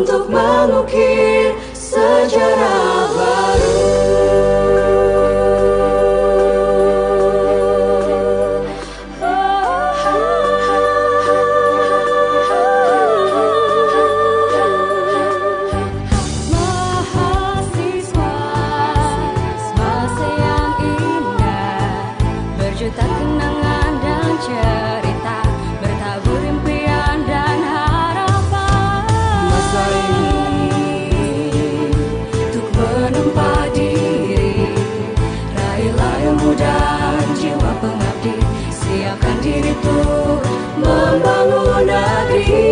untuk mengukir sejarah baru. Mahasiswa, masa yang indah, berjuta kenangan dan cerita, bertabur impian dan harapan. Masa ini untuk menempa diri, raihlah ilmu dan jiwa pengabdi, siapkan diri untuk membangun negeri.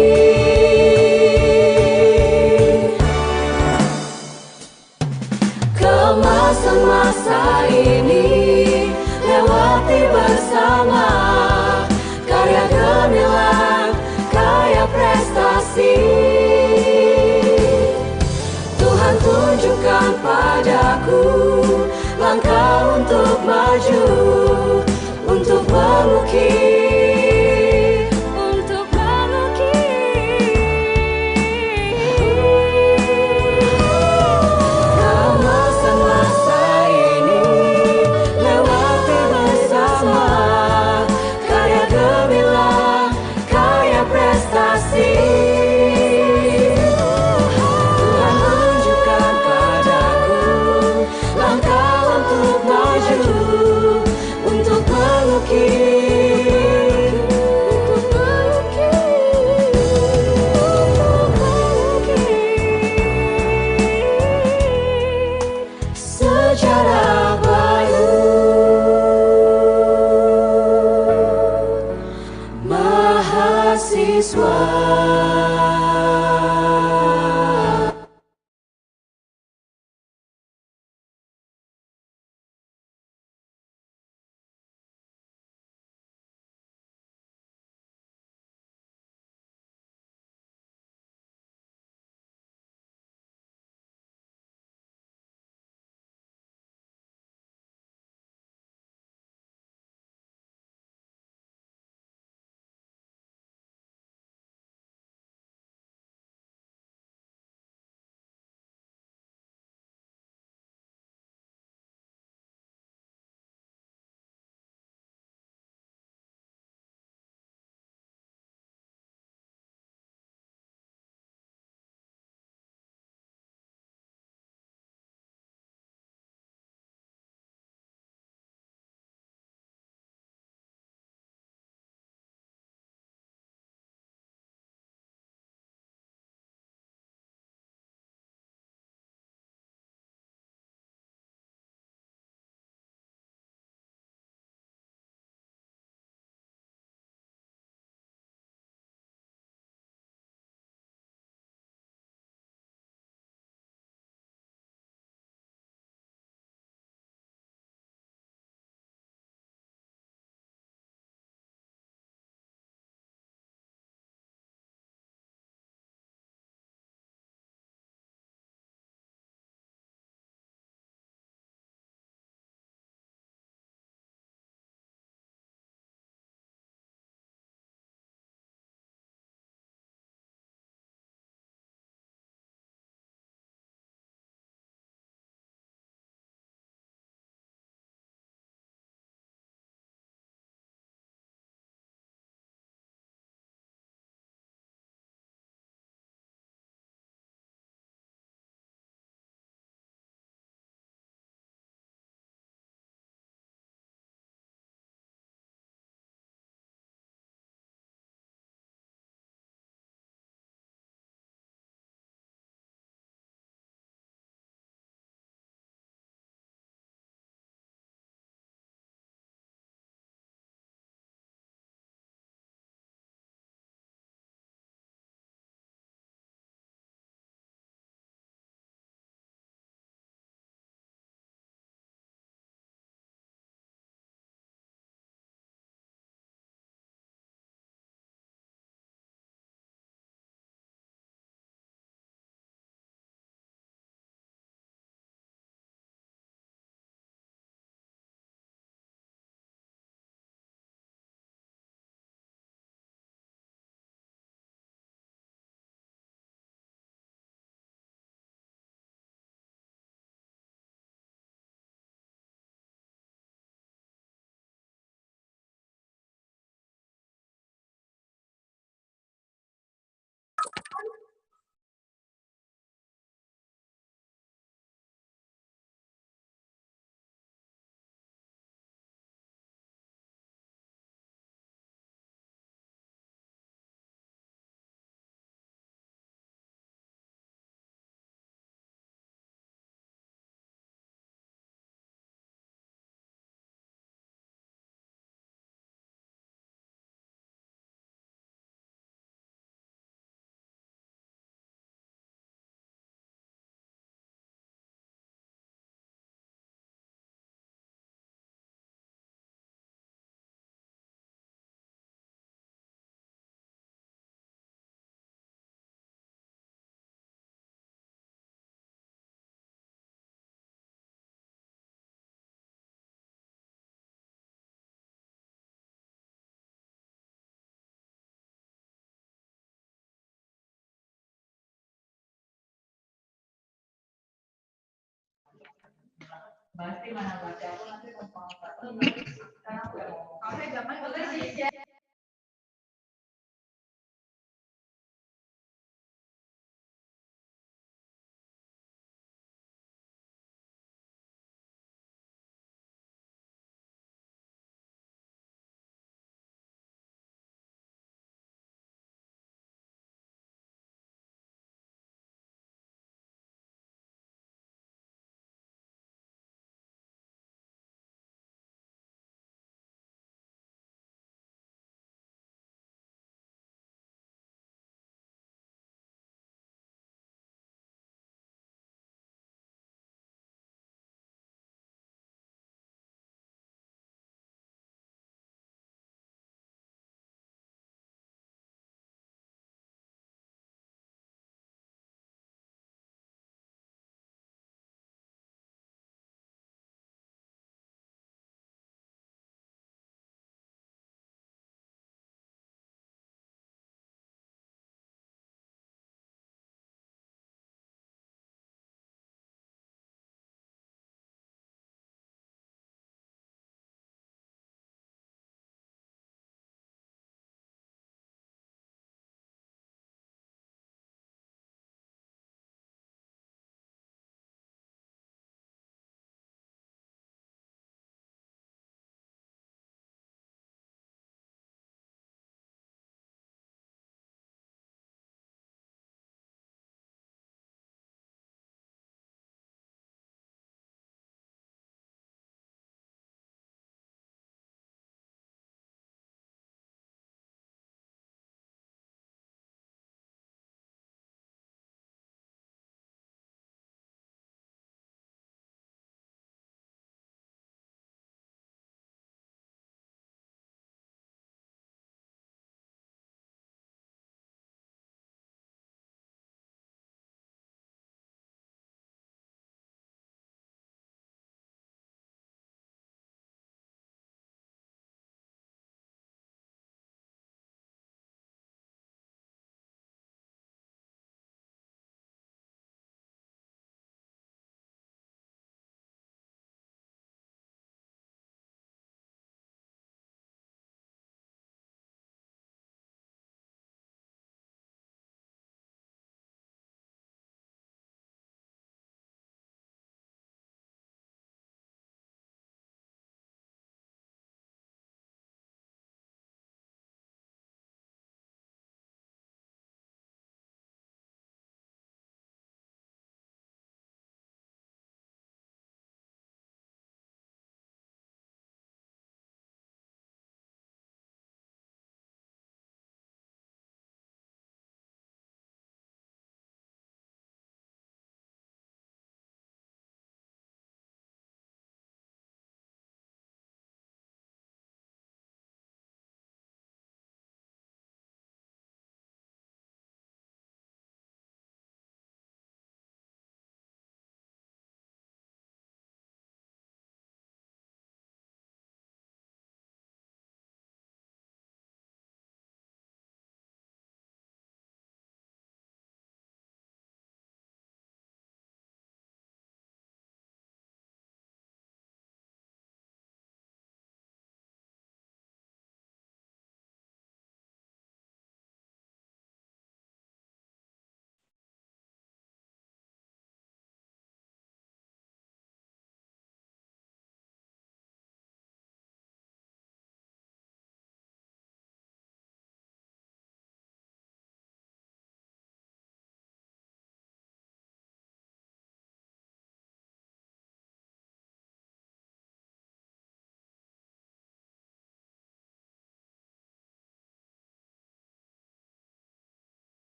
Kemasan masa ini lewati bersama, karya gemilang, kaya prestasi. Tuhan tunjukkan padaku langkah untuk maju, untuk mengukir, Untuk mengukir kemasan masa ini lewati bersama, karya gemilang, kaya prestasi. Tuhan tunjukkan padaku langkah untuk maju, untuk mengukir.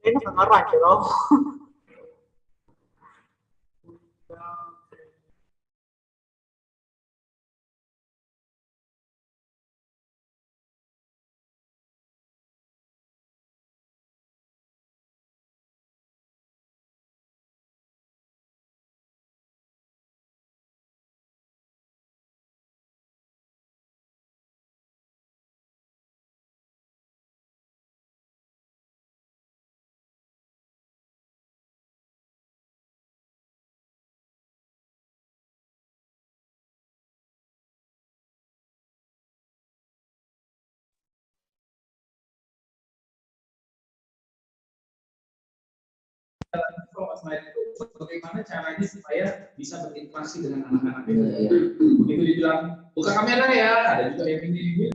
Ini pengerat ya loh. Bagaimana caranya supaya bisa berinteraksi dengan anak-anak itu. Begitu dibilang buka kamera ya, ada juga yang ini.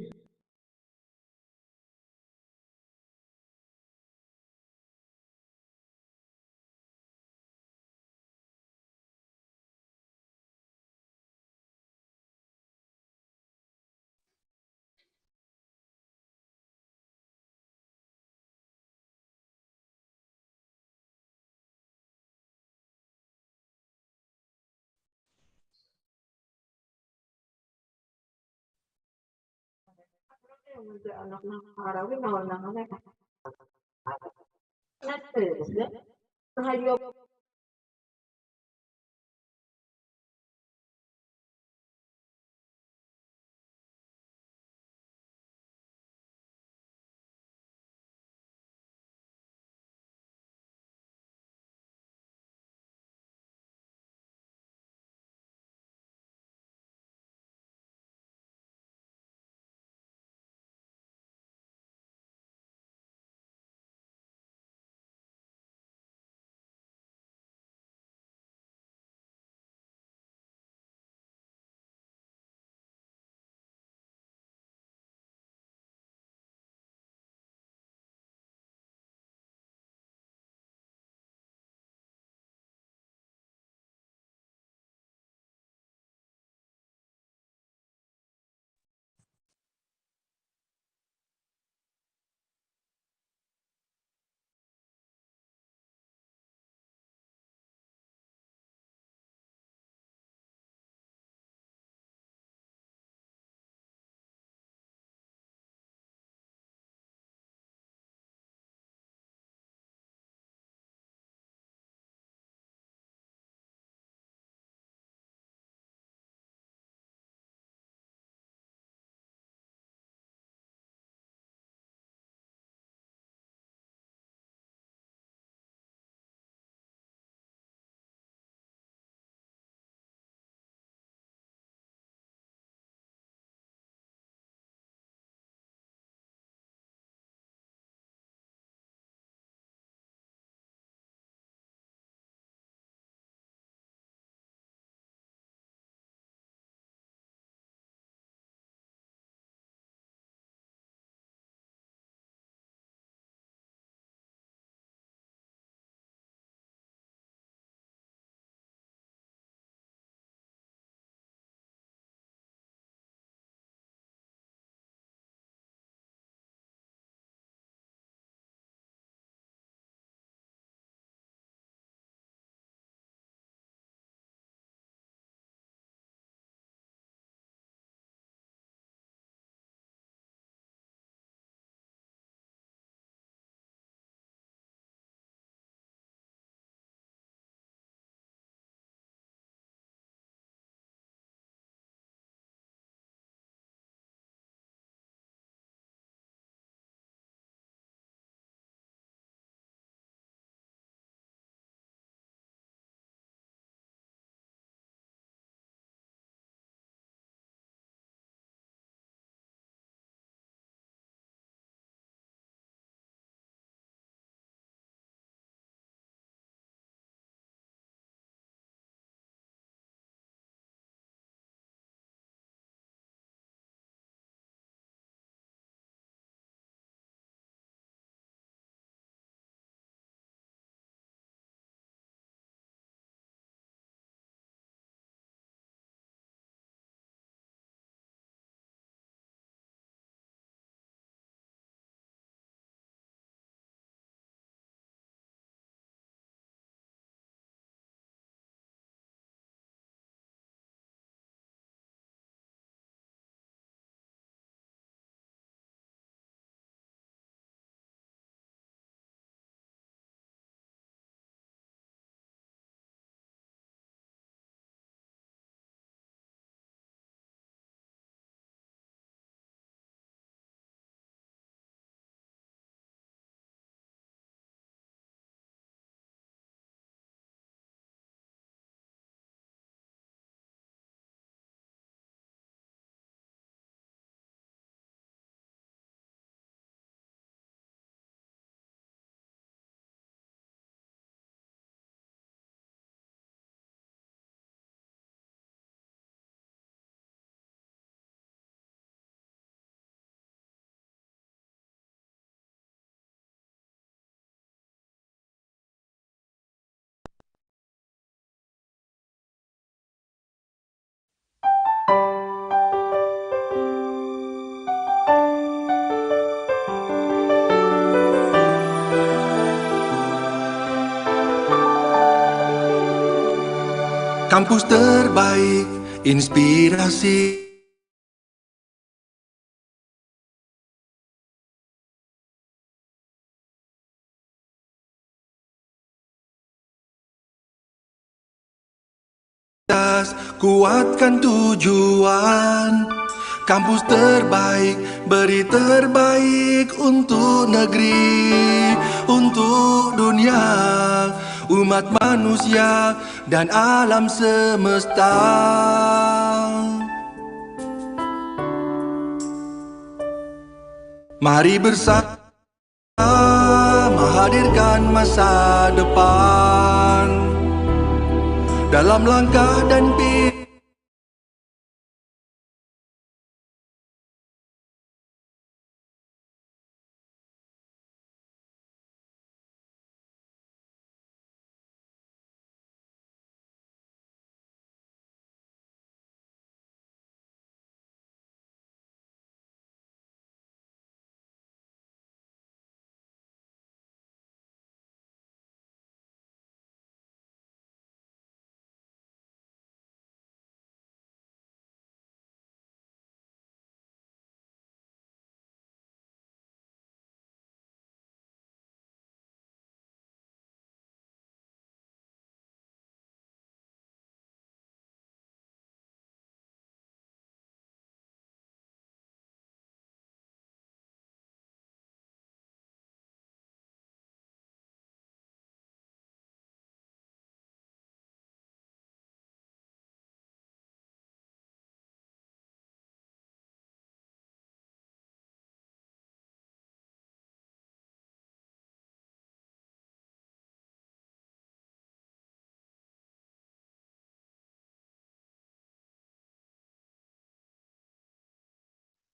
Anak-anak Harawi mau nangane kan? Nah, Kampus terbaik, inspirasi. Kuatkan tujuan. Kampus terbaik, beri terbaik untuk negeri, untuk dunia, umat manusia dan alam semesta. Mari bersama hadirkan masa depan dalam langkah dan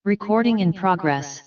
Recording in progress.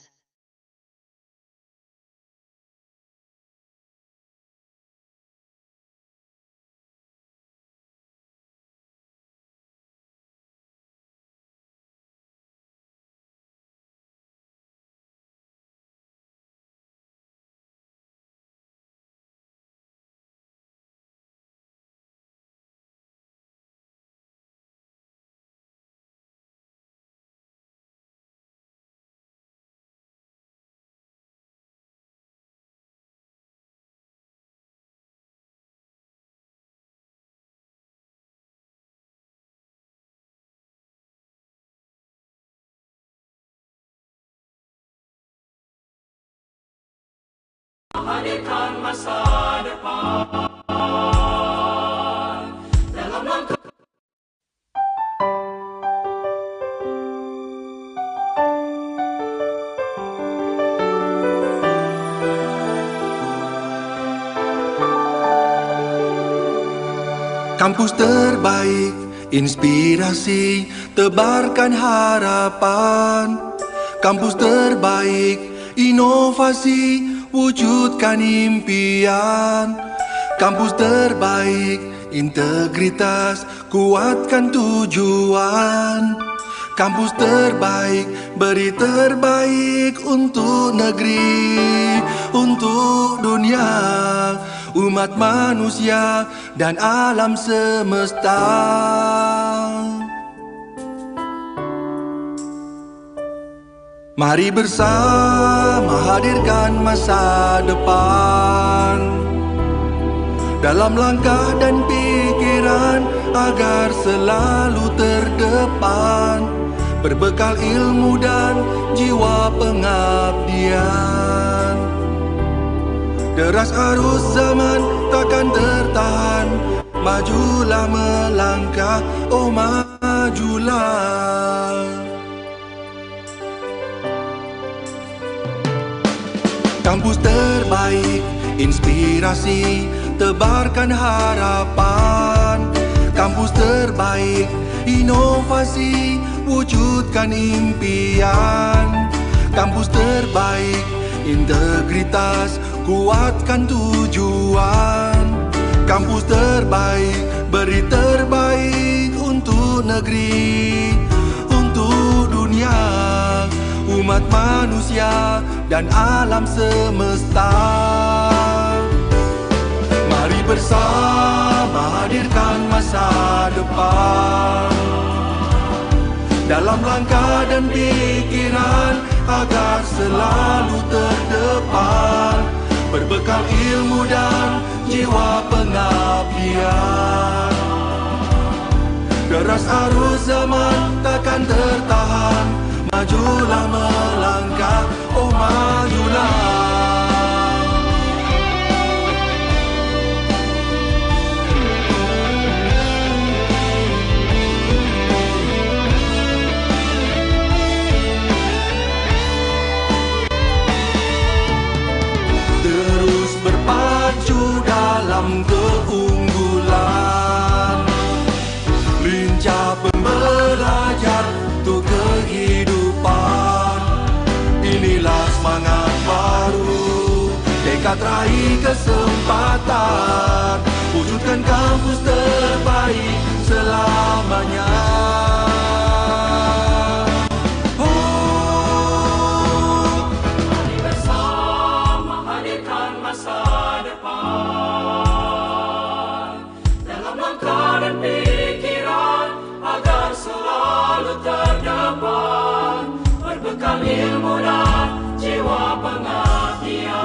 Hadirkan masa depan dalam langkah. Kampus terbaik, inspirasi, tebarkan harapan. Kampus terbaik, inovasi, wujudkan impian. Kampus terbaik, integritas, kuatkan tujuan. Kampus terbaik, beri terbaik untuk negeri, untuk dunia, umat manusia dan alam semesta. Mari bersama hadirkan masa depan dalam langkah dan pikiran agar selalu terdepan, berbekal ilmu dan jiwa pengabdian. Deras arus zaman takkan tertahan, majulah melangkah, oh majulah. Kampus terbaik, inspirasi, tebarkan harapan. Kampus terbaik, inovasi, wujudkan impian. Kampus terbaik, integritas, kuatkan tujuan. Kampus terbaik, beri terbaik untuk negeri, untuk dunia, umat manusia dan alam semesta. Mari bersama hadirkan masa depan dalam langkah dan pikiran agar selalu terdepan, berbekal ilmu dan jiwa pengabdian. Deras arus zaman takkan tertahan, majulah melangkah, oh majulah. Terus berpacu dalam keunggulan, lincah pembelajar untuk kehidupan. Inilah semangat baru, tekad raih kesempatan, wujudkan kampus terbaik selamanya. Mari bersama hadirkan masa depan dalam langkah dan pikiran agar selalu terdepan, berbekal ilmu dan jiwa pengabdian.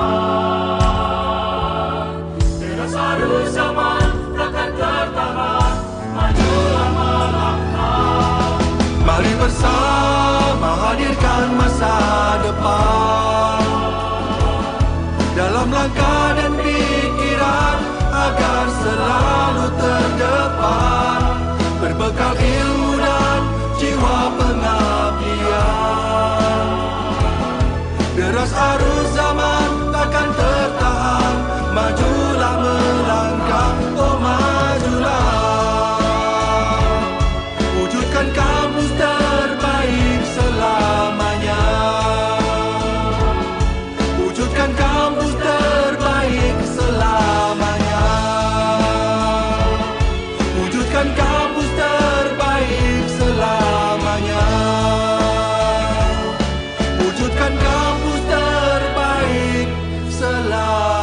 Deras arus zaman takkan tertahan, majulah melangkah. Mari bersama hadirkan masa depan dalam langkah dan pikiran agar selalu terdepan, berbekal ilmu dan jiwa pengabdian. Deras arus zaman takkan tertahan, majulah melangkah, oh majulah. Wujudkan kampus terbaik selamanya, wujudkan kampus terbaik selamanya, wujudkan kampus terbaik selamanya, wujudkan kampus terbaik selamanya.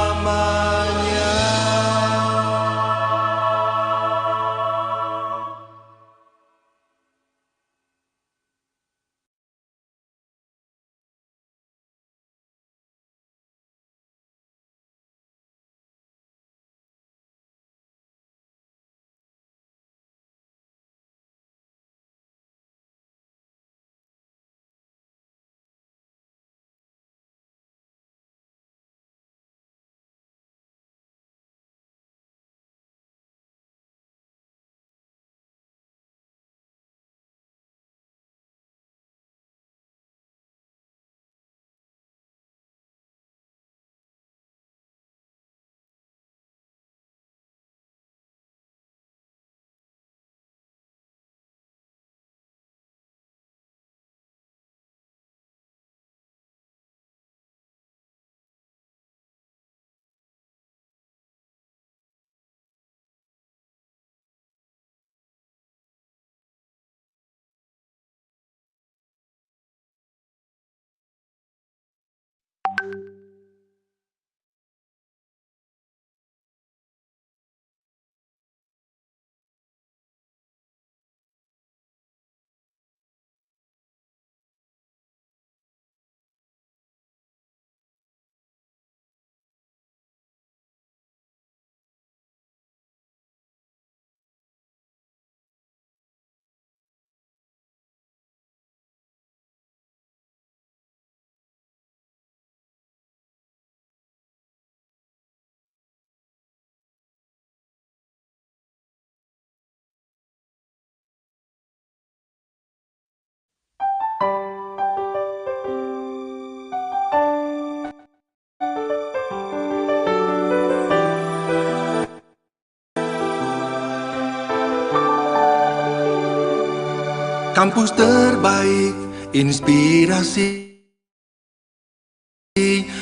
Kampus terbaik, inspirasi,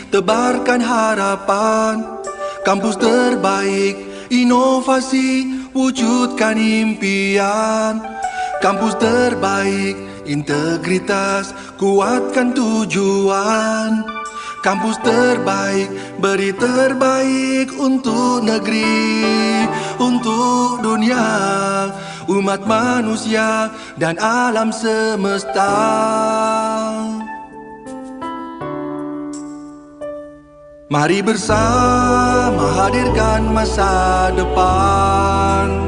tebarkan harapan. Kampus terbaik, inovasi, wujudkan impian. Kampus terbaik, integritas, kuatkan tujuan. Kampus terbaik, beri terbaik untuk negeri, untuk dunia, umat manusia dan alam semesta. Mari bersama hadirkan masa depan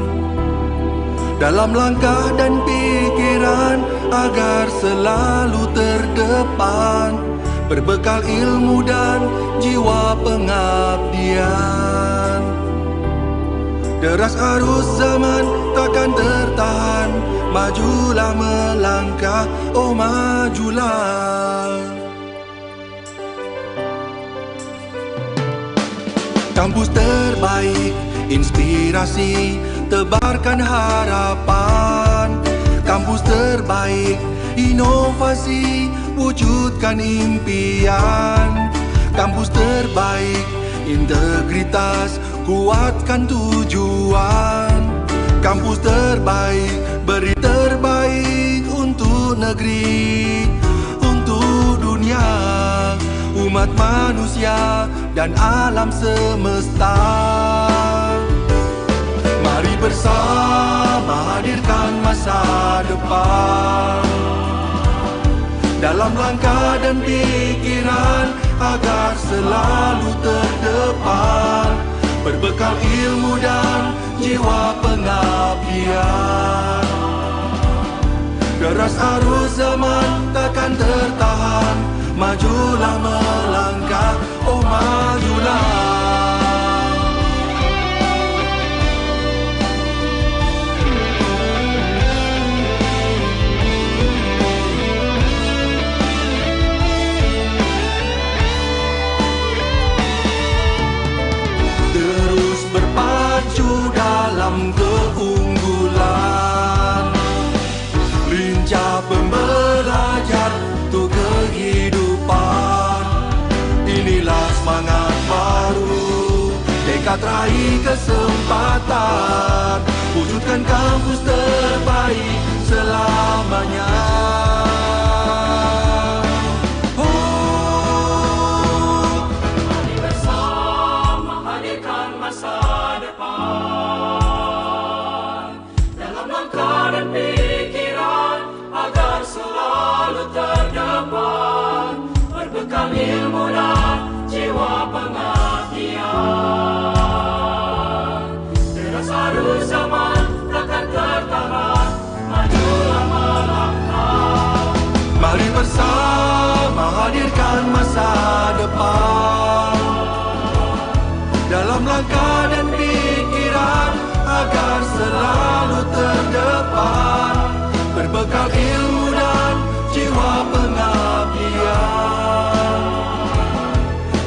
dalam langkah dan pikiran agar selalu terdepan, berbekal ilmu dan jiwa pengabdian. Deras arus zaman takkan tertahan, majulah melangkah, oh majulah. Kampus terbaik, inspirasi, tebarkan harapan. Kampus terbaik, inovasi, wujudkan impian. Kampus terbaik, integritas, kuatkan tujuan. Kampus terbaik, beri terbaik untuk negeri, untuk dunia, umat manusia dan alam semesta. Mari bersama hadirkan masa depan dalam langkah dan pikiran agar selalu terdepan, berbekal ilmu dan jiwa pengabdian. Deras arus zaman takkan tertahan, majulah melangkah, oh majulah. Terus berpacu dalam keunggulan, lincah pembelajar untuk kehidupan. Inilah semangat baru, tekad raih kesempatan, wujudkan kampus terbaik selamanya. Mari bersama hadirkan masa depan dalam langkah dan pikiran agar selalu terdepan, berbekal ilmu dan jiwa pengabdian. Deras arus zaman takkan tertahan, majulah melangkah. Mari bersama hadirkan masa depan dalam langkah dan pikiran agar selalu terdepan, berbekal ilmu dan jiwa pengabdian.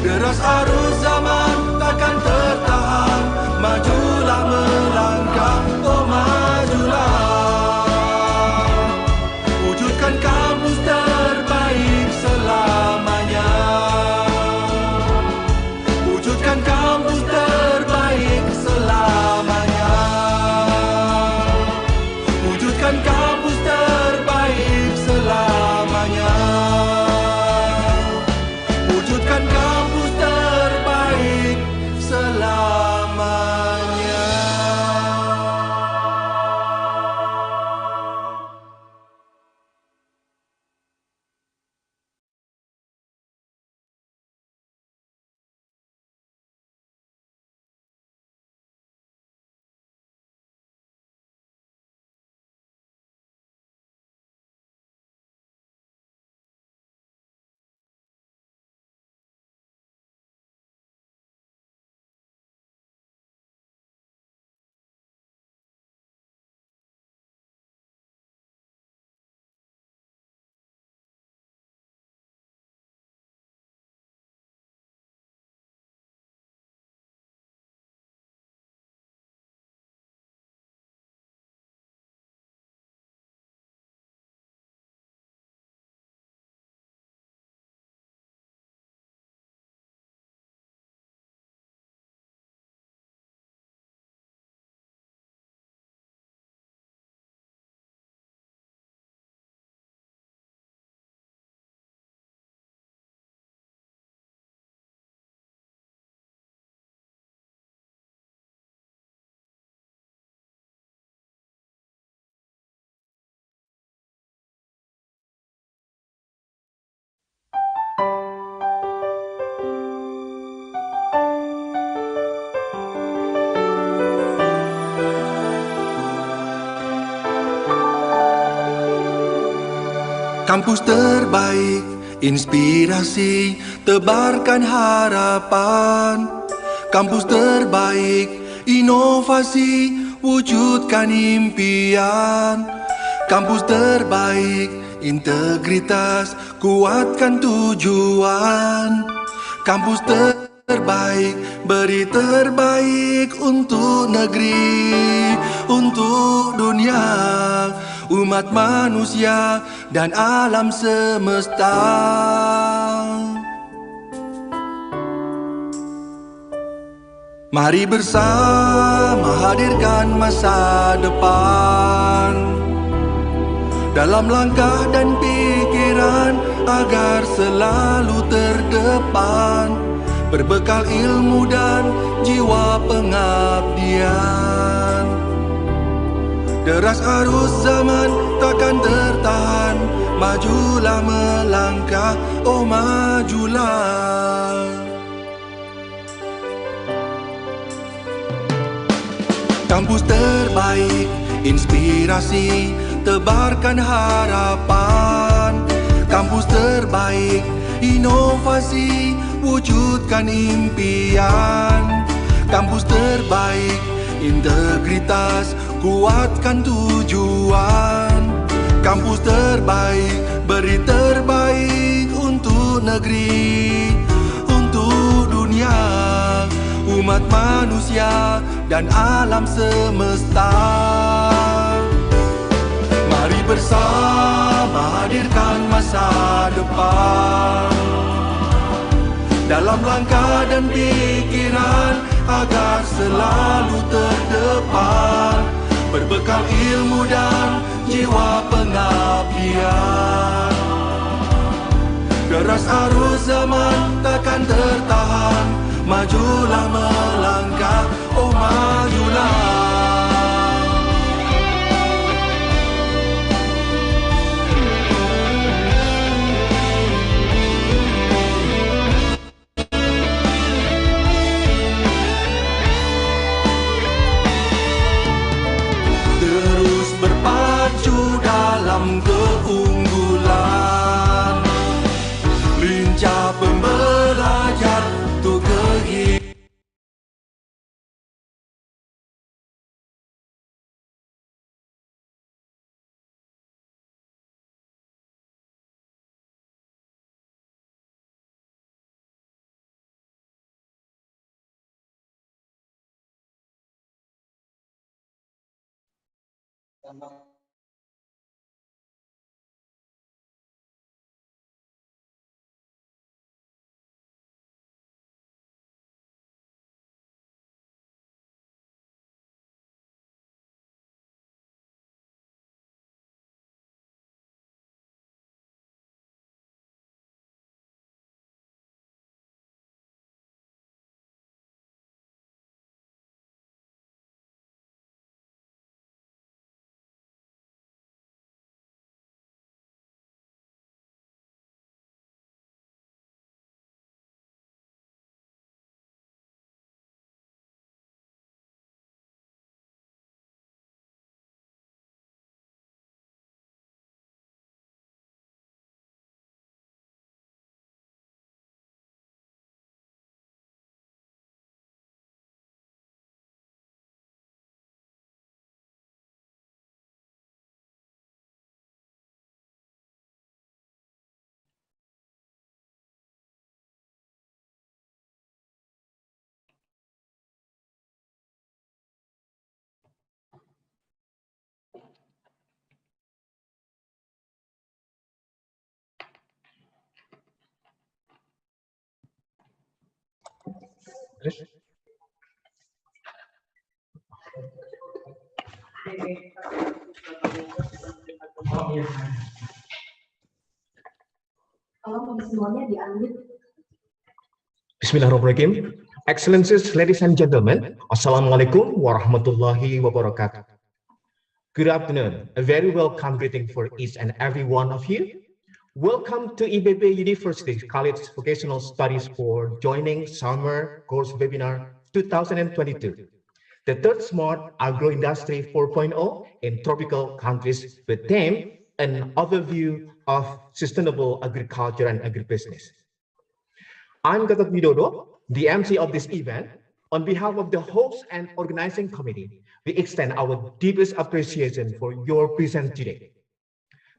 Deras arus zaman takkan tertahan, majulah melangkah, oh majulah. Wujudkan kampus terbaik selamanya, wujudkan kampus terbaik selamanya, wujudkan kampus terbaik selamanya, wujudkan kampus terbaik Kampus terbaik, inspirasi, tebarkan harapan. Kampus terbaik, inovasi, wujudkan impian. Kampus terbaik, integritas, kuatkan tujuan. Kampus terbaik, beri terbaik untuk negeri, untuk dunia, umat manusia, dan alam semesta. Mari bersama hadirkan masa depan dalam langkah dan pikiran agar selalu terdepan, berbekal ilmu dan jiwa pengabdian. Deras arus zaman takkan tertahan, majulah melangkah, oh majulah. Kampus terbaik, inspirasi, tebarkan harapan. Kampus terbaik, inovasi, wujudkan impian. Kampus terbaik, integritas, kuatkan tujuan. Kampus terbaik, beri terbaik untuk negeri, untuk dunia, umat manusia, dan alam semesta. Mari bersama hadirkan masa depan dalam langkah dan pikiran agar selalu terdepan, berbekal ilmu dan jiwa pengabdian. Deras arus zaman takkan tertahan, majulah melangkah, oh majulah. Terus berpacu dalam keunggulan, lincah pembelajar untuk kehidupan. Bismillahirrahmanirrahim. Excellencies, ladies and gentlemen, Assalamualaikum warahmatullahi wabarakatuh. Good afternoon. A very welcome greeting for each and every one of you. Welcome to IPB University College Vocational Studies for joining Summer Course Webinar 2022. The third Smart Agroindustry 4.0 in tropical countries with theme an overview of Sustainable Agriculture and Agribusiness. I'm Gatot Widodo, the MC of this event. On behalf of the host and organizing committee, we extend our deepest appreciation for your presence today.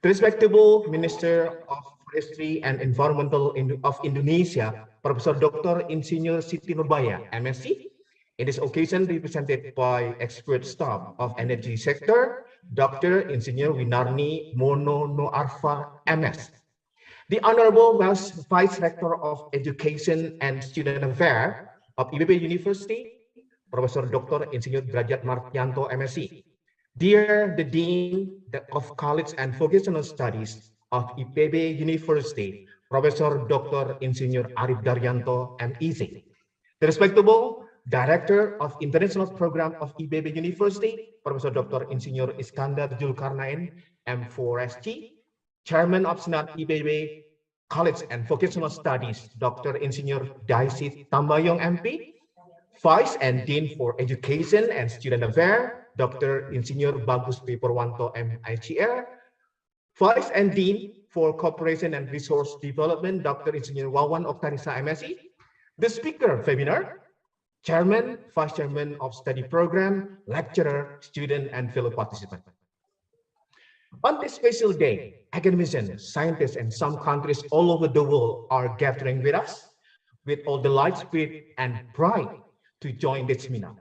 The respectable Minister of Forestry and Environmental of Indonesia, Professor Dr. Insinyur Siti Nurbaya, MSc, in this occasion represented by expert staff of energy sector, Dr. Insinyur Winarni Mono Noarfa, MS. The Honorable Vice Rector of Education and Student Affairs of IPB University, Professor Dr. Insinyur Derajat Martianto, MSc. Dear the Dean of College and Vocational Studies of IPB University, Professor Dr. Insinyur Arif Daryanto, MEC. The respectable Director of International Program of IPB University, Professor Dr. Insinyur Iskandar Zulkarnain, M4ST. Chairman of Senat IPB College and Vocational Studies, Dr. Insinyur Daisit Tambayong, MP. Vice and Dean for Education and Student Affairs, Dr. Insinyur Bagus P. Purwanto, MICR. Vice and Dean for Cooperation and Resource Development, Dr. Insinyur Wawan Oktarisa, MSc. The speaker webinar, Chairman, Vice Chairman of Study Program, Lecturer, Student, and fellow participant. On this special day, academicians, scientists, and some countries all over the world are gathering with us with all the light, spirit, and pride to join this seminar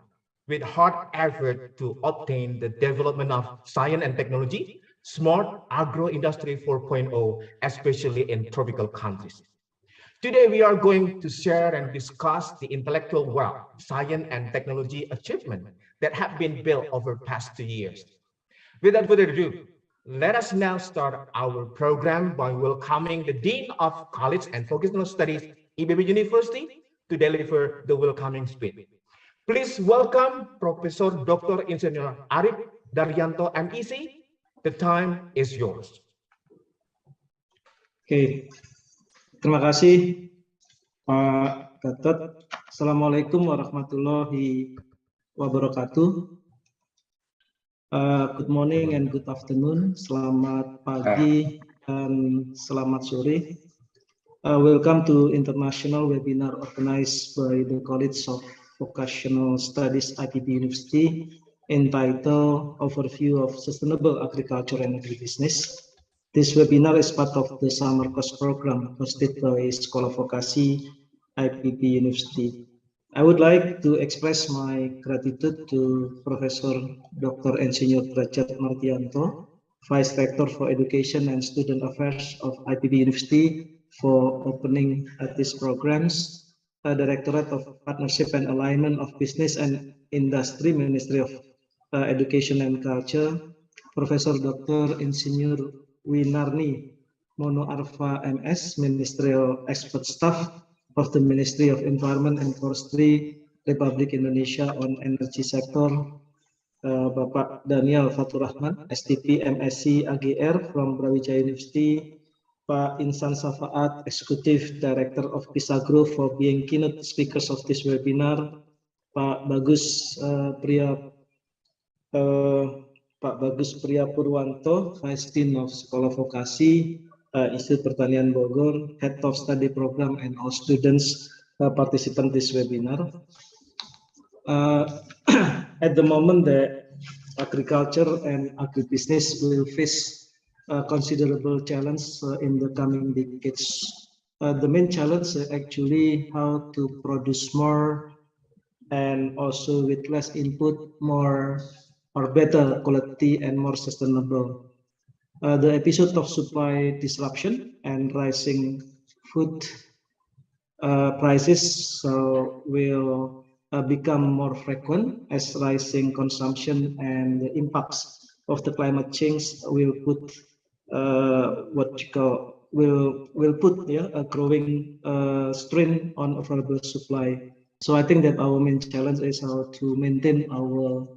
with hard effort to obtain the development of science and technology, smart agro-industry 4.0, especially in tropical countries. Today, we are going to share and discuss the intellectual wealth, science, and technology achievement that have been built over past 2 years. Without further ado, let us now start our program by welcoming the Dean of College and Vocational Studies, IPB University, to deliver the welcoming speech. Please welcome Professor Dr. Insinyur Arif Daryanto, MEC. The time is yours. Oke, terima kasih Pak Gatot. Assalamualaikum warahmatullahi wabarakatuh. Good morning and good afternoon. Selamat pagi dan selamat sore. Welcome to international webinar organized by the College of Vocational Studies IPB University entitled Overview of Sustainable Agriculture and Agribusiness. This webinar is part of the summer course program hosted by Sekolah Vokasi IPB University. I would like to express my gratitude to Professor Dr. Insinyur Derajat Martianto, Vice Rector for Education and Student Affairs of IPB University, for opening these programs, Directorate of Partnership and Alignment of Business and Industry, Ministry of Education and Culture, Professor Dr. Insinyur Winarni Mono Arfa, MS, Ministerial Expert Staff of the Ministry of Environment and Forestry, Republik Indonesia on Energy Sector, Bapak Daniel Fatur Rahman, STP MSc AGR from Brawijaya University, Pak Insan Safaat, Executive Director of Pisagro, for being keynote speakers of this webinar, Pak Bagus Priya Purwanto, Vice Dean of Sekolah Vokasi, Institut Pertanian Bogor, Head of Study Program, and all students participant this webinar. At the moment, the agriculture and agribusiness will face considerable challenge in the coming decades. The main challenge is actually how to produce more and also with less input, more or better quality and more sustainable. The episode of supply disruption and rising food prices will become more frequent as rising consumption and the impacts of the climate change will put a growing strain on available supply. So I think that our main challenge is how to maintain our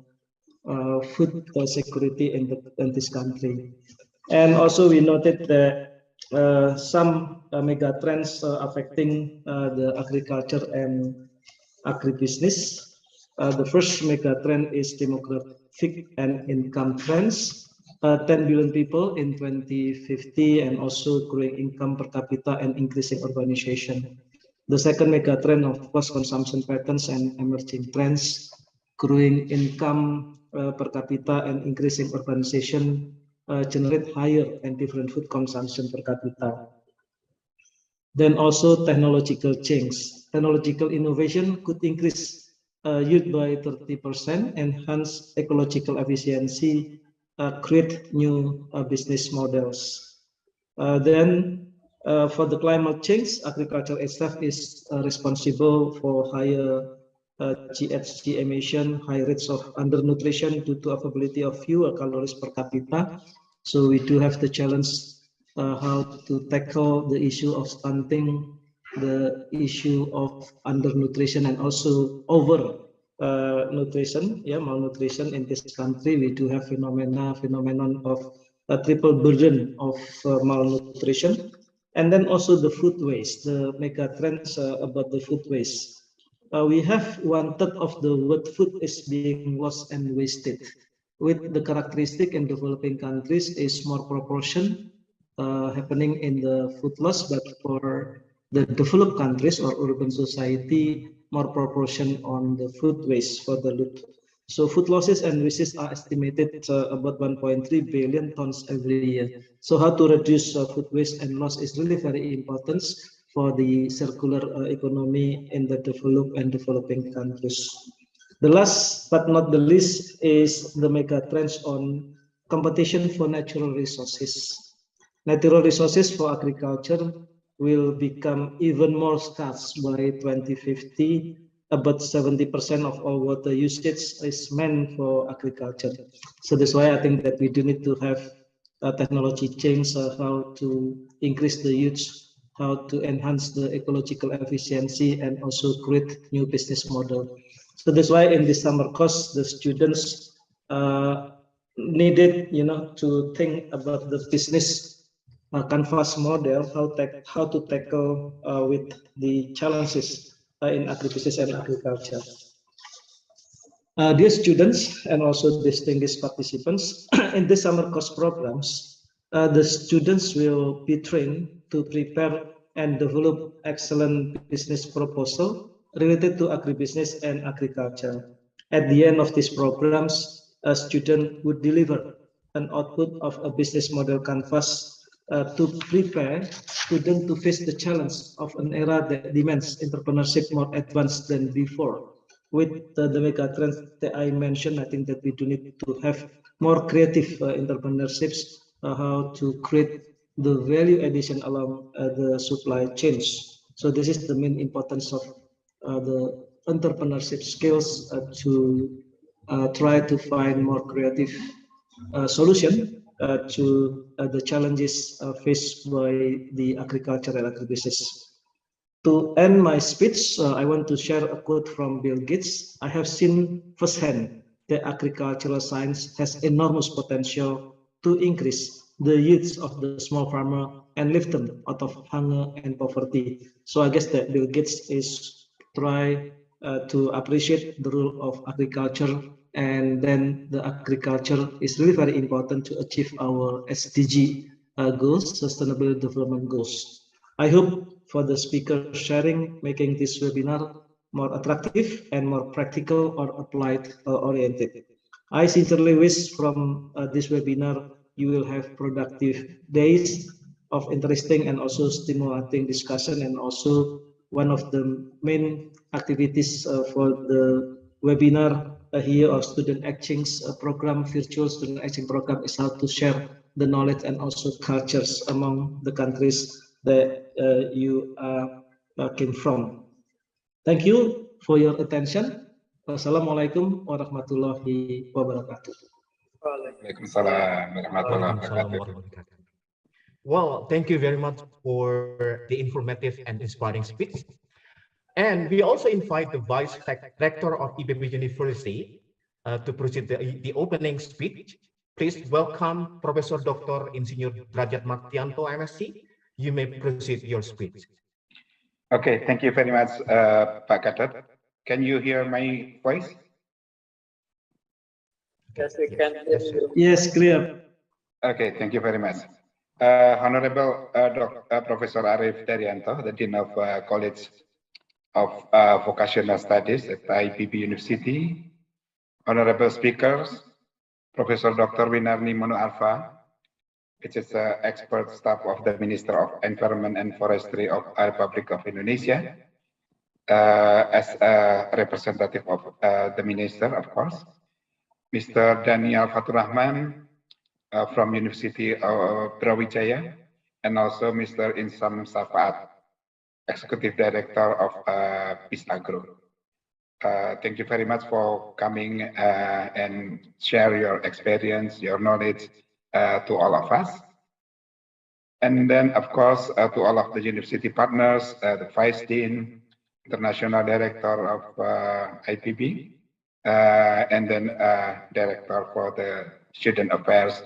food security in this country. And also we noted that some mega trends affecting the agriculture and agribusiness. The first mega trend is demographic and income trends. 10 billion people in 2050 and also growing income per capita and increasing urbanization. The second mega trend, of course, consumption patterns and emerging trends, growing income per capita and increasing urbanization generate higher and different food consumption per capita. Then also technological change. Technological innovation could increase yield by 30%, enhance ecological efficiency, create new business models. Then for the climate change, agriculture itself is responsible for higher GHG emission, high rates of undernutrition due to availability of fewer calories per capita. So we do have the challenge how to tackle the issue of stunting, the issue of undernutrition, and also over nutrition, malnutrition in this country. We do have phenomenon of a triple burden of malnutrition, and then also the food waste, the mega trends about the food waste. We have 1/3 of the world food is being lost and wasted, with the characteristic in developing countries is more proportion happening in the food loss, but for the developed countries or urban society, more proportion on the food waste for the loot. So food losses and wastes are estimated about 1.3 billion tons every year. So how to reduce food waste and loss is really very important for the circular economy in the developed and developing countries. The last but not the least is the mega trends on competition for natural resources. Natural resources for agriculture will become even more scarce by 2050. About 70% of all water usage is meant for agriculture. So that's why I think that we do need to have a technology change, how to increase the use, how to enhance the ecological efficiency, and also create new business model. So that's why in this summer course, the students needed, to think about the business canvas model, how to tackle with the challenges in agribusiness and agriculture. Dear students and also distinguished participants, in the summer course programs, the students will be trained to prepare and develop excellent business proposal related to agribusiness and agriculture. At the end of these programs, a student would deliver an output of a business model canvas to prepare students to face the challenge of an era that demands entrepreneurship more advanced than before. With the mega trends that I mentioned, I think that we do need to have more creative entrepreneurships, how to create the value addition along the supply chains. So this is the main importance of the entrepreneurship skills to try to find more creative solution to the challenges faced by the agriculture and agribusiness. To end my speech, I want to share a quote from Bill Gates. I have seen firsthand that agricultural science has enormous potential to increase the yields of the small farmer and lift them out of hunger and poverty. So I guess that Bill Gates is try to appreciate the role of agriculture, and then the agriculture is really very important to achieve our SDG goals, Sustainable Development Goals. I hope for the speaker sharing, making this webinar more attractive and more practical or applied oriented. I sincerely wish from this webinar, you will have productive days of interesting and also stimulating discussion, and also one of the main activities for the webinar here of student exchange program, virtual student exchange program, is how to share the knowledge and also cultures among the countries that you came from. Thank you for your attention. Wassalamualaikum warahmatullahi wabarakatuh. Waalaikumsalam warahmatullahi wabarakatuh. Well, thank you very much for the informative and inspiring speech. And we also invite the Vice Rector of IPB University to proceed the opening speech. Please welcome Professor Dr. Insinyur Derajat Martianto, MSc. You may proceed your speech. Okay, thank you very much, Pak Gatot. Can you hear my voice? Yes, we can. Yes, clear. Okay, thank you very much. Honorable Professor Arif Daryanto, the Dean of College of Vocational Studies at IPB University. Honorable speakers, Professor Dr. Winarni Manu Alfa, which is expert staff of the Minister of Environment and Forestry of the Republic of Indonesia, as a representative of the Minister, of course. Mr. Daniel Fatur Rahman from University of Brawijaya, and also Mr. Insam Safaat, Executive Director of Agro. Thank you very much for coming and share your experience, your knowledge to all of us. And then, of course, to all of the university partners, the Vice Dean, International Director of IPB, and then Director for the Student Affairs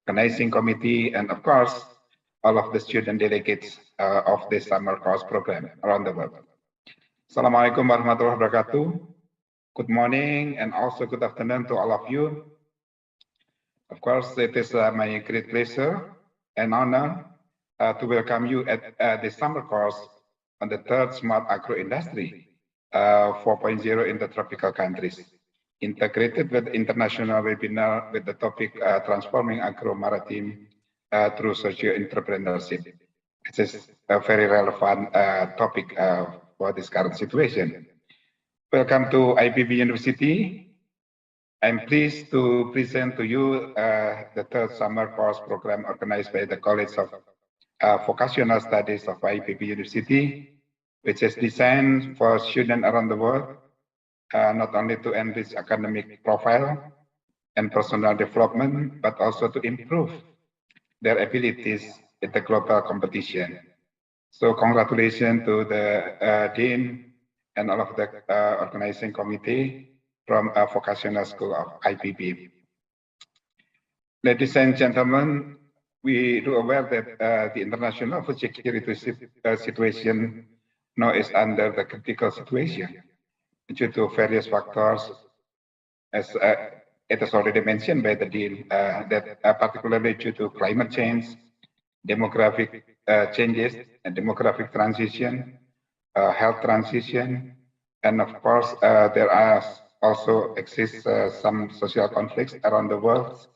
Organizing Committee, and of course, all of the student delegates of this summer course program around the world. Assalamualaikum warahmatullahi wabarakatuh. Good morning and also good afternoon to all of you. Of course, it is my great pleasure and honor to welcome you at the summer course on the third Smart Agro-Industry 4.0 in the tropical countries, integrated with international webinar with the topic Transforming Agro-Maritime through Socio-Entrepreneurship. It is a very relevant topic for this current situation. Welcome to IPB University. I'm pleased to present to you the third summer course program organized by the College of Vocational Studies of IPB University, which is designed for students around the world, not only to enrich academic profile and personal development, but also to improve their abilities in the global competition. So congratulations to the Dean and all of the organizing committee from Vocational School of IPB. Ladies and gentlemen, we do aware that the international food security situation now is under the critical situation due to various factors, as it is already mentioned by the Dean, that particularly due to climate change, demographic changes, and demographic transition, health transition, and of course, there are also exist some social conflicts around the world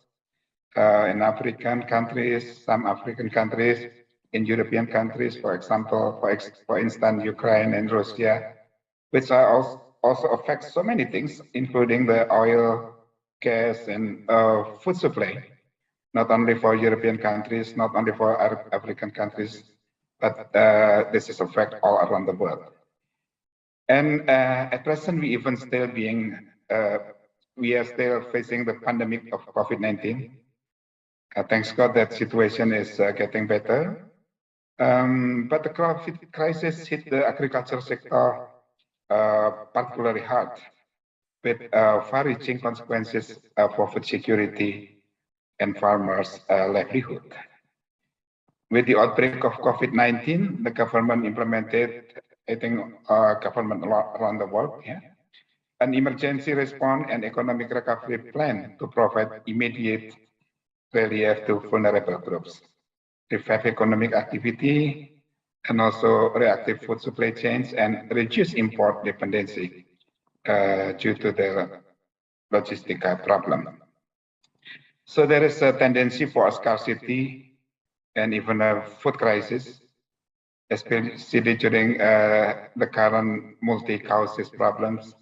in African countries, some African countries, in European countries, for example, for instance, Ukraine and Russia, which are also affect so many things, including the oil, gas, and food supply, not only for European countries, not only for African countries, but this is affect all around the world. And at present, we are still facing the pandemic of COVID-19. Thanks God that situation is getting better. But the COVID crisis hit the agriculture sector particularly hard, with far-reaching consequences for food security and farmers' livelihood. With the outbreak of COVID-19, the government implemented, I think, government around the world, an emergency response and economic recovery plan to provide immediate relief to vulnerable groups, revive economic activity, and also reactive food supply chains and reduce import dependency due to the logistic problem. So there is a tendency for a scarcity and even a food crisis, especially during the current multi-causes problems,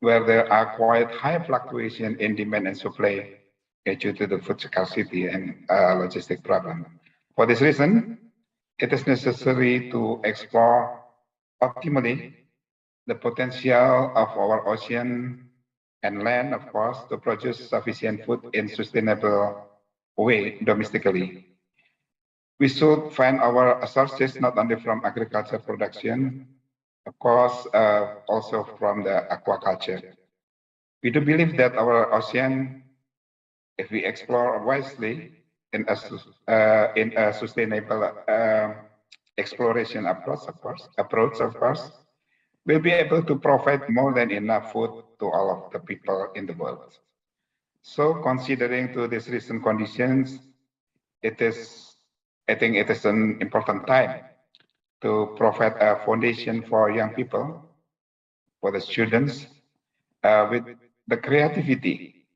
where there are quite high fluctuation in demand and supply due to the food scarcity and logistic problem. For this reason, it is necessary to explore optimally the potential of our ocean and land, of course, to produce sufficient food in sustainable way domestically. We should find our sources not only from agriculture production, of course, also from the aquaculture. We do believe that our ocean, if we explore wisely in a sustainable exploration approach, of course, we'll be able to provide more than enough food to all of the people in the world. So considering to these recent conditions, I think it is an important time to provide a foundation for young people, for the students, with the creativity,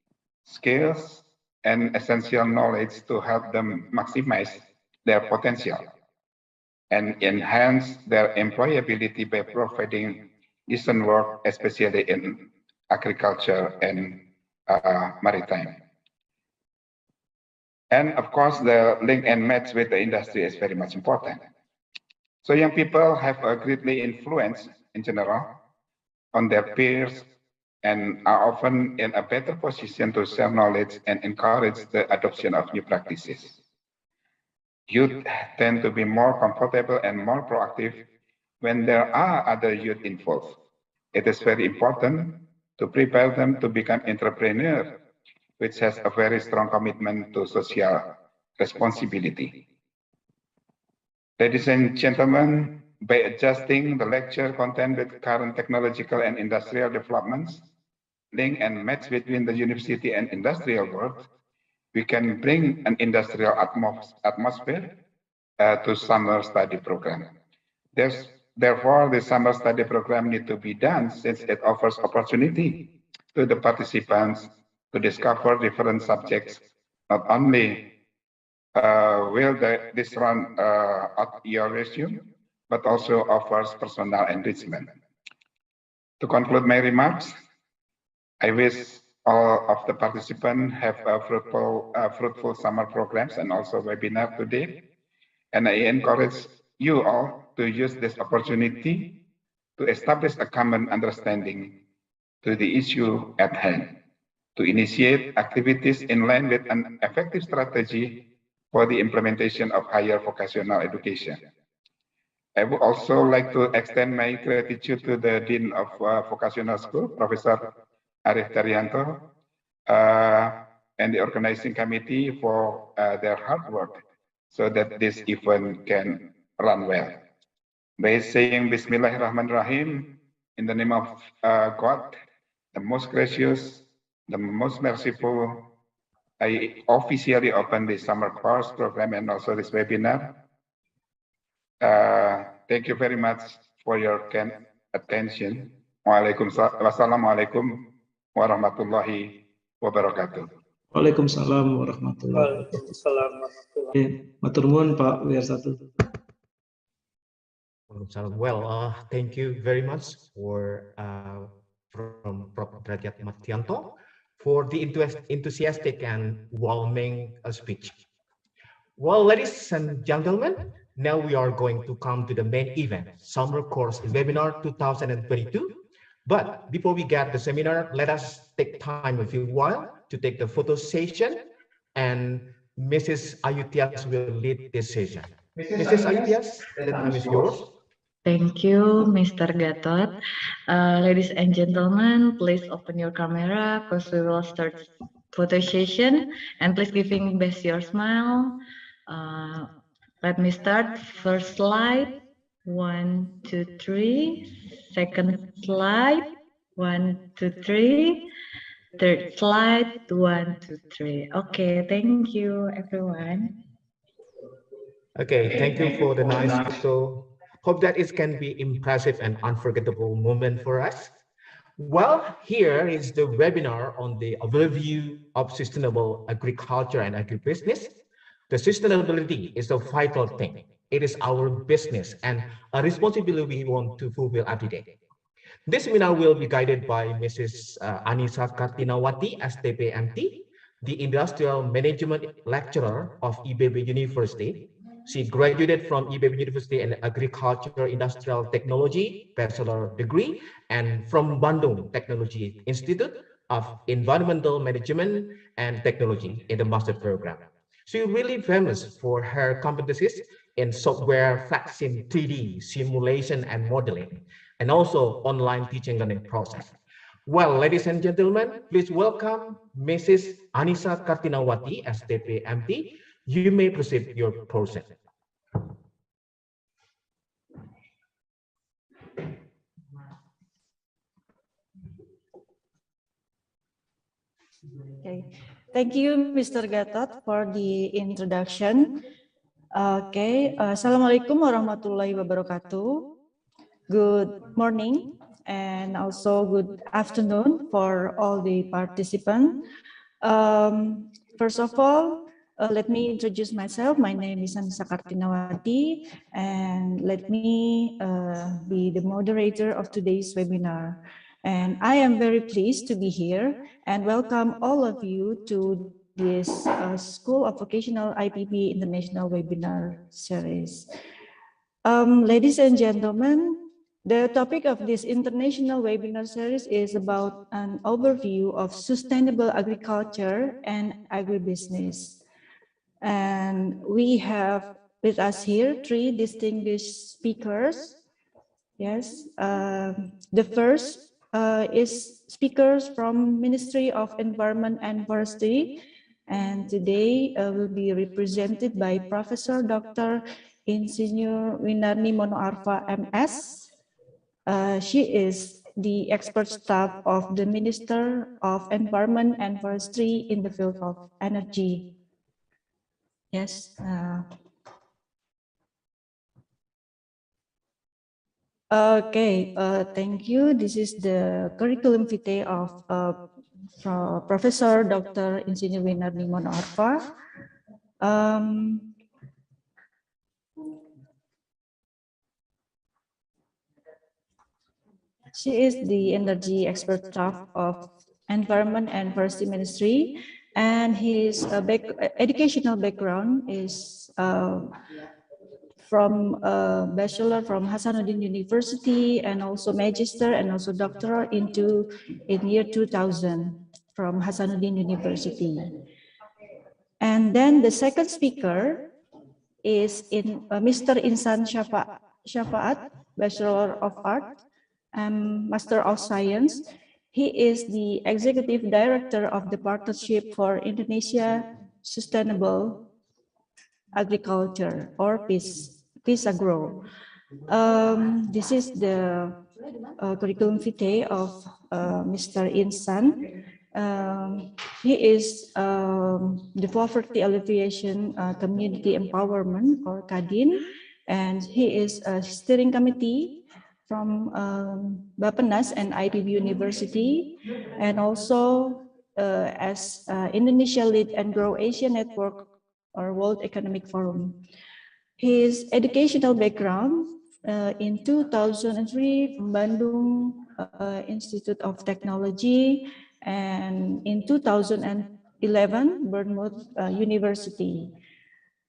skills, and essential knowledge to help them maximize their potential and enhance their employability by providing decent work, especially in agriculture and maritime. And of course, the link and match with the industry is very much important. So young people have a greatly influence in general on their peers and are often in a better position to share knowledge and encourage the adoption of new practices. Youth tend to be more comfortable and more proactive when there are other youth involved. It is very important to prepare them to become entrepreneurs, which has a very strong commitment to social responsibility. Ladies and gentlemen, by adjusting the lecture content with current technological and industrial developments, link and match between the university and industrial world, we can bring an industrial atmosphere to summer study program. Therefore, the summer study program needs to be done since it offers opportunity to the participants to discover different subjects. Not only will this run out your resume, but also offers personal enrichment. To conclude my remarks, I wish all of the participants have a fruitful summer programs and also webinar today. And I encourage you all to use this opportunity to establish a common understanding to the issue at hand, to initiate activities in line with an effective strategy for the implementation of higher vocational education. I would also like to extend my gratitude to the Dean of Vocational School, Professor Arif Daryanto, and the organizing committee for their hard work so that this event can run well. By saying Bismillahirrahmanirrahim, in the name of God, the most gracious, the most merciful, I officially open the summer course program and also this webinar. Thank you very much for your attention. Wassalamualaikum warahmatullahi wabarakatuh. Waalaikumsalam warahmatullahi wabarakatuh. Matur nuwun Pak WR1. Well, thank you very much for from Prof. Derajat Martianto for the enthusiastic and warming speech. Well, ladies and gentlemen, now we are going to come to the main event, Summer Course Webinar 2022. But before we get the seminar, let us take time a few while to take the photo session, and Mrs. Ayutias will lead this session. Mrs. Ayutias, the time is yours. Thank you, Mr. Gatot. Ladies and gentlemen, please open your camera because we will start photo session, and please giving best your smile. Let me start. First slide, 1, 2, 3. Second slide, 1, 2, 3. Third slide, 1, 2, 3. Okay, thank you, everyone. Okay, thank you for the nice photo. Hope that it can be impressive and unforgettable moment for us. Well, here is the webinar on the overview of sustainable agriculture and agribusiness. The sustainability is a vital thing. It is our business and a responsibility we want to fulfill every day. This seminar will be guided by Mrs. Anissa Kartinawati, STPMT, the Industrial Management Lecturer of IPB University. She graduated from IPB University in Agriculture Industrial Technology, Bachelor degree, and from Bandung Technology Institute of Environmental Management and Technology in the Master Program. She's really famous for her competencies in software flexing 3D simulation and modeling, and also online teaching learning process. Well, ladies and gentlemen, please welcome Mrs. Anissa Kartinawati, STP MT. You may proceed your portion. Okay, thank you, Mr. Gatot, for the introduction. Okay, Assalamualaikum warahmatullahi wabarakatuh. Good morning and also good afternoon for all the participants. First of all, let me introduce myself. My name is Anissa Kartinawati, and let me be the moderator of today's webinar. And I am very pleased to be here and welcome all of you to this School of Vocational IPB International Webinar Series. Ladies and gentlemen, the topic of this international webinar series is about an overview of sustainable agriculture and agribusiness. And we have with us here 3 distinguished speakers. Yes, the first is speakers from Ministry of Environment and Forestry, and today will be represented by Professor Dr. Insinyur Winarni Monoarfa MS. She is the expert staff of the Minister of Environment and Forestry in the field of energy. Yes. Okay, thank you. This is the curriculum vitae of Professor Dr. Insinyur Winarni Monoarfa. She is the energy expert staff of Environment and Forestry Ministry, and his educational background is from bachelor from Hasanuddin University, and also magister and also doctoral in year 2000 from Hasanuddin University. And then the second speaker is Mr. Insan Syafaat, Bachelor of Art and Master of Science. He is the Executive Director of the Partnership for Indonesia Sustainable Agriculture, or PISAGRO. This is the curriculum vitae of Mr. Insan. He is the Poverty Alleviation Community Empowerment, or KADIN, and he is a steering committee from Bappenas and IPB University, and also as Indonesia Lead and Grow Asia Network or World Economic Forum. His educational background in 2003 from Bandung Institute of Technology, and in 2011 Bournemouth University.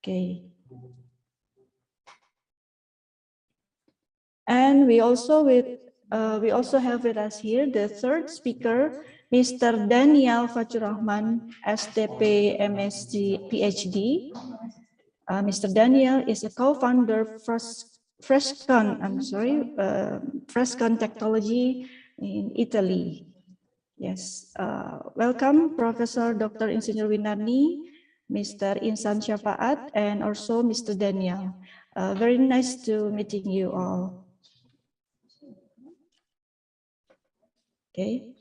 Okay. And we also have with us here the third speaker, Mr. Daniel Fajrurrahman, STP MSc PhD. Mr. Daniel is a co-founder Frescon Technology in Italy. Yes, welcome Professor Dr. Insinyur Winarni, Mr. Insan Syafaat, and also Mr. Daniel. Very nice to meeting you all. Okay.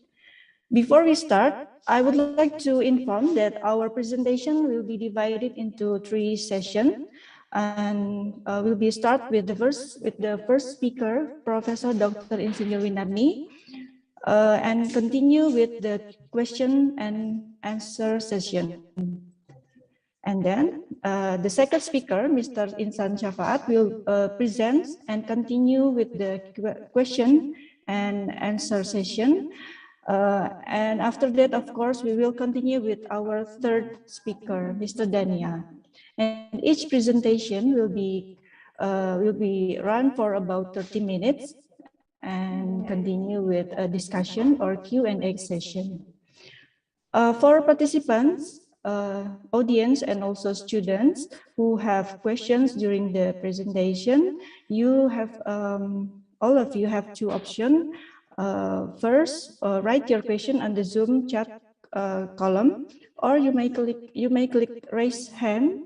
Before we start, I would like to inform that our presentation will be divided into 3 sessions, and we'll be start with the first speaker, Professor Dr. Insinyur Winarni, and continue with the question and answer session. And then the second speaker, Mr. Insan Syafaat, will present and continue with the question and answer session. And after that, of course, we will continue with our third speaker, Mr. Daniel. And each presentation will be run for about 30 minutes and continue with a discussion or Q&A session. For participants, audience, and also students who have questions during the presentation, you have all of you have 2 options. First, write your question on the Zoom chat column, or you may click raise hand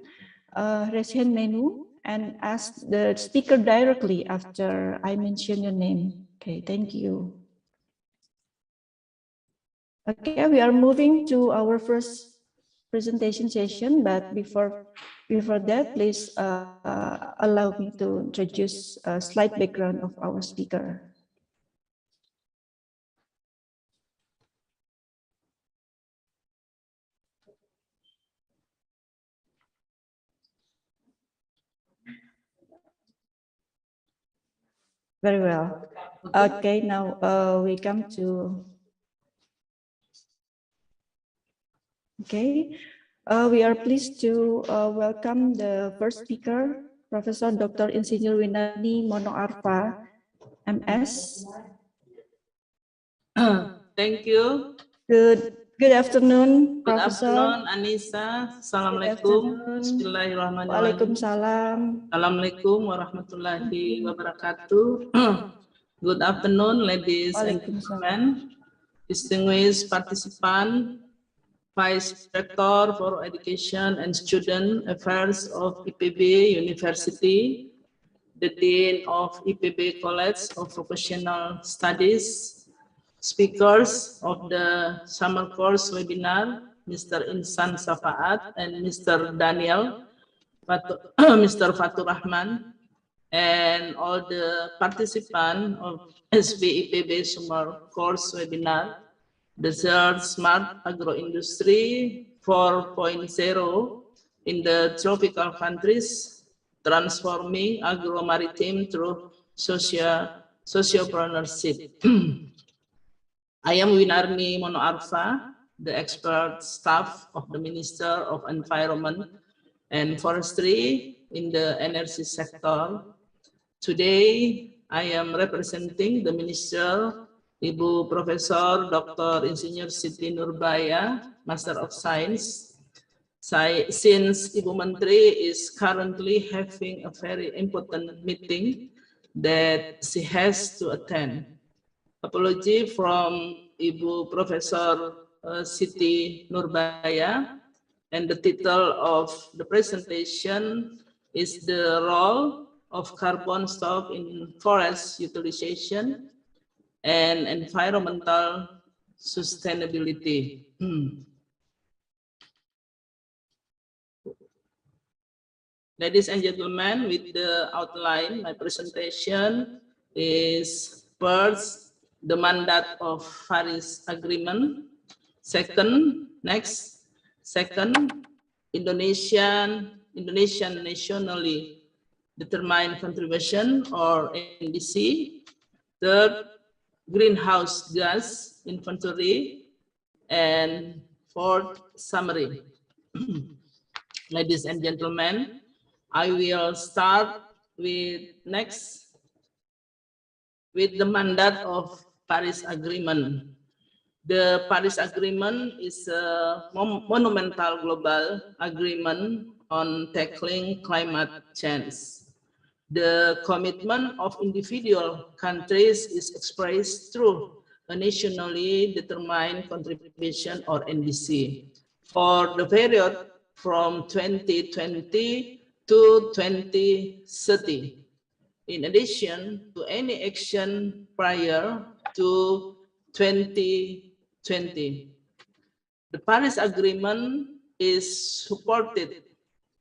menu and ask the speaker directly after I mention your name. Okay, thank you. Okay, we are moving to our first presentation session, but before that, please allow me to introduce a slight background of our speaker. Very well. Okay, now we come to. Okay, we are pleased to welcome the first speaker, Professor Dr. Insinyur Winarni Monoarfa, MS. Thank you. Good afternoon, Good Professor. afternoon, Anissa. Assalamualaikum. Bismillahirrahmanirrahim. Waalaikumsalam. Assalamualaikum warahmatullahi wabarakatuh. Good afternoon, ladies and gentlemen, distinguished participants, Vice Rector for Education and Student Affairs of IPB University, the Dean of IPB College of Vocational Studies, speakers of the summer course webinar, Mr. Insan Safaat and Mr. Daniel, Mr. Fatur Rahman, and all the participants of SV-IPB summer course webinar, the third Smart Agroindustry 4.0 in the tropical countries, transforming agro-maritime through sociopreneurship. I am Winarni Monoarfa, the expert staff of the Minister of Environment and Forestry in the energy sector. Today, I am representing the Minister, Ibu Profesor Dr. Insinyur Siti Nurbaya, Master of Science. Since Ibu Menteri is currently having a very important meeting that she has to attend. Apology from Ibu Profesor Siti Nurbaya, and the title of the presentation is the role of carbon stock in forest utilization and environmental sustainability. Ladies and gentlemen, with the outline, my presentation is first, the mandate of Paris Agreement. Second, Indonesian nationally determined contribution or NDC. Third, greenhouse gas inventory. And fourth, summary. Ladies and gentlemen, I will start with the mandate of Paris Agreement. The Paris Agreement is a monumental global agreement on tackling climate change. The commitment of individual countries is expressed through a nationally determined contribution or NDC for the period from 2020 to 2030. In addition to any action prior to 2020. The Paris Agreement is supported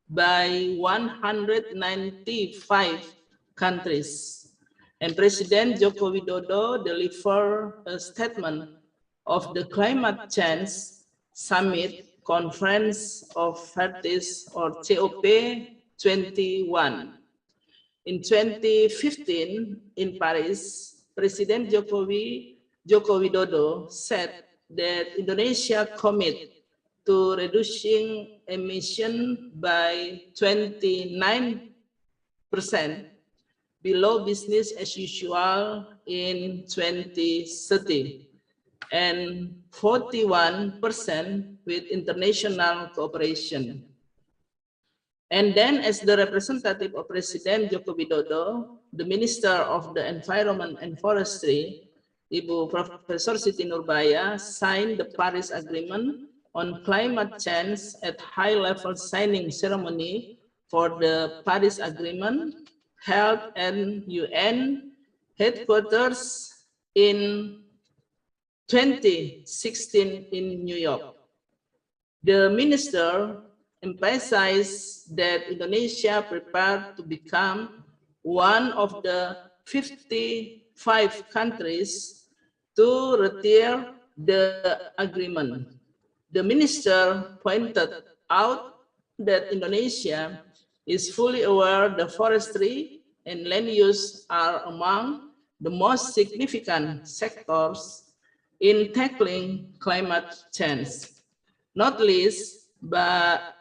by 195 countries, and President Joko Widodo delivered a statement of the Climate Change Summit Conference of Parties or COP21. In 2015, in Paris, President Joko Widodo said that Indonesia committed to reducing emission by 29% below business as usual in 2030 and 41% with international cooperation. And then, as the representative of President Joko Widodo, the Minister of the Environment and Forestry, Ibu Profesor Siti Nurbaya, signed the Paris Agreement on climate change at high-level signing ceremony for the Paris Agreement held at UN headquarters in 2016 in New York. The minister emphasized that Indonesia prepared to become one of the 55 countries to ratify the agreement. The minister pointed out that Indonesia is fully aware that forestry and land use are among the most significant sectors in tackling climate change, not least because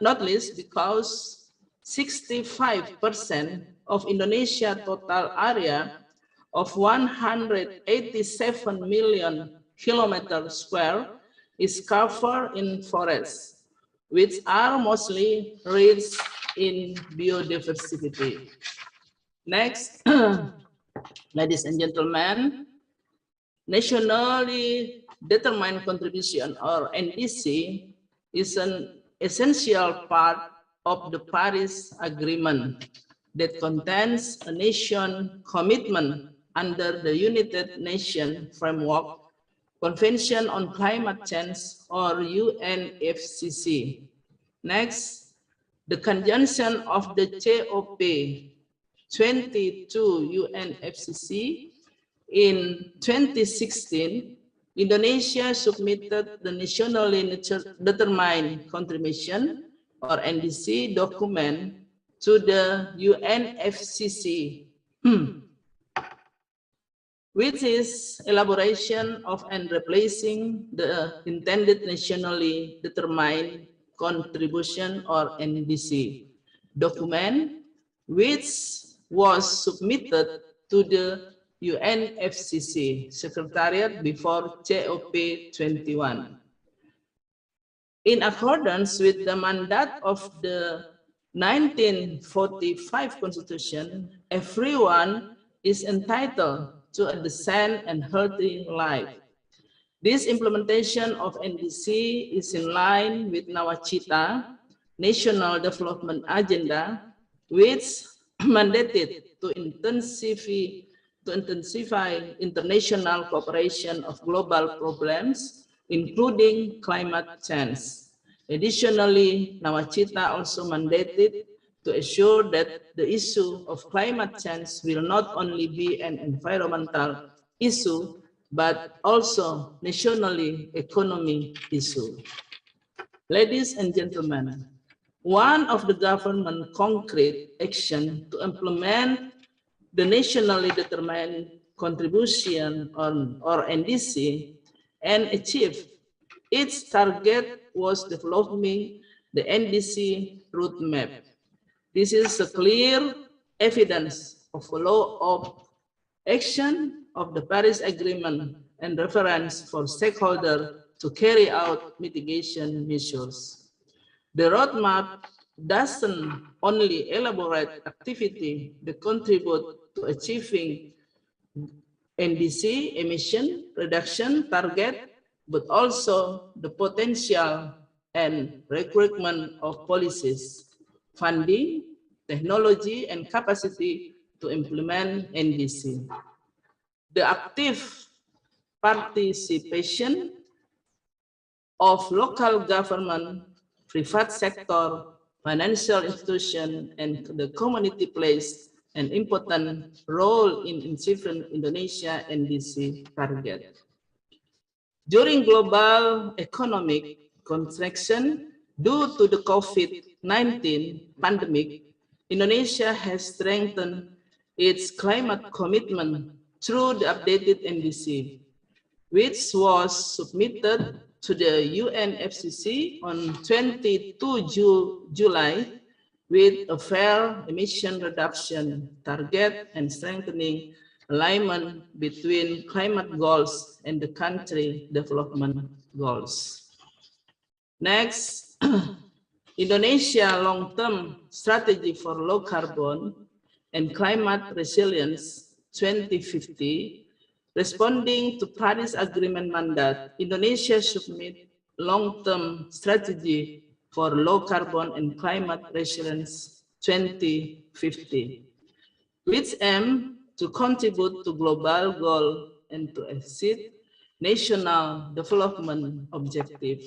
65% of Indonesia's total area of 187 million kilometers square is covered in forests, which are mostly rich in biodiversity. Next, ladies and gentlemen, nationally determined contribution, or NDC, is an essential part of the Paris Agreement that contains a nation commitment under the United Nations Framework Convention on Climate Change, or UNFCCC. Next, the conjunction of the COP22 UNFCCC in 2016, Indonesia submitted the nationally determined contribution, or NDC, document to the UNFCCC, which is elaboration of and replacing the intended nationally determined contribution, or NDC, document, which was submitted to the UNFCCC Secretariat before COP21. In accordance with the mandate of the 1945 Constitution, everyone is entitled to a decent and healthy life. This implementation of NDC is in line with Nawacita National Development Agenda, which mandated to intensify international cooperation of global problems, including climate change. Additionally, Nawacita also mandated to assure that the issue of climate change will not only be an environmental issue, but also nationally economic issue. Ladies and gentlemen, one of the government concrete action to implement the nationally determined contribution or NDC and achieve its target was developing the NDC roadmap. This is a clear evidence of follow-up action of the Paris Agreement and reference for stakeholders to carry out mitigation measures. The roadmap doesn't only elaborate activity that contribute to achieving NDC emission reduction target, but also the potential and recruitment of policies, funding, technology, and capacity to implement NDC. The active participation of local government, private sector, financial institution, and the community plays an important role in achieving Indonesia NDC target. During global economic contraction due to the COVID-19 pandemic, Indonesia has strengthened its climate commitment through the updated NDC, which was submitted to the UNFCCC on 22 July with a fair emission reduction target and strengthening alignment between climate goals and the country development goals. Next, Indonesia long-term strategy for low carbon and climate resilience 2050. Responding to Paris Agreement mandate, Indonesia submit long-term strategy for low carbon and climate resilience 2050, which aim to contribute to global goal and to exceed national development objective,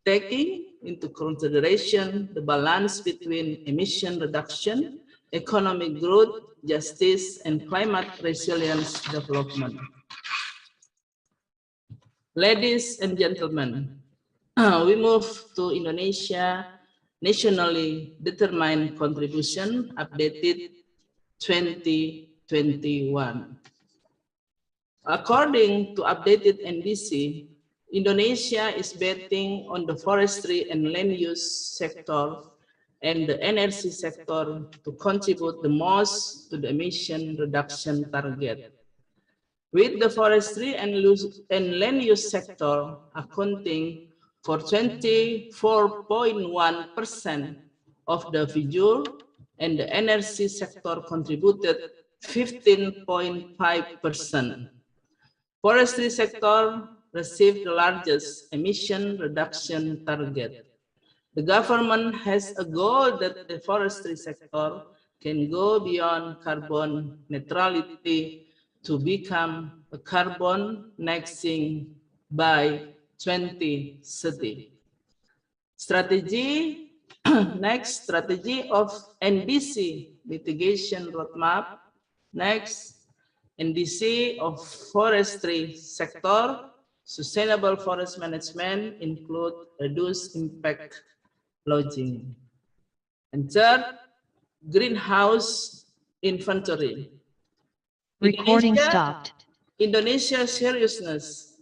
taking into consideration the balance between emission reduction, economic growth, justice, and climate resilience development. Ladies and gentlemen, we move to Indonesia Nationally Determined Contribution updated 2021. According to updated NDC, Indonesia is betting on the forestry and land use sector and the energy sector to contribute the most to the emission reduction target, with the forestry and land use sector accounting for 24.1% of the figure, and the energy sector contributed 15.5%. Forestry sector received the largest emission reduction target. The government has a goal that the forestry sector can go beyond carbon neutrality to become a carbon nexting by 2030. Strategy, next, strategy of NDC mitigation roadmap. Next, NDC of forestry sector, sustainable forest management include reduced impact logging. And third, greenhouse inventory. Recording stopped. Indonesia's seriousness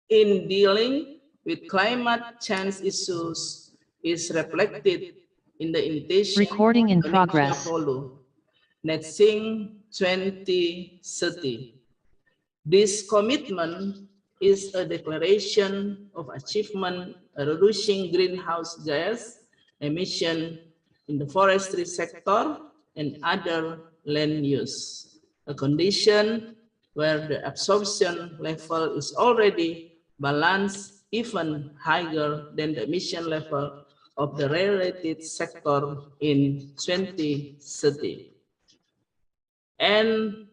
in dealing with climate change issues is reflected in the invitation Recording in progress. Nexting 2030. This commitment is a declaration of achievement reducing greenhouse gas emission in the forestry sector and other land use, a condition where the absorption level is already balanced, even higher than the emission level of the related sector in 2030. And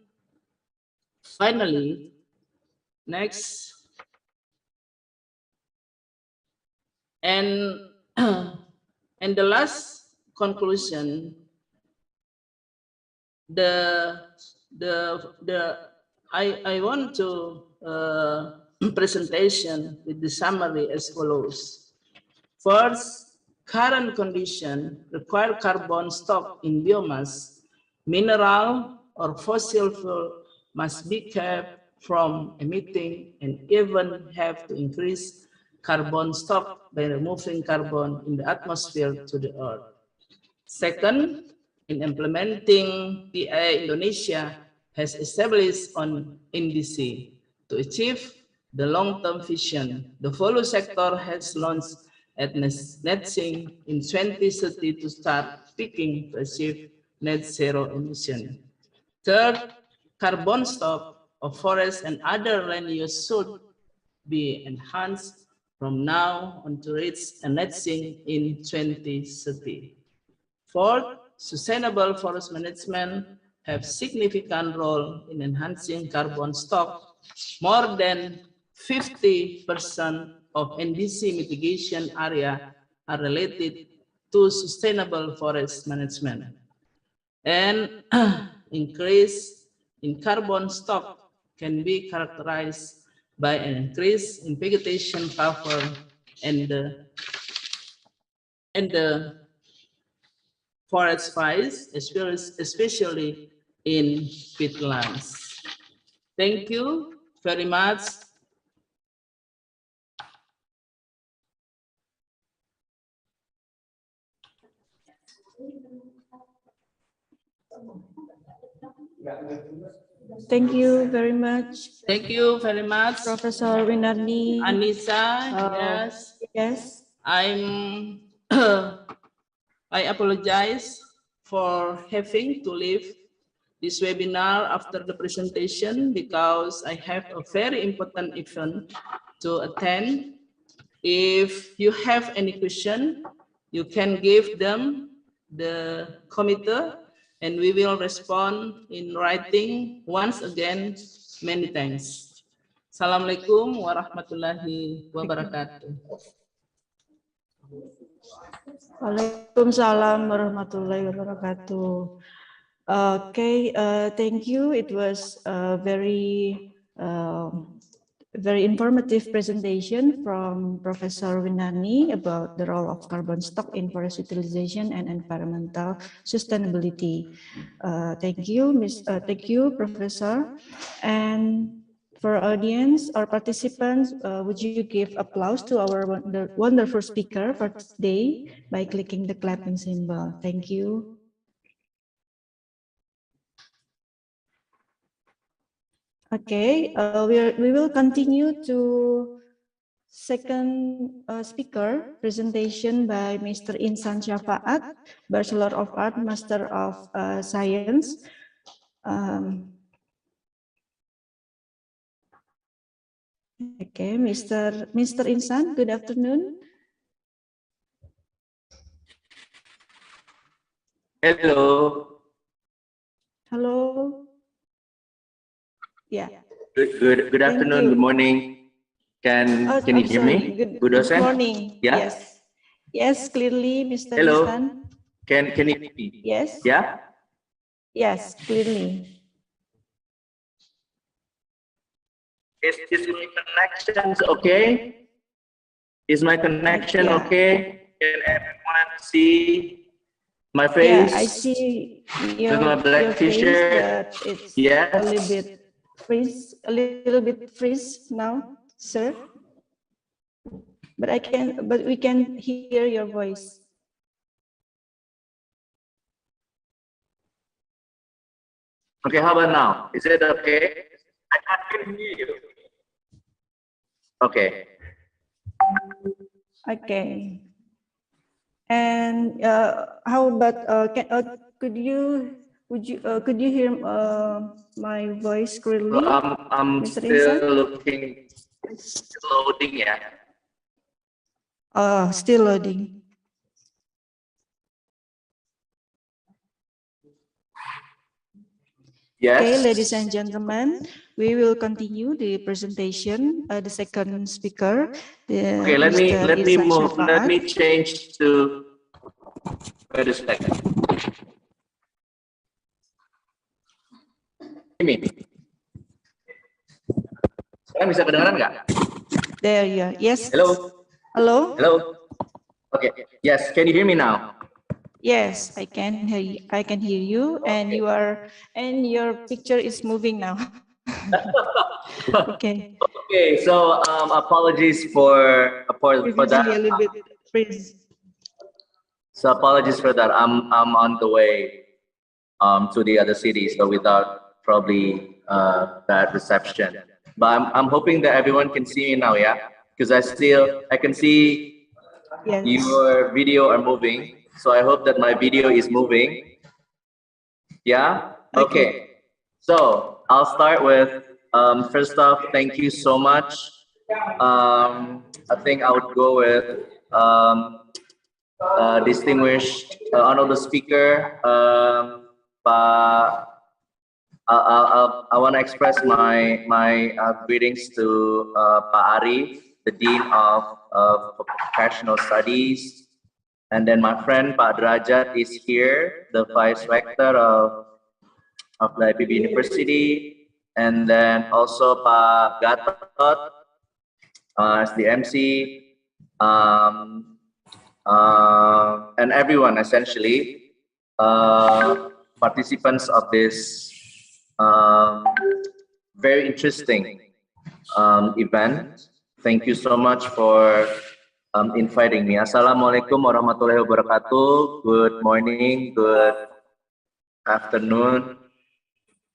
finally, next, and the last conclusion, I want to presentation with the summary as follows. First, current condition require carbon stock in biomass, mineral or fossil fuel must be kept from emitting and even have to increase carbon stock by removing carbon in the atmosphere to the earth. Second, in implementing PA, Indonesia has established on NDC to achieve the long-term vision. The follow sector has launched at Netsing in 2030 to start peaking to achieve net zero emission. Third, carbon stock of forests and other land use should be enhanced from now on to reach a Netsing in 2030. Fourth, sustainable forest management have significant role in enhancing carbon stock. More than 50% of NDC mitigation area are related to sustainable forest management. And increase in carbon stock can be characterized by an increase in vegetation cover and the forest fires, especially in peatlands. Thank you very much. Thank you very much. Thank you very much, Professor Winarni. Anissa. Yes. Yes. I apologize for having to leave this webinar after the presentation because I have a very important event to attend. If you have any question, you can give them the committee and we will respond in writing. Once again, many thanks. Assalamualaikum warahmatullahi wabarakatuh. Waalaikumsalam warahmatullahi wabarakatuh. Okay, thank you. It was a very informative presentation from Professor Winani about the role of carbon stock in forest utilization and environmental sustainability. Thank you, thank you, Professor. And for our audience, our participants, would you give applause to our wonderful speaker for today by clicking the clapping symbol? Thank you. Okay, we will continue to second speaker presentation by Mr. Insan Syafaat, Bachelor of Art, Master of Science. Okay, Mr. Insan, good afternoon. Hello. Hello. Yeah. Good afternoon. Good morning. Can you hear me? Good dosen? Morning. Yeah. Yes, clearly, Mr. Hello. Insan. Can you hear me? Yes. Yeah. Yes, clearly. Is my connection okay? Is my connection okay? Can everyone see my face? Yeah, I see your, with my black t-shirt. but it's Yes. a little bit freeze now, sir. But we can hear your voice. Okay, how about now? Is it okay? I can hear you. Okay. Okay. And how about could you hear my voice clearly? I'm Mr. still Insan? looking, loading, yeah. Still loading. Yes. Okay, ladies and gentlemen, we will continue the presentation. The second speaker. Okay, let me move. Syafaat. Let me change to. Wait a second. Ini. Sekarang bisa kedengaran nggak? There you are. Yes. Hello. Hello. Hello. Okay. Yes. Can you hear me now? Yes, I can hear you. I can hear you, and your picture is moving now. Okay. Okay. So apologies for that. A little bit freeze. So apologies for that. I'm on the way to the other city, so without probably bad reception. But I'm hoping that everyone can see me now, yeah? Because I can see your video are moving. So I hope that my video is moving. Yeah? Okay. So I'll start with, first off, thank you so much. I think I would go with distinguished honorable speaker, I want to express my greetings to Pak Arif, the Dean of Professional Studies. And then my friend Pak Derajat is here, the Vice Rector of the IPB University. And then also Pak Gatot as the MC. And everyone essentially, participants of this very interesting event. Thank you so much for inviting me. Assalamualaikum warahmatullahi wabarakatuh. Good morning, good afternoon.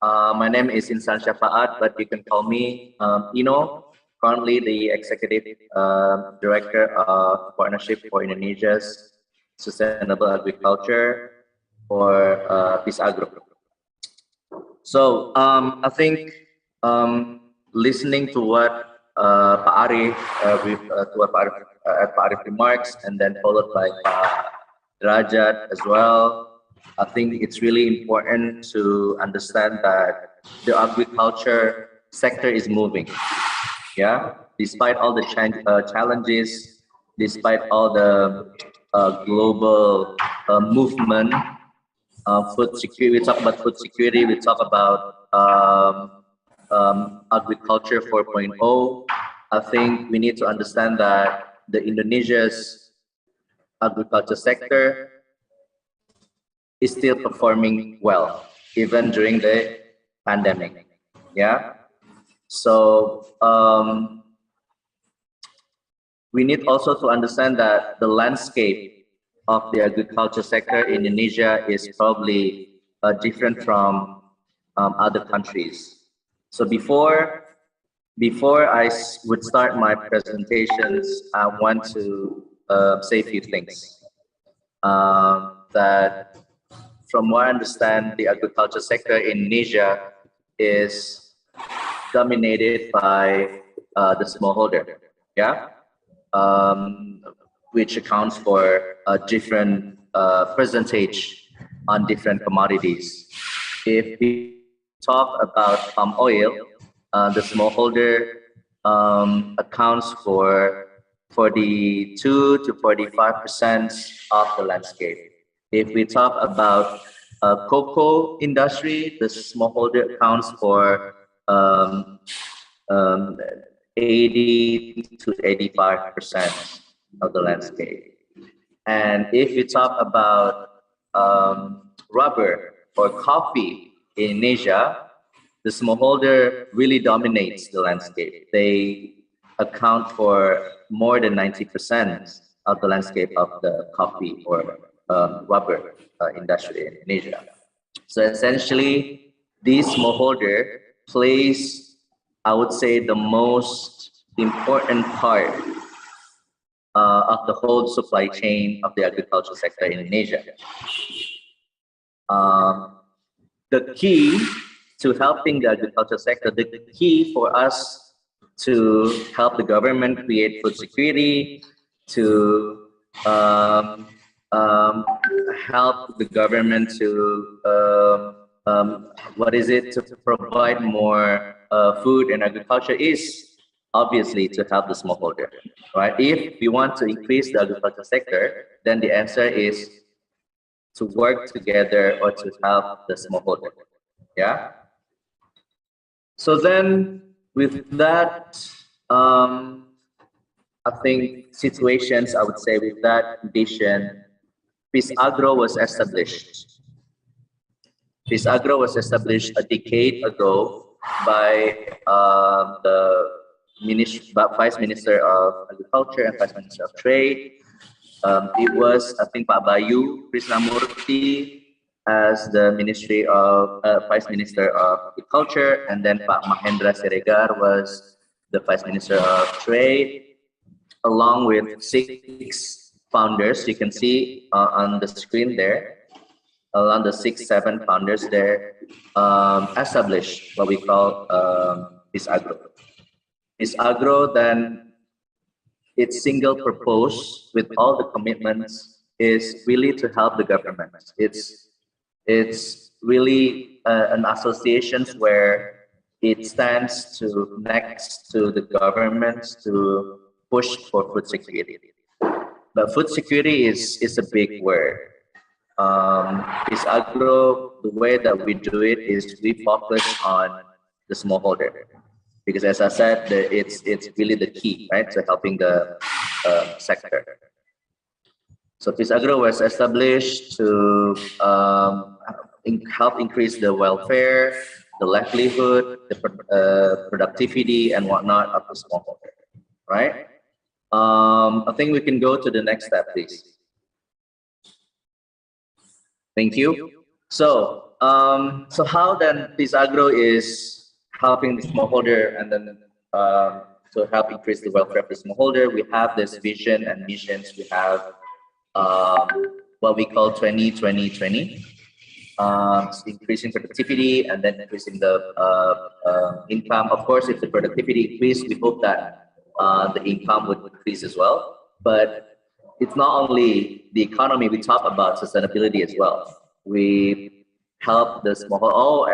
My name is Insan Syafaat, but you can call me Ino. Currently the Executive Director of Partnership for Indonesia's Sustainable Agriculture for Peace Agro. So I think listening to what Pak Arif, Pak Arif remarks, and then followed by Pak Derajat as well, I think it's really important to understand that the agriculture sector is moving. Yeah, despite all the challenges, despite all the global movement, food security. We talk about food security. We talk about agriculture 4.0. I think we need to understand that the Indonesia's agriculture sector is still performing well, even during the pandemic. Yeah. So we need also to understand that the landscape of the agriculture sector in Indonesia is probably different from other countries. So before I would start my presentations, I want to say a few things. That from what I understand, the agriculture sector in Indonesia is dominated by the smallholder, yeah, which accounts for a different percentage on different commodities. If we talk about palm oil, the smallholder accounts for 42 to 45% of the landscape. If we talk about cocoa industry, the smallholder accounts for 80 to 85% of the landscape. And if you talk about rubber or coffee in Asia, the smallholder really dominates the landscape. They account for more than 90% of the landscape of the coffee or rubber industry in Indonesia. So essentially, this smallholder plays, I would say, the most important part of the whole supply chain of the agricultural sector in Indonesia. The key to helping the agricultural sector, the key for us to help the government create food security, to help the government to to provide more food and agriculture is obviously to help the smallholder, right? If we want to increase the agriculture sector, then the answer is to work together or to help the smallholder, yeah? So then with that, I think situations, I would say with that condition, Agro was established. Agro was established a decade ago by the Vice Minister of Agriculture and Vice Minister of Trade. It was, I think, Pak Bayu Krishnamurti as the Ministry of Vice Minister of Agriculture, and then Pak Mahendra Siregar was the Vice Minister of Trade, along with 6 founders. You can see on the screen there, along the 6-7 founders there, established what we call Agro. Agro, then its single purpose with all the commitments is really to help the government. It's really an association where it stands next to the government to push for food security. But food security is a big word. Agro, the way that we do it is we focus on the smallholder, because as I said, it's really the key, right, to helping the sector. So Agro was established to help increase the welfare, the livelihood, the productivity and whatnot of the smallholder, right? I think we can go to the next step, please. Thank you. So, so how then Agro is helping the smallholder and then to help increase the welfare of the smallholder? We have this vision and missions. We have what we call 20-20-20, increasing productivity and then increasing the income. Of course, if the productivity increases, we hope that the income would increase as well. But it's not only the economy, we talk about sustainability as well. We help the small,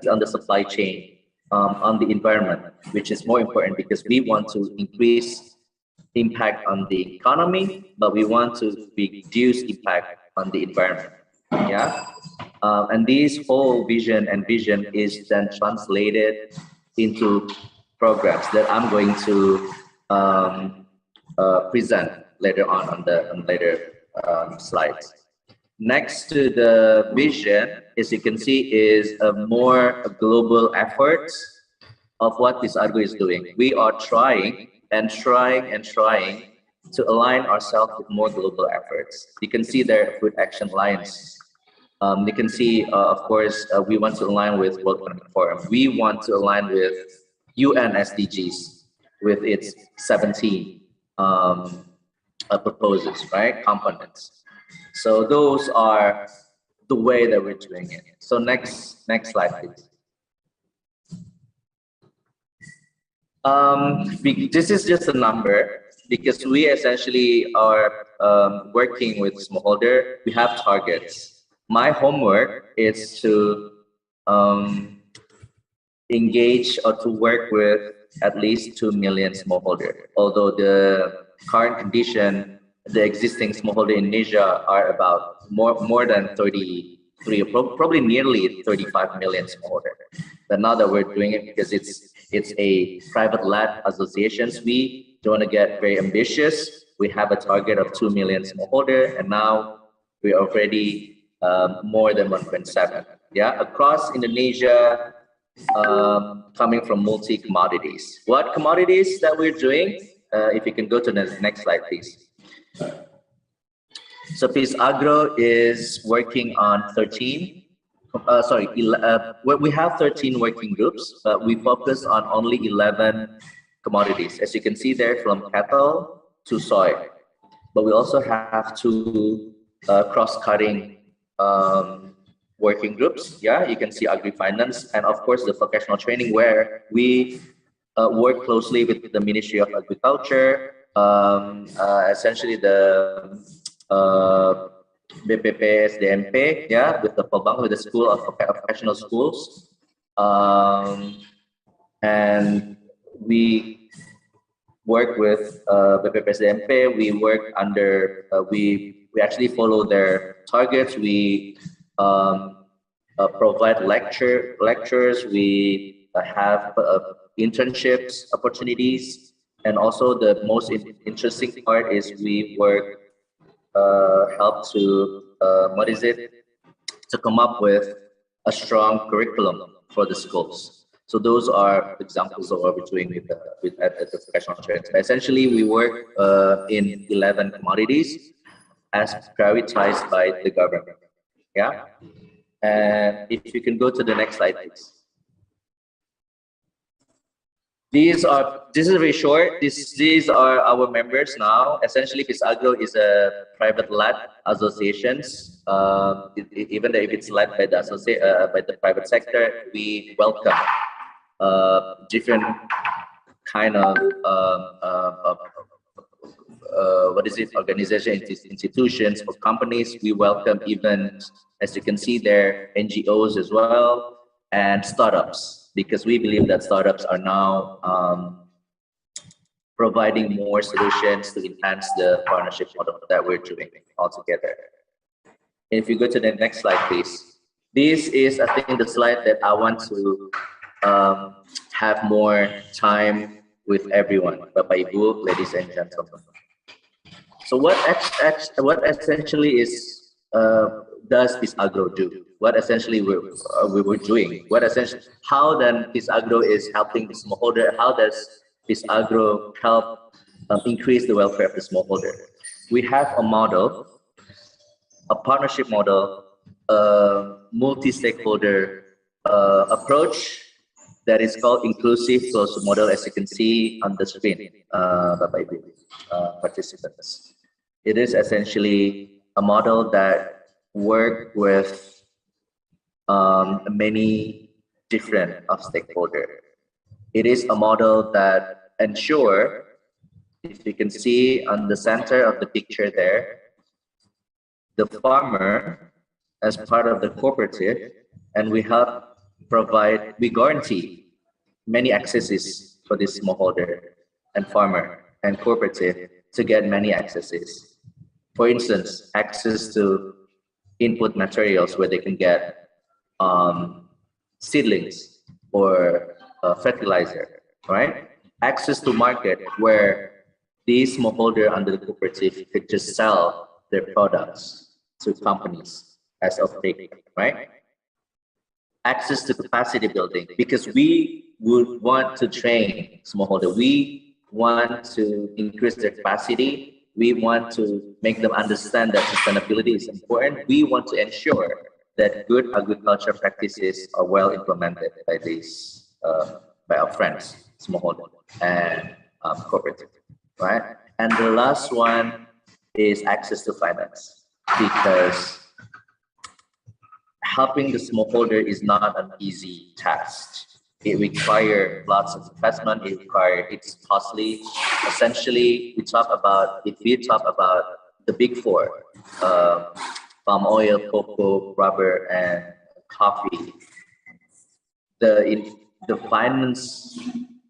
on the supply chain. on the environment, which is more important because we want to increase impact on the economy, but we want to reduce impact on the environment. Yeah, and this whole vision is then translated into programs that I'm going to present later on the later slides. Next to the vision, as you can see, is a more global effort of what this Agro is doing. We are trying to align ourselves with more global efforts. You can see there Food Action Alliance. You can see, of course, we want to align with World Economic Forum. We want to align with UN SDGs with its 17 proposals, right? Components. So those are the way that we're doing it. So next slide, please. This is just a number because we essentially are working with smallholder. We have targets. My homework is to engage or to work with at least 2 million smallholder. Although the current condition, the existing smallholder in Indonesia are about more than 33, probably nearly 35 million smallholder. But now that we're doing it because it's a private-led associations, we don't want to get very ambitious. We have a target of 2 million smallholder, and now we're already more than 1.7. Yeah, across Indonesia, coming from multi-commodities. What commodities that we're doing? If you can go to the next slide, please. So Peace Agro is working on 13. We have 13 working groups, but we focus on only 11 commodities. As you can see there, from cattle to soy. But we also have 2 cross-cutting working groups. Yeah, you can see agri-finance and of course the vocational training, where we work closely with the Ministry of Agriculture, essentially the BPP SDMP, yeah, with the Pobang, with the School of Vocational Schools, and we work with BPP SDMP. We work under we actually follow their targets. We provide lectures. We have internships opportunities, and also the most interesting part is we work help to to come up with a strong curriculum for the schools. So those are examples of what we're doing at the vocational training. Essentially, we work in 11 commodities as prioritized by the government. Yeah, and if you can go to the next slide, please. This is very short. These are our members now. Essentially, Peace Agro is a private-led associations. Even if it's led by the private sector, we welcome different kind of organization, institutions or companies. We welcome even, as you can see there, NGOs as well and startups, because we believe that startups are now providing more solutions to enhance the partnership model that we're doing altogether. If you go to the next slide, please. This is, I think, the slide that I want to have more time with everyone, Bapak Ibu, ladies and gentlemen. So what essentially is does Peace Agro do? What essentially we're doing? How then Peace Agro is helping the smallholder? How does Peace Agro help increase the welfare of the smallholder? We have a model, a partnership model, a multi-stakeholder approach that is called inclusive closed model, as you can see on the screen, Bapak Ibu participants. It is essentially a model that works with many different stakeholders. It is a model that ensures, if you can see on the center of the picture there, the farmer as part of the cooperative, and we help provide, we guarantee many accesses for this smallholder and farmer and cooperative to get many accesses. For instance, access to input materials where they can get seedlings or fertilizer, right? Access to market where these smallholder under the cooperative could just sell their products to companies as of take, right? Access to capacity building, because we would want to train smallholder. We want to increase their capacity. We want to make them understand that sustainability is important. We want to ensure that good agriculture practices are well implemented by these, by our friends, smallholder and cooperative, right? And the last one is access to finance, because helping the smallholder is not an easy task. It requires lots of investment. It's costly. Essentially, if we talk about the big four, palm oil, cocoa, rubber, and coffee, the finance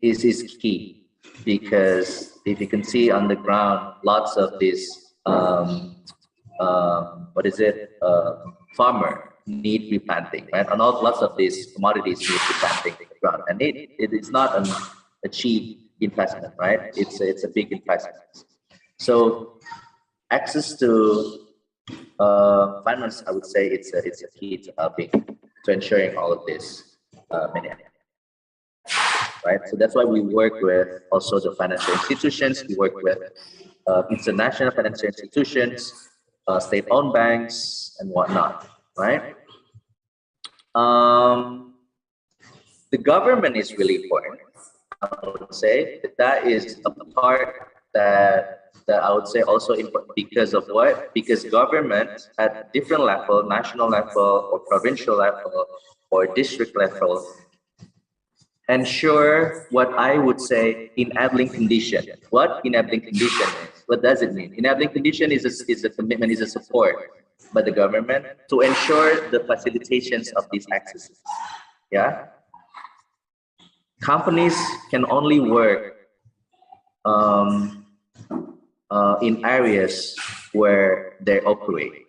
is key, because if you can see on the ground, lots of these farmer need replanting, right? And lots of these commodities need replanting in the ground, and it is not a cheap investment, right? It's a big investment. So access to finance, I would say it's a key to helping, to ensuring all of this, right? So that's why we work with also the financial institutions. We work with international financial institutions, state-owned banks, and whatnot, right? The government is really important. I would say that is a part that I would say also important, because of what? Because government at different level, national level or provincial level or district level, ensure what I would say enabling condition. What enabling condition is? What does it mean? Enabling condition is a commitment, is a support by the government to ensure the facilitations of these accesses. Yeah. Companies can only work in areas where they operate.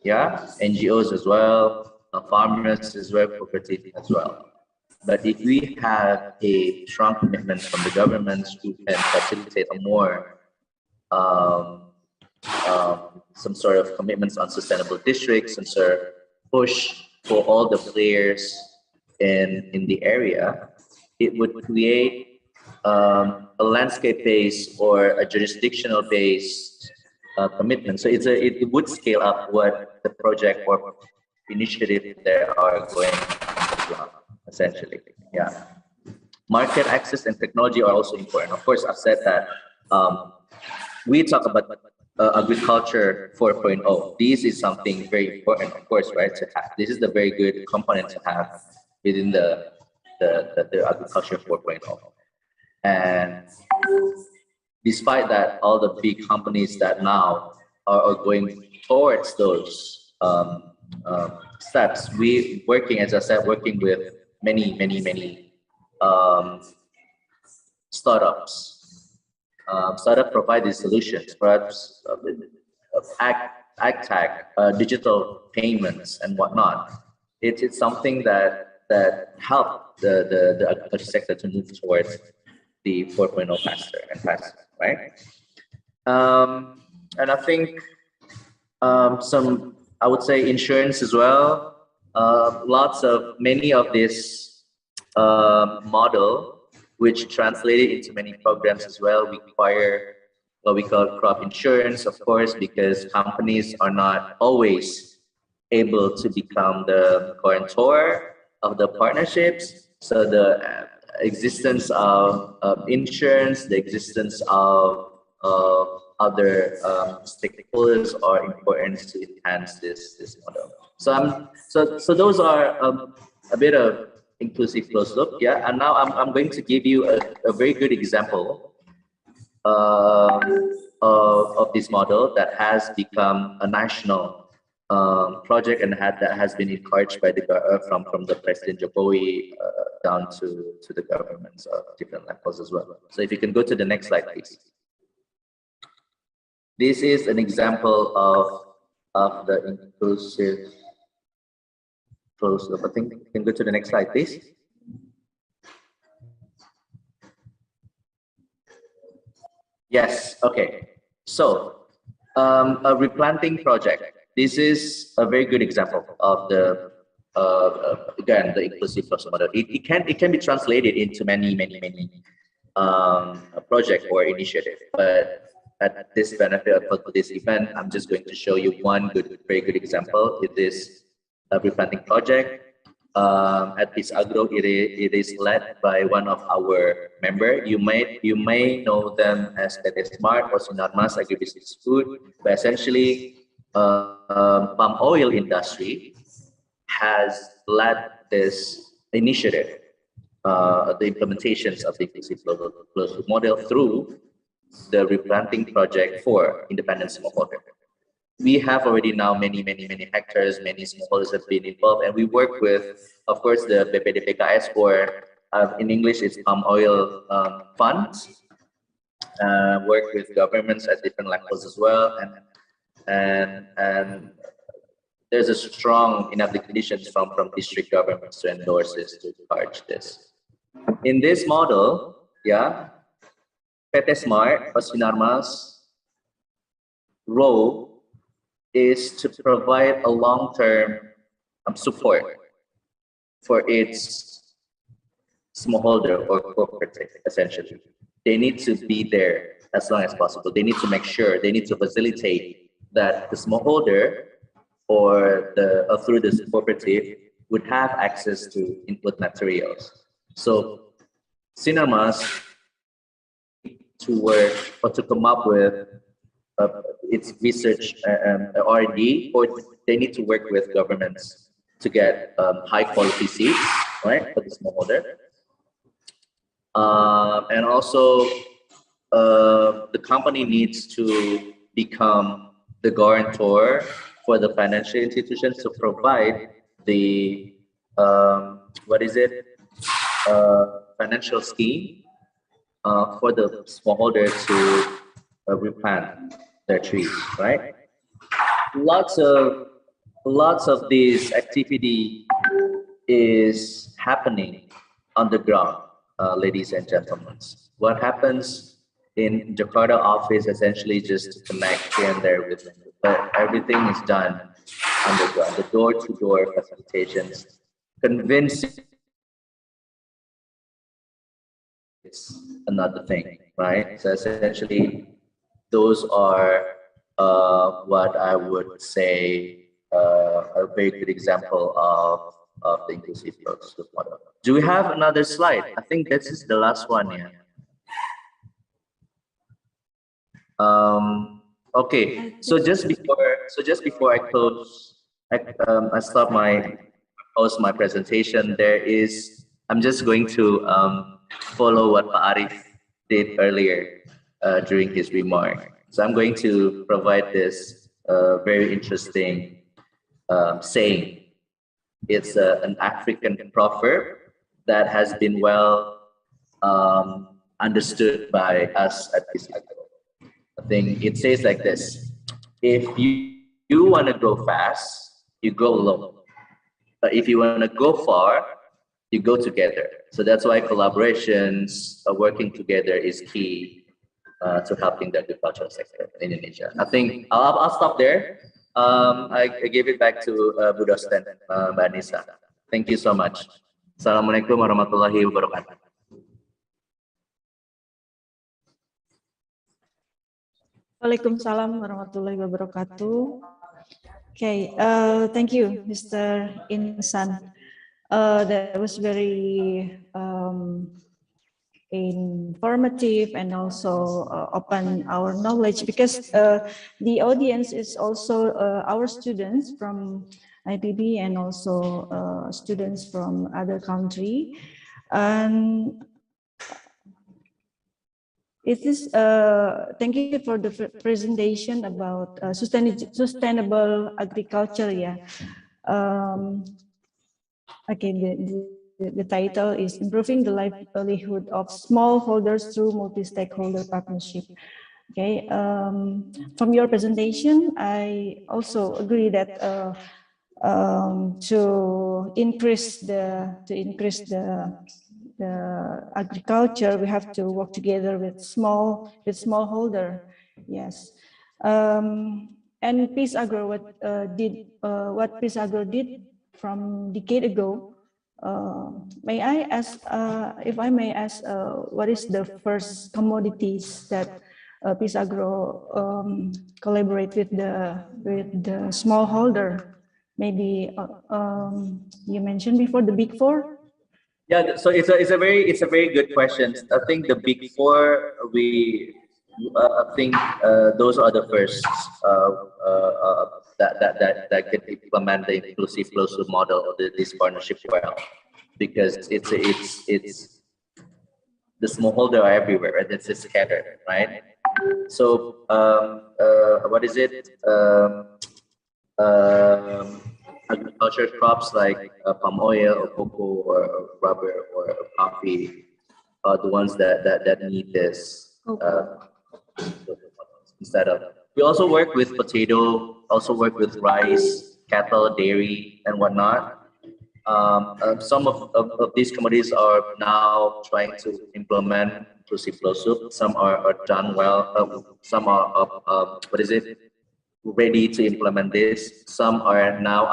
Yeah. NGOs as well, farmers as well, cooperative as well. But if we have a strong commitment from the government who can facilitate a more some sort of commitments on sustainable districts, and sort of push for all the players in the area, it would create a landscape-based or a jurisdictional-based commitment. So it would scale up what the project or initiative they are going on, essentially. Yeah. Market access and technology are also important. Of course, I've said that we talk about agriculture 4.0. This is something very important, of course, right? To have. This is the very good component to have within the agriculture 4.0. And despite that, all the big companies that now are going towards those steps, we working, as I said, working with many startups. Startup provide these solutions, perhaps ag tech, digital payments, and whatnot. It's something that help the agriculture sector to move towards the 4.0 faster and faster, right? And I think I would say insurance as well. Many of this model, which translated into many programs as well, require what we call crop insurance, of course, because companies are not always able to become the guarantor of the partnerships. So the existence of insurance, the existence of other stakeholders are important to enhance this model. So those are a bit of inclusive closed loop, yeah. And now I'm going to give you a very good example of this model that has become a national project, and that has been encouraged by the from the President Jokowi down to the governments of different levels as well. So if you can go to the next slide, please. This is an example of the inclusive close-up. I think you can go to the next slide, please. Yes, okay. So a replanting project. This is a very good example of the again the inclusive close-up model. It can be translated into many project or initiative, but at this benefit for this event, I'm just going to show you one very good example. It is a replanting project. At this Agro, it is led by one of our members. You may know them as PT Smart or Sinarmas Agribusiness Food, but essentially palm oil industry has led this initiative, the implementations of the inclusive closed-loop model through the replanting project for independent smallholder. We have already now many hectares, many smallholders have been involved, and we work with, of course, the BPDPKS, or in English it's palm oil funds. Work with governments at different levels as well, and there's a strong enough conditions from district governments to endorse this, to encourage this. In this model, yeah, PT Smart or Sinarmas' role is to provide a long-term support for its smallholder or cooperative, essentially. They need to be there as long as possible. They need to make sure, they need to facilitate that the smallholder or through this cooperative would have access to input materials. So Sinarmas to work or to come up with its research R&D, or they need to work with governments to get high quality seeds, right, for the smallholder. And also the company needs to become the guarantor for the financial institutions to provide the financial scheme for the smallholder to replant their trees, right? Lots of this activity is happening on the ground, ladies and gentlemen. What happens in Jakarta office essentially just to connect here and there with them, but everything is done on the ground, the door-to-door facilitations, convincing. It's another thing, right? So essentially, those are what I would say a very good example of the inclusive closed-loop model. Do we have another slide? I think this is the last one here. Okay, so just before I close, I stop my presentation. I'm just going to follow what Pak Arif did earlier during his remark. So I'm going to provide this very interesting saying. It's an African proverb that has been well understood by us at this Agro. I think it says like this: if you want to go fast, you go alone. But if you want to go far, you go together. So that's why collaborations, working together is key to helping the agricultural sector in Indonesia. I think I'll stop there. I give it back to Bu Dosten, Mbak Nisa. Thank you so much. Assalamualaikum warahmatullahi wabarakatuh. Waalaikumsalam warahmatullahi wabarakatuh. Okay, thank you, Mr. Insan. That was very informative and also open our knowledge, because the audience is also our students from IPB and also students from other country. And It is, thank you for the presentation about sustainable agriculture. Yeah. Okay, the title is Improving the Livelihood of Smallholders Through Multi-Stakeholder Partnership. Okay, from your presentation, I also agree that to increase the agriculture, we have to work together with smallholder. Yes, and Peace Agro what Peace Agro did from decade ago. May I ask, if I may ask, what is the first commodities that Peace Agro collaborate with the smallholder? Maybe you mentioned before the Big Four. Yeah, so it's a very good question. I think the Big Four, I think those are the first that can implement the inclusive closed loop model of this partnership well, because it's the smallholder are everywhere, right? It's scattered, right? So what is it? Agriculture crops like palm oil or cocoa or rubber or coffee are the ones that need this instead of. We also work with potato, also work with rice, cattle, dairy, and whatnot. Some of these commodities are now trying to implement inclusive closed loop. Some are done well. Some are ready to implement this. Some are now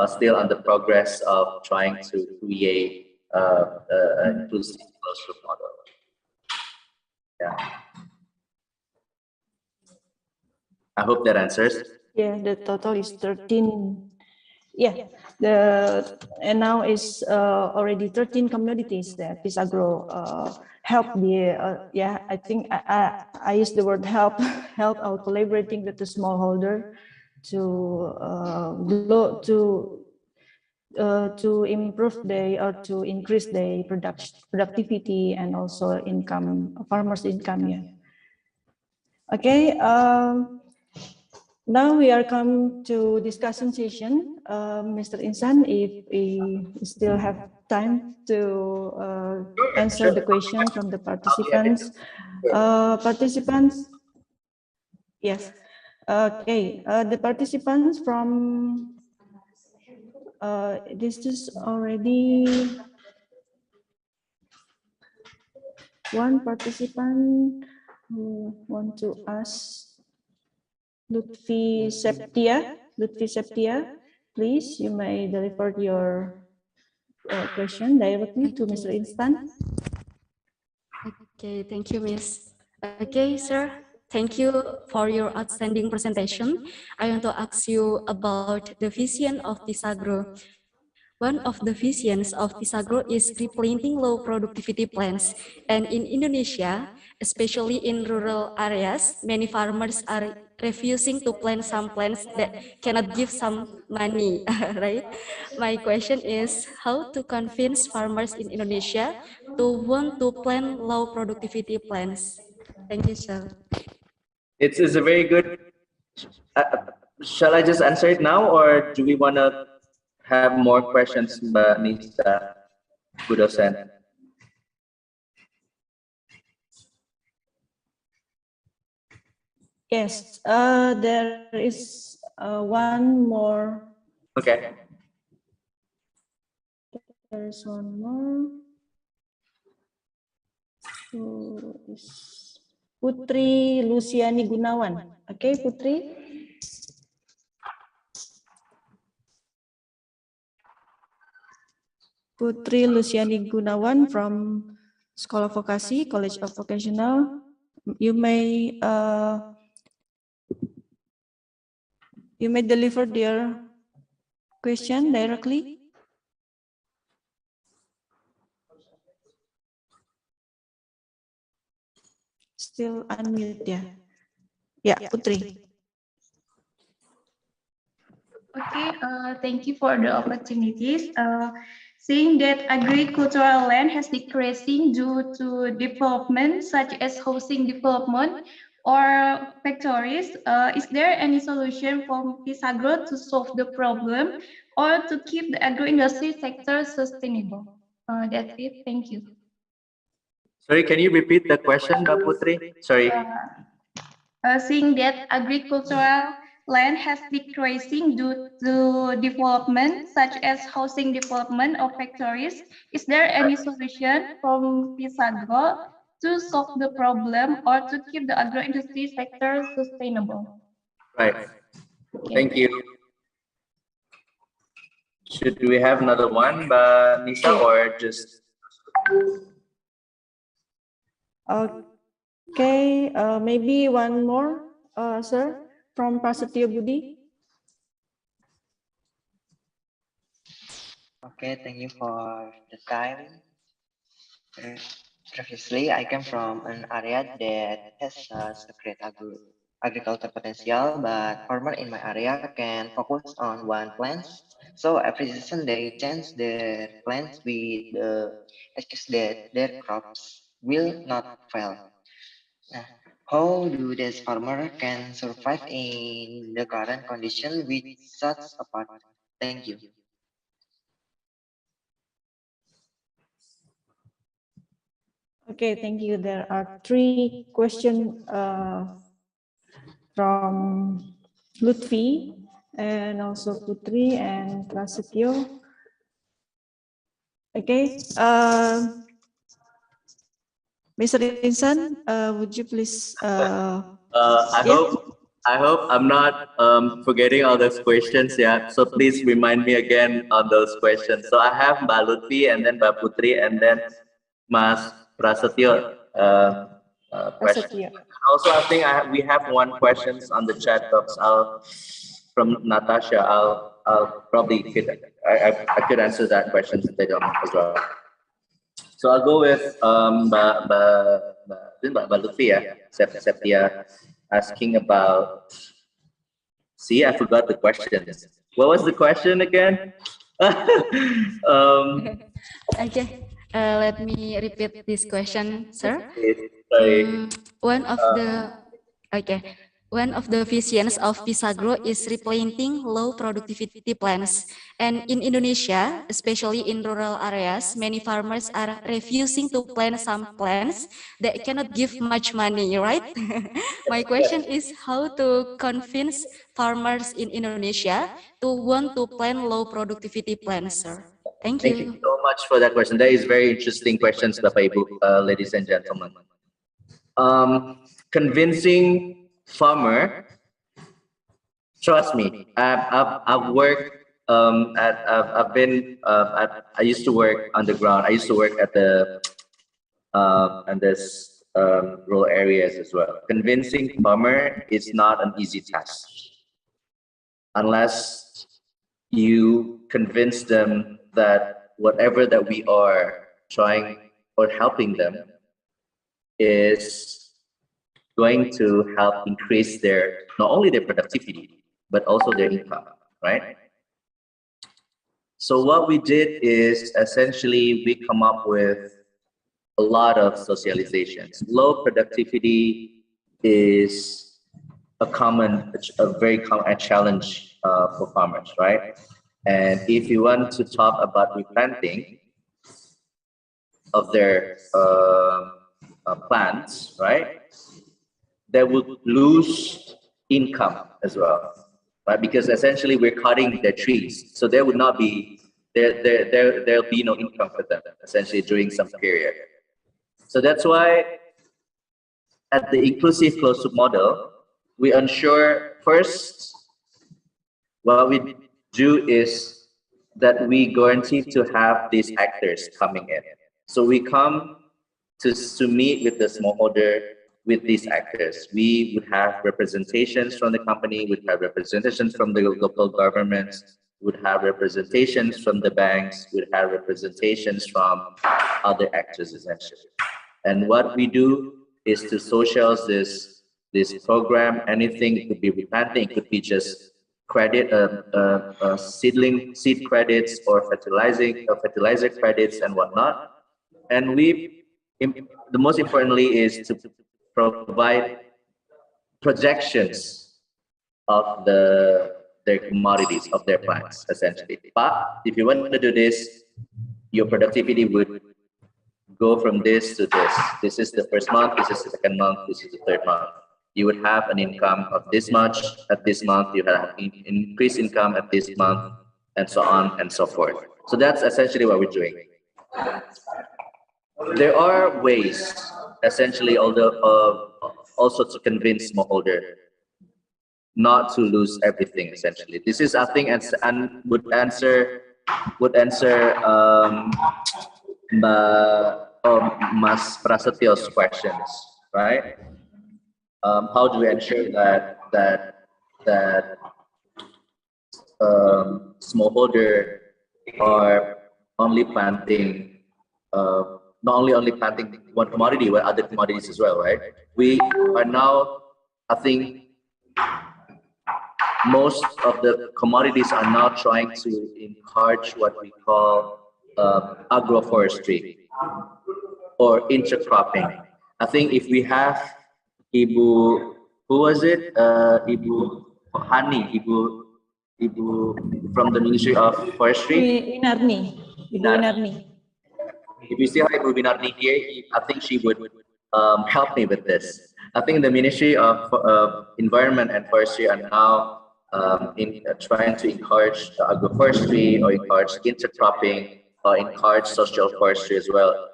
still under progress of trying to create an inclusive closed loop model. Yeah. I hope that answers. Yeah, the total is 13. Yeah, and now is already 13 communities that Peace Agro help the. Yeah, I think I use the word help our collaborating with the smallholder to improve to increase the productivity and also farmers' income. Yeah. Okay. Now we are come to discussion session. Mr. Insan, if we still have time to answer the question from the participants. Yes. Okay. The participants from this is already one participant who want to ask. Lutfi Septia, please, you may deliver your question directly to Mr. Instan. Okay, thank you, Miss. Okay, sir, thank you for your outstanding presentation. I want to ask you about the vision of Peace Agro. One of the visions of Peace Agro is replanting low productivity plants. And in Indonesia, especially in rural areas, many farmers are refusing to plant some plants that cannot give some money, right? My question is how to convince farmers in Indonesia to want to plant low productivity plants? Thank you, sir. It's a very good. Shall I just answer it now, or do we want to have more questions, Mbak Nisa, Bu dosen? Yes, there is one more. Okay. There's one more. Putri Luciani Gunawan. Okay, Putri. Putri Luciani Gunawan from Sekolah Vokasi, College of Vocational. You may deliver your question directly. Still unmute, yeah. Yeah, Putri. Okay, thank you for the opportunities. Saying that agricultural land has decreasing due to development such as housing development or factories, is there any solution from Pisagro to solve the problem or to keep the agro-industry sector sustainable? That's it. Thank you. Sorry, can you repeat the question, Mbak Putri? Sorry. Seeing that agricultural land has decreasing due to development such as housing development or factories, is there any solution from Pisagro to solve the problem or to keep the agro-industry sector sustainable? Right. Thank you. Should we have another one, Nisa, or just? Okay, maybe one more, sir, from Prasetyo Budi. Okay, thank you for the time. Previously, I came from an area that has a great agriculture potential, but farmers in my area can focus on one plant. So every season they change their plants with the excuse that their crops will not fail. How do these farmers can survive in the current condition with such a part? Thank you. Okay, thank you. There are 3 questions from Lutfi and also Putri and Prasetyo. Okay, Mr. Insan, would you please? I hope I'm not forgetting all those questions. Yeah, so please remind me again on those questions. So I have Mbak Lutfi and then Mbak Putri and then Mas Prasetyo. Question. Also, I think we have one question on the chat box. From Natasha. I'll probably I could answer that question later on as well. So I'll go with Mbak Lutfi, Septia, asking about. See, I forgot the question. What was the question again? Okay. Let me repeat this question, sir. Sorry. One of the visions of Pisagro is replanting low productivity plants. And in Indonesia, especially in rural areas, many farmers are refusing to plant some plants that cannot give much money, right? My question is how to convince farmers in Indonesia to want to plant low productivity plants, sir. Thank you. Thank you so much for that question. That is very interesting questions, Bapak Ibu, ladies and gentlemen. Convincing farmer, trust me, I've worked I used to work underground. I used to work at the and this rural areas as well. Convincing farmer is not an easy task unless you convince them that whatever that we are trying or helping them is going to help increase their, not only their productivity, but also their income, right? So what we did is essentially we come up with a lot of socializations. Low productivity is a very common challenge for farmers, right? And if you want to talk about replanting of their plants, right, they would lose income as well, right? Because essentially we're cutting their trees, so there would not be there'll be no income for them essentially during some period. So that's why at the inclusive closed loop model, we ensure first what we do is that we guarantee to have these actors coming in. So we come to meet with the smallholder with these actors. We would have representations from the company, would have representations from the local governments, would have representations from the banks, would have representations from other actors essentially. And what we do is to socialize this program. Anything, it could be replanting, it could be just credit, seed credits or fertilizer credits and whatnot. And the most importantly is to provide projections of their commodities, of their plants, essentially. But if you want to do this, your productivity would go from this to this. This is the first month, this is the second month, this is the third month. You would have an income of this much at this month, you have increased income at this month, and so on and so forth. So that's essentially what we're doing. There are ways, essentially, also to convince smallholder not to lose everything. Essentially, this is, I think, and would answer Mas Prasetyo's questions, right? How do we ensure that smallholder are only planting, not only planting one commodity, but other commodities as well, right? We are now, I think, most of the commodities are now trying to encourage what we call agroforestry or intercropping. I think if we have Ibu, who was it? Ibu Hani, Ibu from the Ministry of Forestry. Ibu If you still have Ibu Winarni here, I think she would help me with this. I think the Ministry of Environment and Forestry are now trying to encourage agroforestry or encourage intercropping or encourage social forestry as well,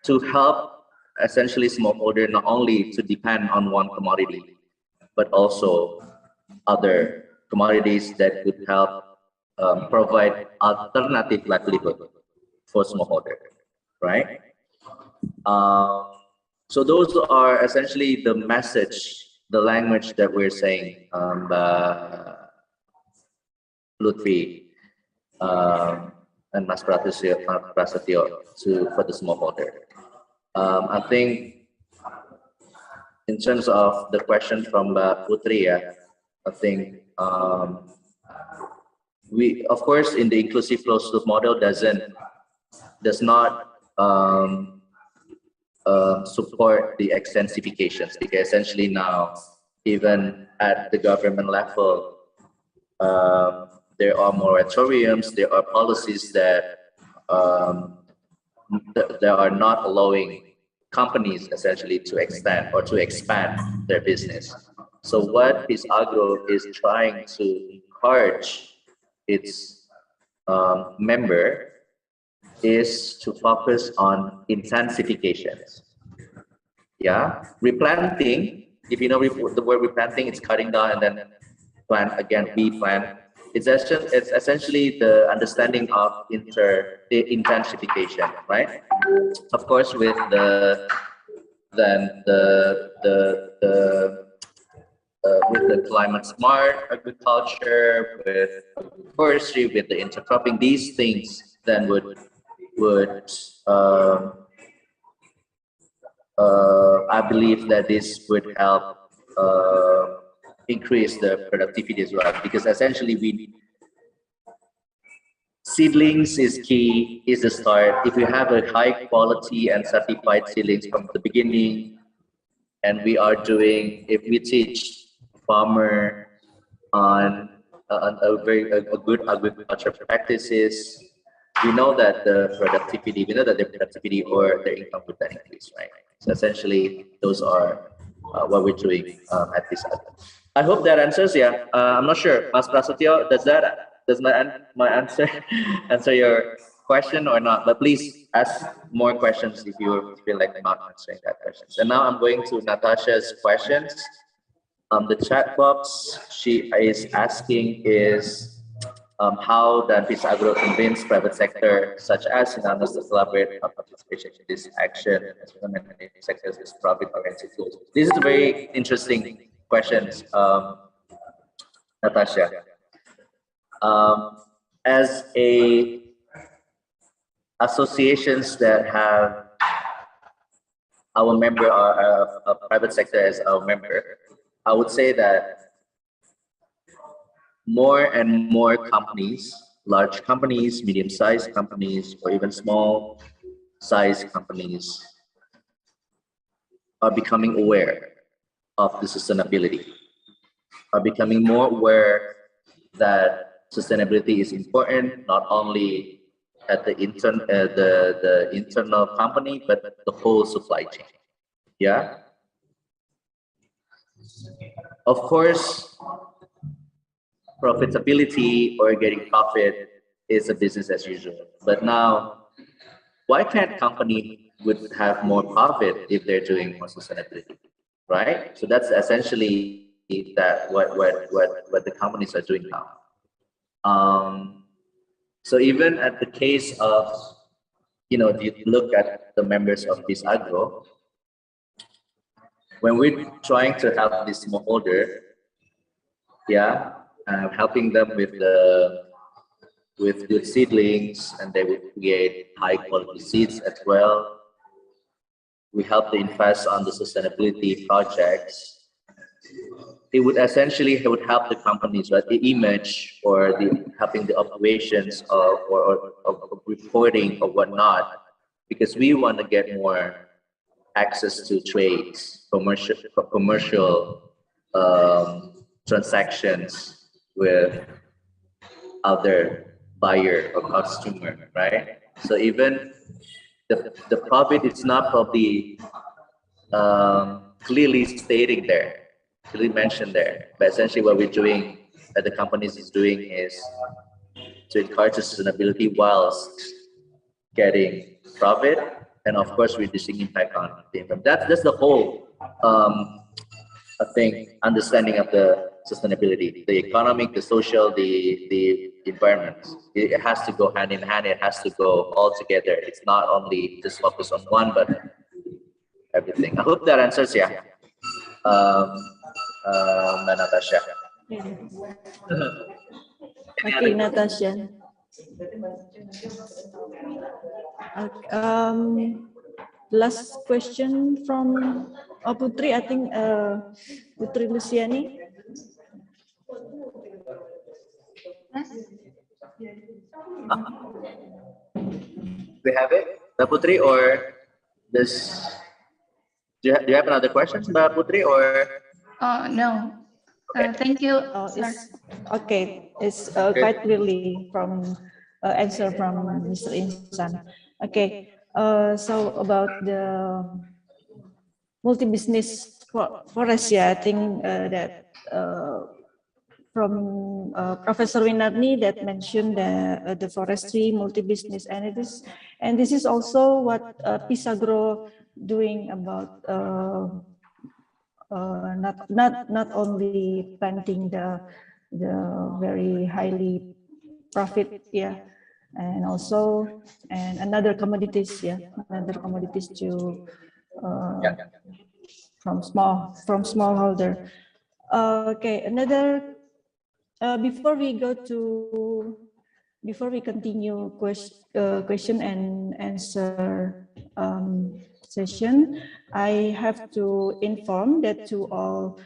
to help essentially smallholder not only to depend on one commodity, but also other commodities that could help provide alternative livelihood for smallholder, right? So those are essentially the message, the language that we're saying, Lutfi and Mas Prasetyo for the smallholder. I think in terms of the question from Putri, I think we, of course, in the inclusive closed loop model does not support the extensifications, because essentially now, even at the government level, there are moratoriums, there are policies that are not allowing companies essentially to extend or to expand their business. So what Peace Agro is trying to encourage its member is to focus on intensifications. Yeah, replanting, if you know the word replanting, it's cutting down and then plant again, replant. It's essentially the understanding of the intensification, right? Of course, with the climate smart agriculture, with forestry, with the intercropping, these things then would I believe that this would help increase the productivity as well, because essentially seedlings is key, is the start. If you have a high quality and certified seedlings from the beginning, and if we teach farmer on a good agriculture practices, we know that the productivity, or their income would then increase, right? So essentially, those are what we're doing at this time. I hope that answers. Yeah, I'm not sure, Mas Prasetyo, does my answer answer your question or not? But please ask more questions if you feel like not answering that question. And now I'm going to Natasha's questions. The chat box she is asking is, how does Peace Agro convince private sector such as Sinanos to collaborate on participation in this action as many sectors is profit-oriented tools? This is a very interesting question, Natasha. As associations that have our member, a private sector as our member, I would say that more and more companies, large companies, medium-sized companies, or even small-sized companies are becoming aware of the sustainability, are becoming more aware that sustainability is important, not only at the internal company, but the whole supply chain. Yeah. Of course, profitability or getting profit is a business as usual. But now, why can't company would have more profit if they're doing more sustainability, right? So that's essentially that what the companies are doing now. So even at the case of, if you look at the members of this agro, when we're trying to help this smallholder, helping them with good seedlings, and they would create high quality seeds as well. We help to invest on the sustainability projects. It would essentially help the companies, right? The image or helping the operations of reporting or whatnot, because we want to get more access to trades, commercial transactions with other buyer or customer, right? So even the profit is not probably clearly stating there, clearly mentioned there, but essentially what we're doing, that the companies is doing, is to encourage sustainability whilst getting profit, and of course reducing impact on the environment. That's the whole I think understanding of the sustainability, the economic, the social, the environment. It has to go hand in hand. It has to go all together. It's not only just focus on one, but everything. I hope that answers, yeah. Natasha. Okay, Natasha. Last question from Putri, I think Putri Luciani. We have it, Mbak Putri, or this? Do you have another question, Mbak Putri, or? No. Okay. Thank you. Okay, it's quite clearly from answer from Mr. Insan. Okay, so about the multi-business forest, I think that from Professor Winarni that mentioned the forestry multi-business entities, and this is also what Pisagro doing about not only planting the very highly profit, and also another commodities, another commodities to from smallholder. Okay, another before we continue question and answer session, I have to inform that to all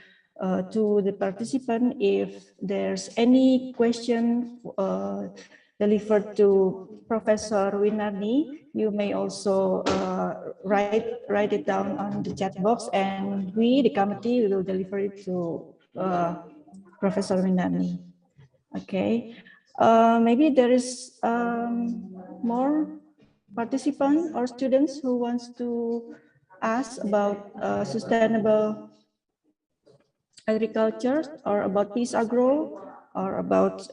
to the participant, if there's any question delivered to Professor Winarni, you may also write it down on the chat box, and we, the committee, will deliver it to Professor Winarni. Okay, maybe there is more participants or students who wants to ask about sustainable agriculture, or about Peace Agro, or about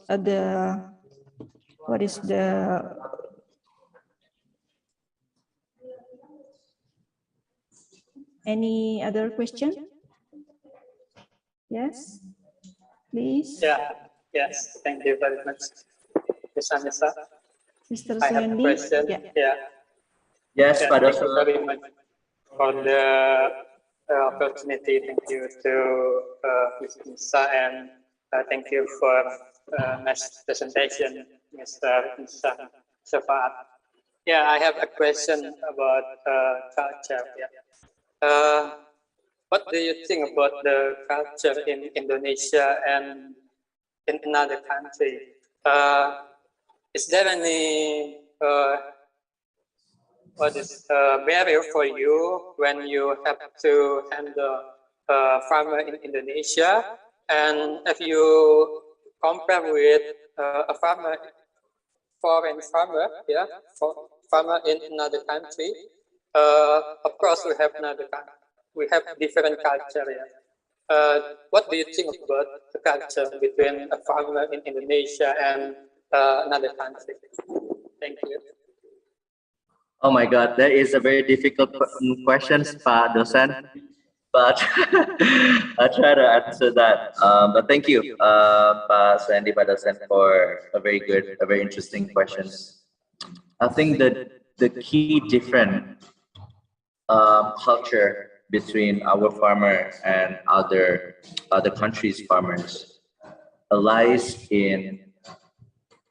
what is the any other question? Yes, please. Yes, thank you very much, Ms. Anissa. Mr. I have a Suhendi? question. Yes, Pak thank Doso. you very much for the opportunity. Thank you to Ms. Anissa, and thank you for nice presentation, Mr. Insan Shafaat. I have a question about culture. What do you think about the culture in Indonesia, and in another country. Is there any barrier for you when you have to handle a farmer in Indonesia, and if you compare with a foreign farmer, farmer in another country, of course we have different culture. What do you think about the culture between a farmer in Indonesia and another country? Thank you. Oh my God, that is a very difficult question, Pak Dosen. But I'll try to answer that. But thank you, Pak Sandy, Pak Dosen, for a very interesting questions. I think that the key different culture between our farmer and other countries' farmers lies in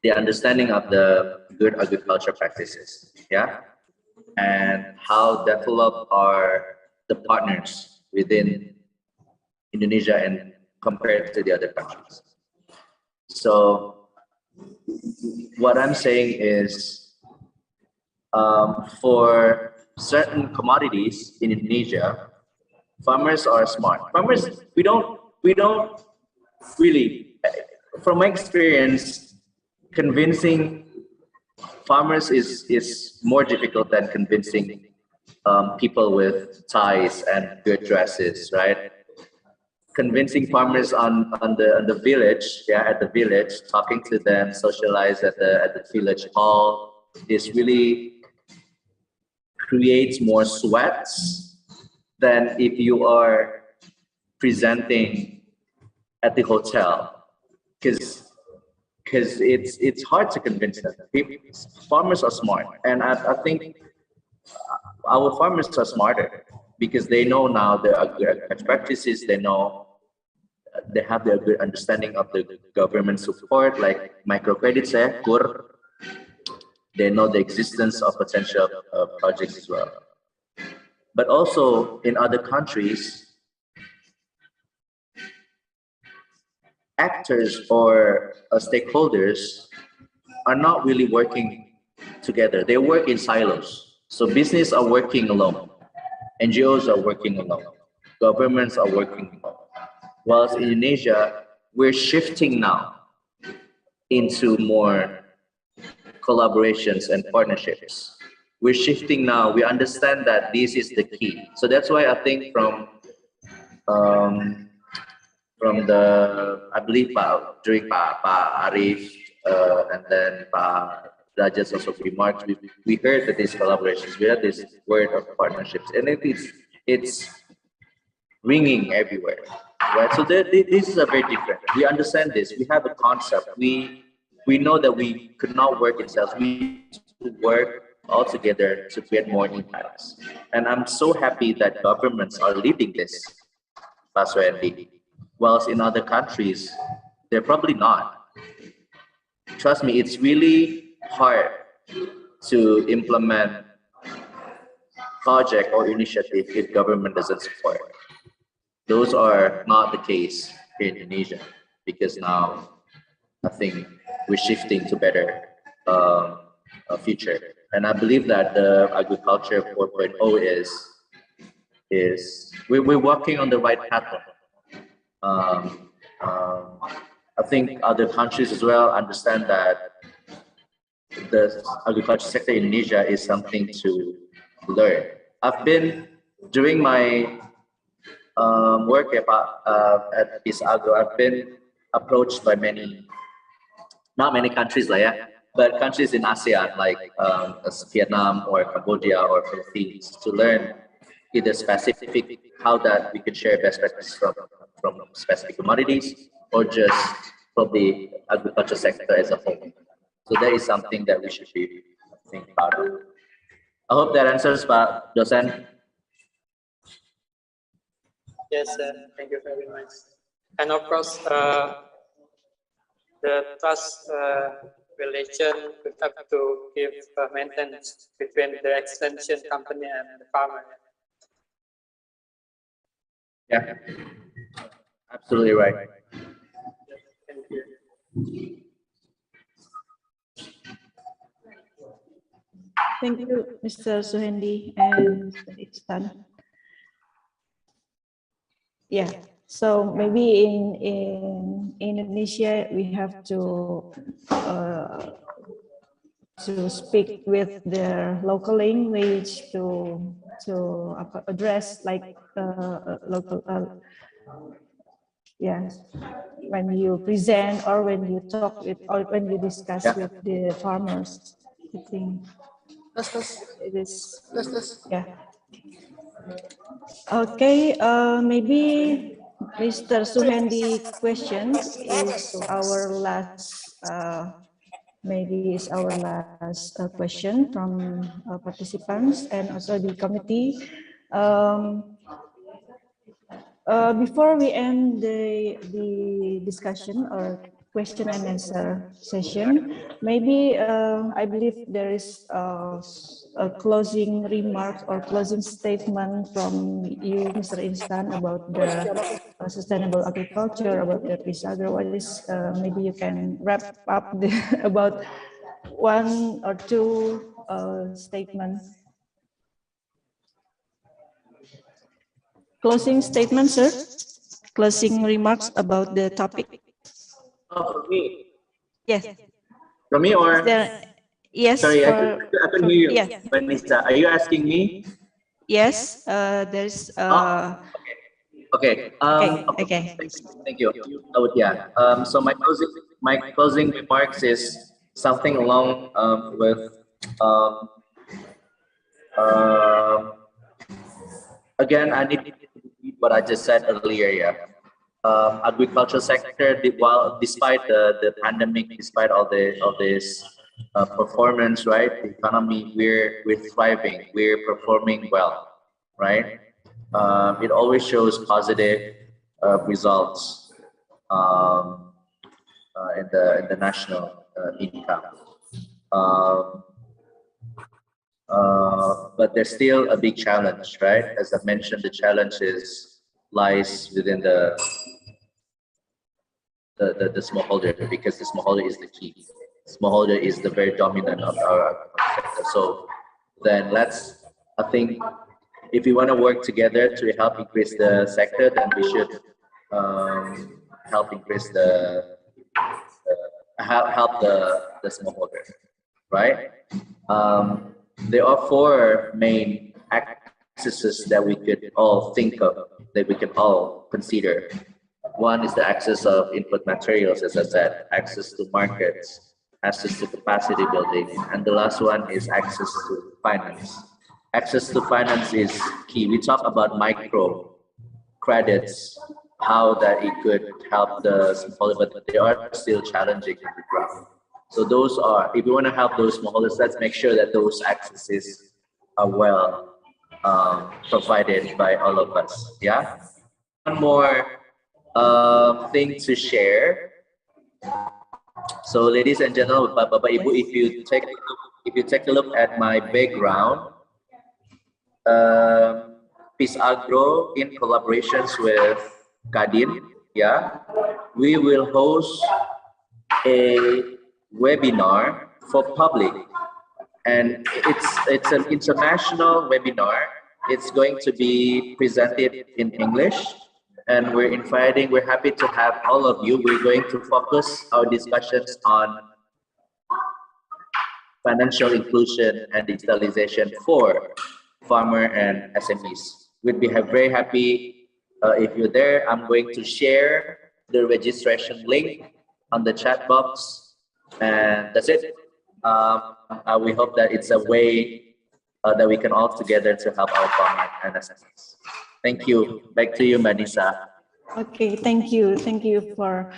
the understanding of the good agriculture practices, and how developed are the partners within Indonesia and compared to the other countries. So what I'm saying is, for certain commodities in Indonesia, farmers are smart. Farmers, we don't really, from my experience, convincing farmers is more difficult than convincing people with ties and good dresses, right? Convincing farmers on the village, at the village, talking to them, socialize at the village hall, is really creates more sweats than if you are presenting at the hotel, because it's hard to convince them. Farmers are smart, and I think our farmers are smarter because they know now the agriculture practices. They know, they have the good understanding of the government support, like microcredits, KUR. They know the existence of potential projects as well. But also in other countries, actors or stakeholders are not really working together. They work in silos. So business are working alone, NGOs are working alone, governments are working alone. Whilst in Indonesia, we're shifting now into more collaborations and partnerships. We're shifting now. We understand that this is the key. So that's why I think from the, I believe during Pak Arif and then Pak Rajas also remarked, we heard that these collaborations, we had this word of partnerships, and it's ringing everywhere, right? So this is a very different. We understand this. We have a concept. We know that we could not work in cells. We need to work all together to create more impacts. And I'm so happy that governments are leading this, Pastor Andy. Whilst in other countries, they're probably not. Trust me, it's really hard to implement project or initiative if government doesn't support. Those are not the case in Indonesia, because now I think we're shifting to better future. And I believe that the Agriculture 4.0 is we're walking on the right path. I think other countries as well understand that the agriculture sector in Indonesia is something to learn. I've been, during my work at Agro, I've been approached by not many countries, but countries in ASEAN, like Vietnam or Cambodia or Philippines, to learn either specific, how that we can share best practices from specific commodities, or just from the agriculture sector as a whole. So that is something that we should be, I think, proud of. I hope that answers, Pak Dosen. Yes, thank you very much. And of course, the trust relation we have to give maintenance between the extension company and the farmer. Yeah, absolutely right. Thank you. Thank you, Mr. Suhendi and Mr. Iksan. Yeah, so maybe in Indonesia we have to speak with their local language to address like local yes, when you present or when you talk with or when you discuss with the farmers. I think it is yeah. Okay, maybe Mr. Suhendi questions is our last maybe is our last question from participants and also the committee. Before we end the discussion or question and answer session, maybe I believe there is a closing remark or closing statement from you, Mr. Instan, about the sustainable agriculture, about the Pisagro. What is maybe you can wrap up about one or two statements. Closing statement, sir. Closing remarks about the topic. Oh, for me. Yes. For me or? Yes. Sorry, I couldn't hear you. Yeah. Vanessa, are you asking me? Yes. There's. Okay. Okay. Thank you. Yeah. So my closing remarks is something along with again, I need to repeat what I just said earlier. Yeah, agriculture sector, despite the pandemic, despite all this performance, right? The economy, we're thriving, we're performing well, right? It always shows positive results in the national income. But there's still a big challenge, right? As I mentioned, the challenge lies within the smallholder, because the smallholder is the key. Smallholder is the very dominant of our sector. So then I think if we want to work together to help increase the sector, then we should help increase help the smallholder, right? There are four main accesses that we could all think of, that we can all consider. One is the access of input materials, as I said, access to markets, access to capacity building, and the last one is access to finance. Access to finance is key. We talk about micro credits, how that it could help the smallholder, but they are still challenging on the ground. So those are, if you want to help those smallholders, let's make sure that those accesses are well provided by all of us. Yeah. One more thing to share. So, ladies and gentlemen, Bapak Ibu, if you take a look at my background, Pisagro in collaborations with Kadin, yeah, we will host a webinar for public, and it's an international webinar. It's going to be presented in English, and we're happy to have all of you. We're going to focus our discussions on financial inclusion and digitalization for farmer and SMEs. We'd be very happy if you're there. I'm going to share the registration link on the chat box, and that's it. We hope that it's a way that we can all together to help our farmers and SMEs. Thank you. Back to you, Manisa. Okay, thank you for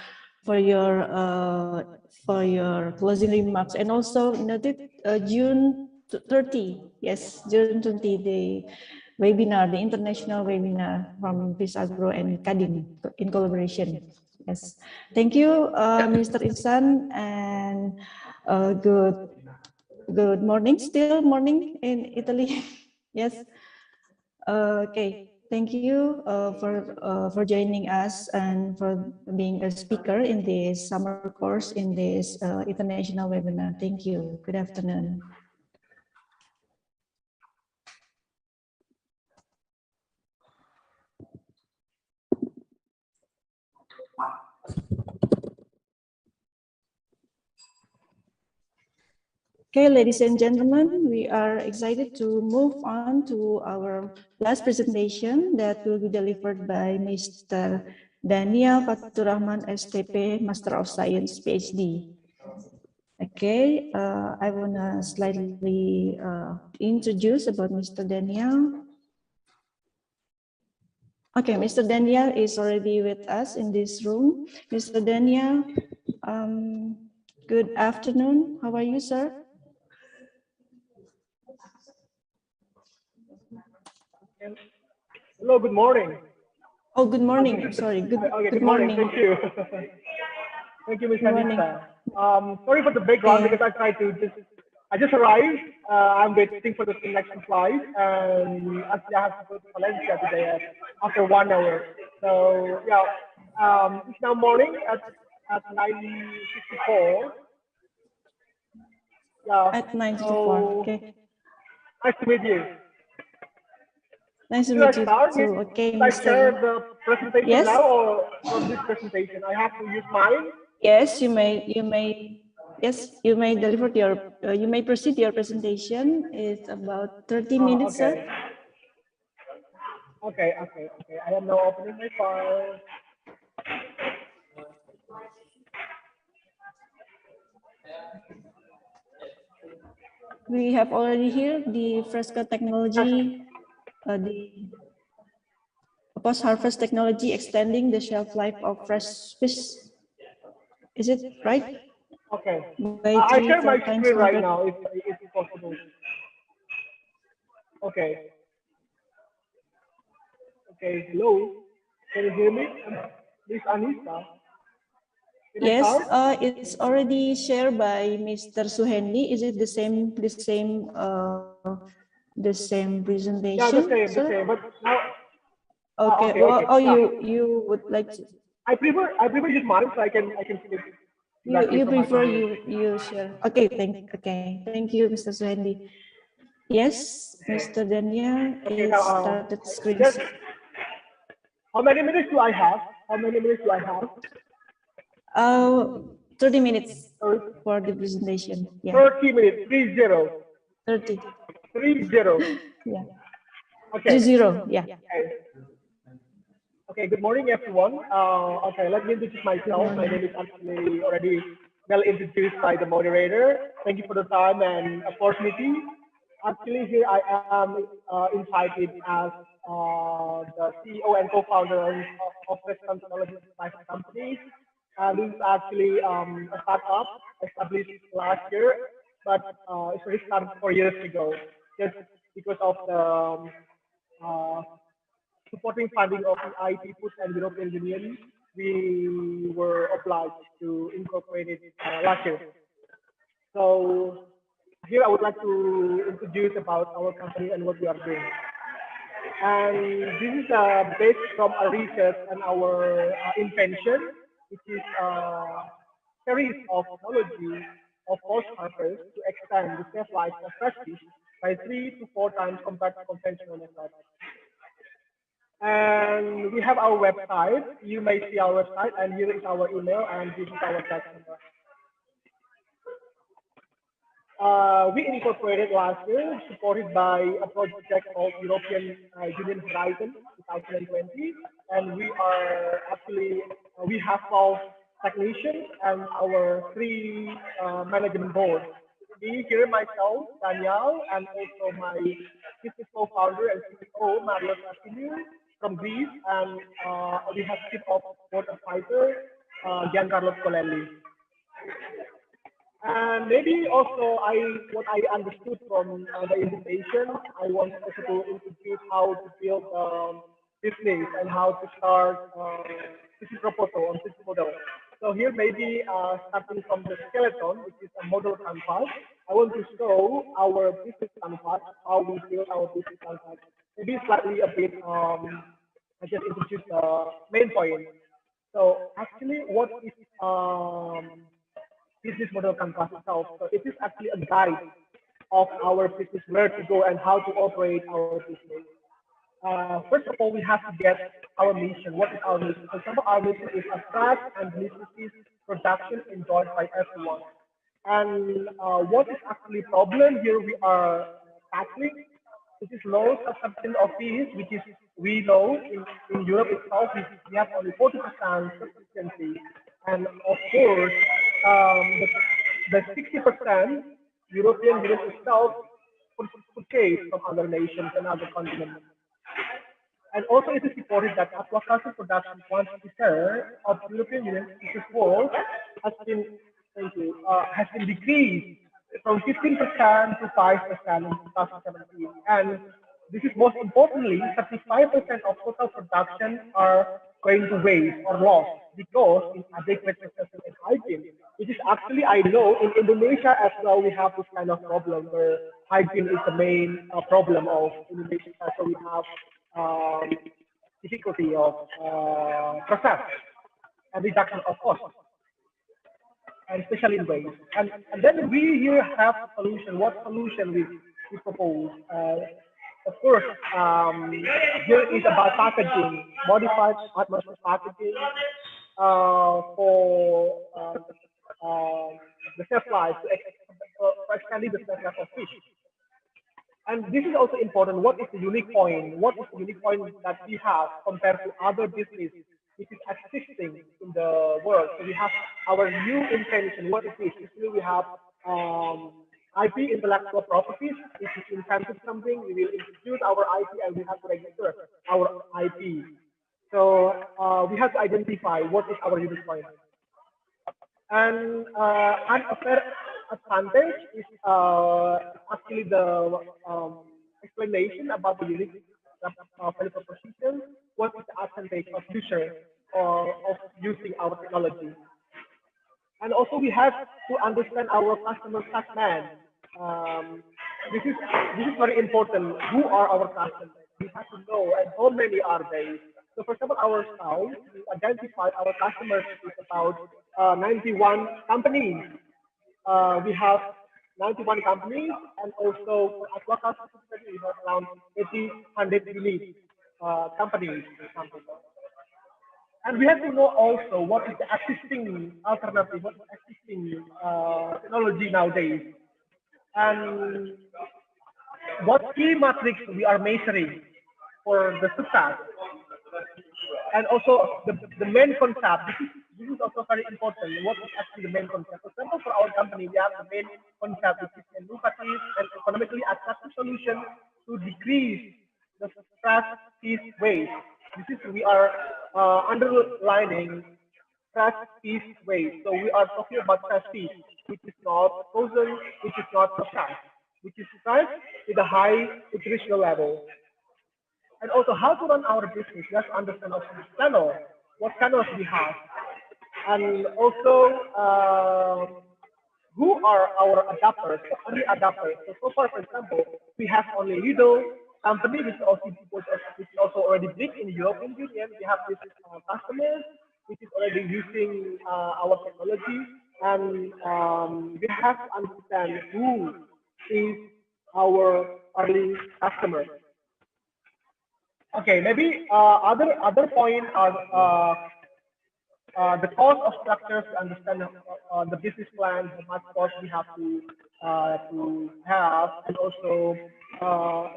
your closing remarks, and also noted June 30. Yes, June 20, the webinar, the international webinar from Pisagro and Kadin in collaboration. Yes, thank you, Mr. Insan, and good morning. Still morning in Italy. Yes. Okay. thank you for joining us and for being a speaker in this summer course in this international webinar. Thank you. Good afternoon. Okay, ladies and gentlemen, we are excited to move on to our last presentation that will be delivered by Mr. Daniel Faturrahman, STP, Master of Science, PhD. Okay, I want to slightly introduce about Mr. Daniel. Okay, Mr. Daniel is already with us in this room. Mr. Daniel, good afternoon. How are you, sir? Hello, good morning. Oh, good morning. Sorry, good morning. Thank you. Thank you, Ms. Anissa. Sorry for the background because I just arrived. I'm waiting for the next flight, and actually I have to go to Valencia today after 1 hour. So yeah, it's now morning at 9:54. Yeah. At 9:54. So, Okay. nice to meet you. Nice to Should I meet you start? too. Okay, Should I share Mr. the presentation Yes. now or this presentation? I have to use mine. Yes, you may. Yes, you may deliver your. You may proceed your presentation. It's about 30 minutes, Okay. sir. Okay. I am now opening my file. We have already here the Fresco technology, the post-harvest technology extending the shelf life of fresh fish. Is it right? Okay. By I 3 share to 4 my times screen right compared. now if possible. Okay. Okay. Hello. Can you hear me? Miss Anissa. Can I Yes, start? it's already shared by Mr. Suhendi. Is it the same presentation, Yeah, the sir? same. But now. Okay. Okay. Well, oh, Yeah. you would like to. I prefer use mine so I can see it exactly You from my prefer computer. you share. Okay. Thank you, Mr. Suhendi. Yes, Mr. Daniel, Okay. it Now, started screen. just how many minutes do I have? How many minutes do I have? 30 minutes for the presentation. Yeah. 30 minutes. 30. 30. 30. Yeah. Okay. 30. Yeah. Okay. Good morning, everyone. Okay, let me introduce myself. My name is actually already well introduced by the moderator. Thank you for the time and opportunity. Actually, here I am invited as the CEO and co-founder of Western Technology Private Company. This is actually a startup established last year, but it already started 4 years ago. Just because of the supporting funding of the IT Food and European Union, we were obliged to incorporate it last year. So here I would like to introduce about our company and what we are doing. And this is based from our research and our invention, which is a series of technology of post-harvest to extend the shelf life of fresh fish by 3 to 4 times compared to conventional methods. And we have our website. You may see our website, and here is our email, and this is our fax number. We incorporated last year, supported by a project called European Union Horizon 2020, and we are actually we have 12 technicians and our 3 management board. Me here, myself, Daniel, and also my business co-founder and CEO, Marios Asinu from Greece, and we have chief of board advisor, Giancarlo Colelli. And maybe also what I understood from the invitation, I wanted also to introduce how to build business and how to start business proposal on business model. So here maybe starting from the skeleton, which is a model canvas, I want to show our business canvas, how we build our business canvas. maybe slightly a bit, I just introduce the main point. So actually, what is business model canvas itself? So it is actually a guide of our business, where to go and how to operate our business. First of all, we have to get our mission. What is our mission? For example, our mission is a fresh and delicious production enjoyed by everyone. And what is actually problem here we are tackling? It is low consumption of fish, which is, we know in Europe itself, we have only 40% sufficiency. And of course, the 60% European Union itself purchase from other nations and other continents. And also it is reported that aquaculture production quantity share of European Union world has been, has been decreased from 15% to 5% in 2017. And this is most importantly, 35% of total production are going to waste or lost because inadequate processing and hygiene. Which is actually, I know in Indonesia as well, we have this kind of problem where hygiene is the main problem of Indonesia. So we have difficulty of process and reduction of cost, and especially in waste. And then we here have a solution. What solution we propose? Of course, here is about packaging, modified atmosphere packaging for the shelf life, for extending the shelf life of fish. And this is also important. What is the unique point? What is the unique point that we have compared to other businesses which is existing in the world? So we have our new invention. What is this? Here we have IP, intellectual properties. If we invented something, we will introduce our IP and we have to register our IP. So we have to identify what is our unique point. And unfair advantage is actually the explanation about the unique value proposition. What is the advantage of user or of using our technology? And also we have to understand our customer segment. This is very important. Who are our customers? We have to know, and how many are they? So for example, our scout, we identified our customers is about 91 companies. We have 91 companies, and also for aquaculture, we have around 100 unique companies. And we have to know also what is the existing alternative, what is existing technology nowadays, and what key metrics we are measuring for the success. And also the main concept. This is also very important. What is actually the main concept? For example, for our company, we have the main concept, which is innovative and economically attractive solution to decrease the fresh fish waste. This is, we are underlining fresh fish waste. So we are talking about fresh fish, which is not frozen, which is not processed, which is fresh with a high nutritional level. And also how to run our business. Let's understand also the channel, what channels we have. And also who are our adapters, only adapters. So far, for example, we have only little company which also already big in the European Union. We have this customers which is already using our technology, and we have to understand who is our early customer. Okay, maybe other point are the cost of structures to understand the business plan, how much cost we have to have, and also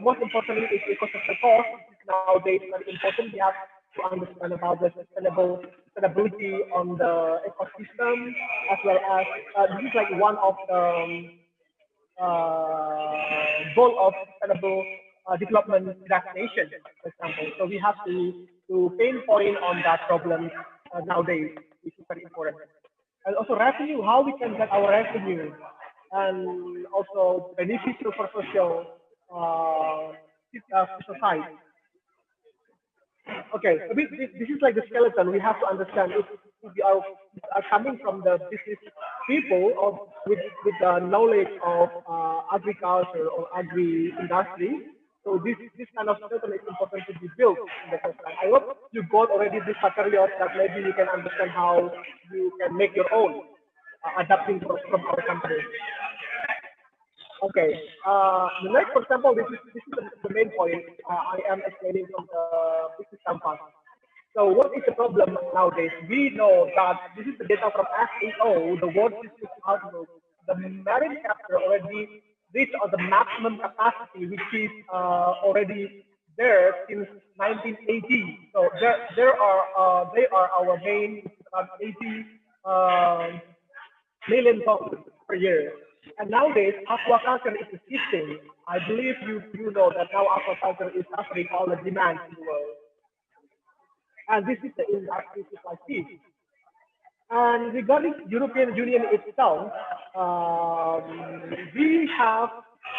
most importantly is ecosystem cost. Nowadays very important. We have to understand about the sustainability on the ecosystem, as well as this is like one of the goal of sustainable development destination, for example. So we have to pinpoint on that problem nowadays, which is very important. And also revenue, how we can get our revenue, and also beneficial for social society. Okay, so this is like the skeleton. We have to understand if we are coming from the business people with the knowledge of agriculture or agri industry. So this kind of system is important to be built in the first time. I hope you got already these materials that maybe you can understand how you can make your own adapting from our company. Okay. The next, for example, this is the main point I am explaining from the business campus. So what is the problem nowadays? We know that this is the data from FAO, the World System Outlook. The marine sector already reached the maximum capacity, which is already there since 1980. So they are our main 80 million tons per year. And nowadays, aquaculture is existing. I believe you know that now aquaculture is suffering all the demand in the world. And this is the industry like this. And regarding European Union itself, we have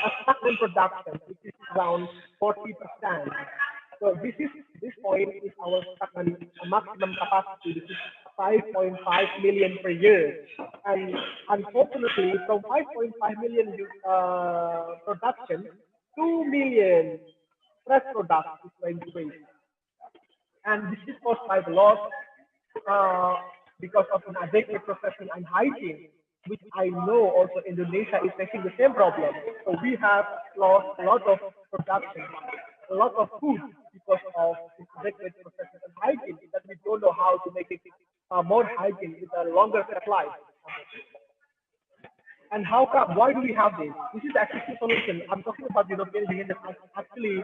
a stagnant production, which is around 40%. So this point is our stagnant maximum capacity, which is 5.5 million per year. And unfortunately, from 5.5 million production, 2 million fresh product is going to waste. And this is caused by the loss because of inadequate processing and hygiene, which I know also Indonesia is facing the same problem. So we have lost a lot of production, a lot of food because of inadequate processing and hygiene, that we don't know how to make it more hygiene with a longer shelf life. And how come? Why do we have this? This is actually a solution. I'm talking about European Union that actually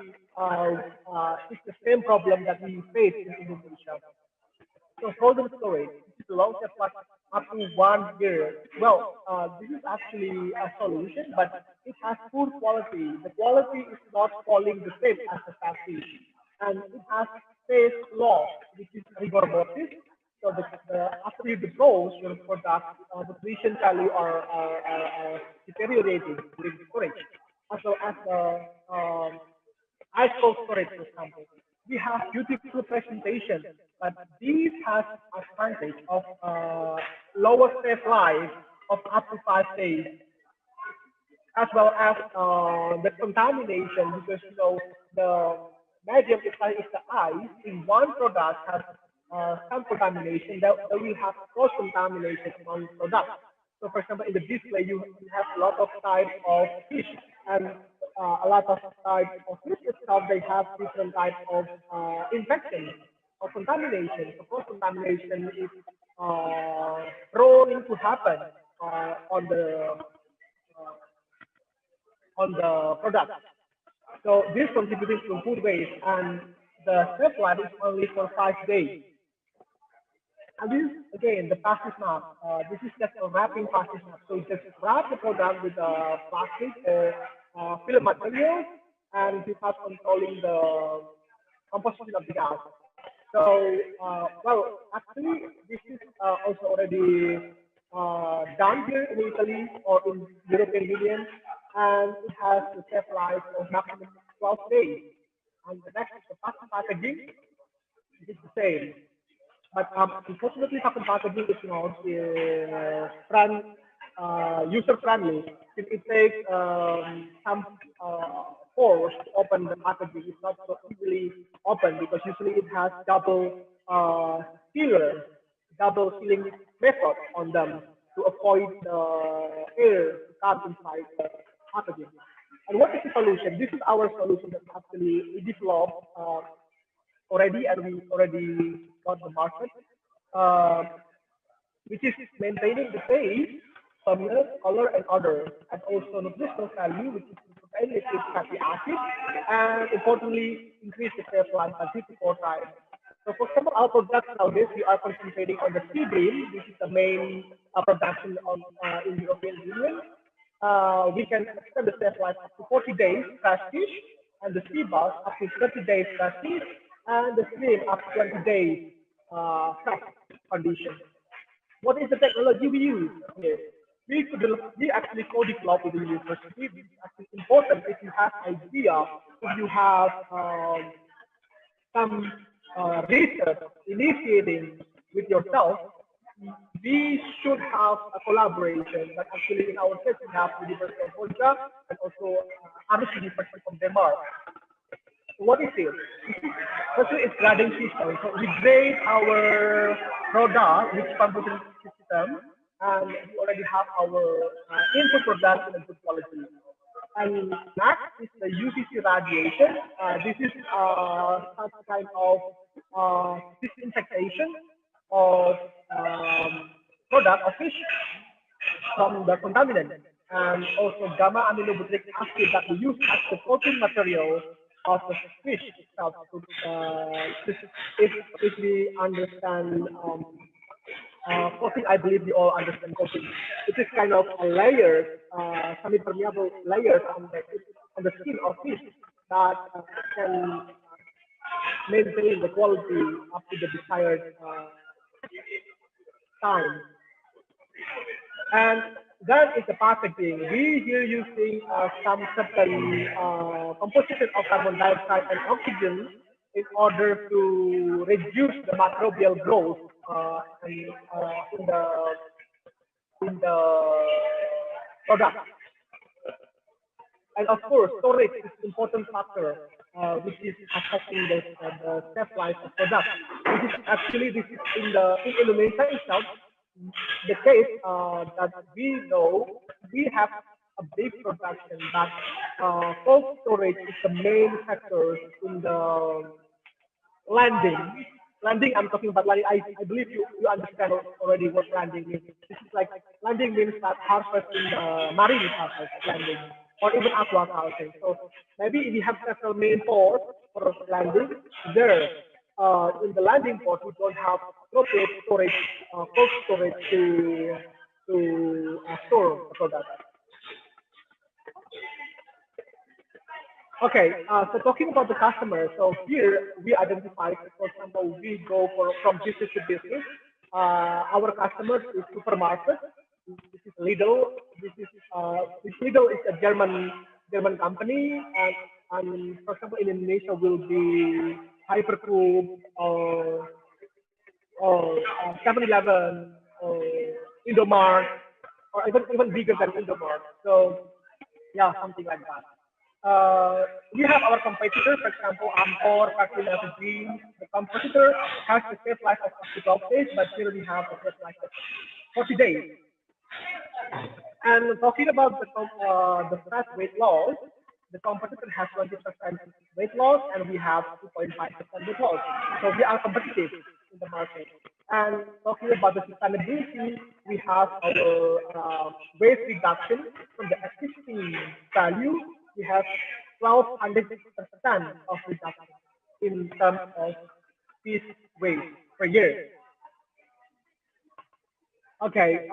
it's the same problem that we face in Indonesia. So frozen storage, this is a long shelf life up to 1 year. Well, this is actually a solution, but it has poor quality. The quality is not falling the same as the passive, and it has space loss, which is rigor mortis. So after you dispose your product, the nutrition value are deteriorating during storage. As well as ice cold storage, for example. We have beautiful presentation, but these has advantage of lower shelf life of up to 5 days, as well as the contamination, because the medium is the ice in one product has some contamination, that will have cross contamination on product. So for example, in the display, you have a lot of types of fish, and a lot of types of fish itself, they have different types of infection or contamination. So cross contamination is prone to happen on the product. So this contributing to food waste, and the shelf life is only for 5 days. And this is again the passive map. This is just a wrapping passive map. So you just wrap the product with plastic or film material, and you have controlling the composition of the gas. So well, actually, this is also already done here in Italy or in European Union, and it has the shelf life of maximum 12 days. And the next, the passive packaging, it is the same. But unfortunately, passive packaging is not user friendly. It takes some force to open the packaging. It's not so easily open because usually it has double sealing method on them to avoid the air to come inside the packaging. And what is the solution? This is our solution that actually we developed already, and we already got the market, which is maintaining the taste, firmness, color, and odor, and also nutritional value, which is protein, lipid, fatty acid, and importantly, increase the shelf life by 54 times. So for example, our products nowadays, we are concentrating on the sea bream. This is the main production in the European Union. We can extend the shelf life up to 40 days fresh fish, and the sea bass up to 30 days fresh fish, and the shrimp up to 20 days fresh condition. What is the technology we use? Okay. We actually co-developed with the university. This is actually important if you have idea, if you have some research initiating with yourself. We should have a collaboration, but actually in our case we have the University of Georgia and also Aarhus University of Denmark. what is it? Firstly, it's grading system. So we grade our product with computer system, and we already have our input product in a good quality. And next is the UVC radiation. This is such kind of disinfection of product of fish from the contaminant, and also gamma aminobutyric acid that we use as the coating material of the fish itself. If we understand coating, I believe we all understand coating. It is kind of a layer, semi-permeable layers on the skin of fish that can maintain the quality up to the desired time. And that is the packaging. We here using some certain composition of carbon dioxide and oxygen in order to reduce the microbial growth in the product. And of course, storage is an important factor, which is affecting the shelf life of product. This is in Indonesia itself, the case that we know we have a big production, but cold storage is the main factor in the landing. Landing, I'm talking about landing. I believe you understand already what landing means. This is like landing means that harvest in the marine harvest landing, or even aquaculture. So maybe we have several main ports for landing. There, in the landing port, we don't have appropriate storage, cold storage to store the product. Okay, so talking about the customer, so here we identify, for example, we go from business to business. Our customers is supermarket. This is Lidl. Lidl is a German company, and for example, in Indonesia will be Hypercoop or 7-Eleven or Indomart, or even bigger than Indomart. So yeah, something like that. We have our competitor, for example, Amcor, Factory Jeans. The competitor has the shelf life of up to 12 days, but here we have a shelf life of 40 days. And talking about the fat weight loss, the competitor has 20% weight loss, and we have 2.5% weight loss. So we are competitive in the market. And talking about the sustainability, we have our weight reduction from the existing value. We have 1,200% of reduction in terms of fish weight per year. Okay,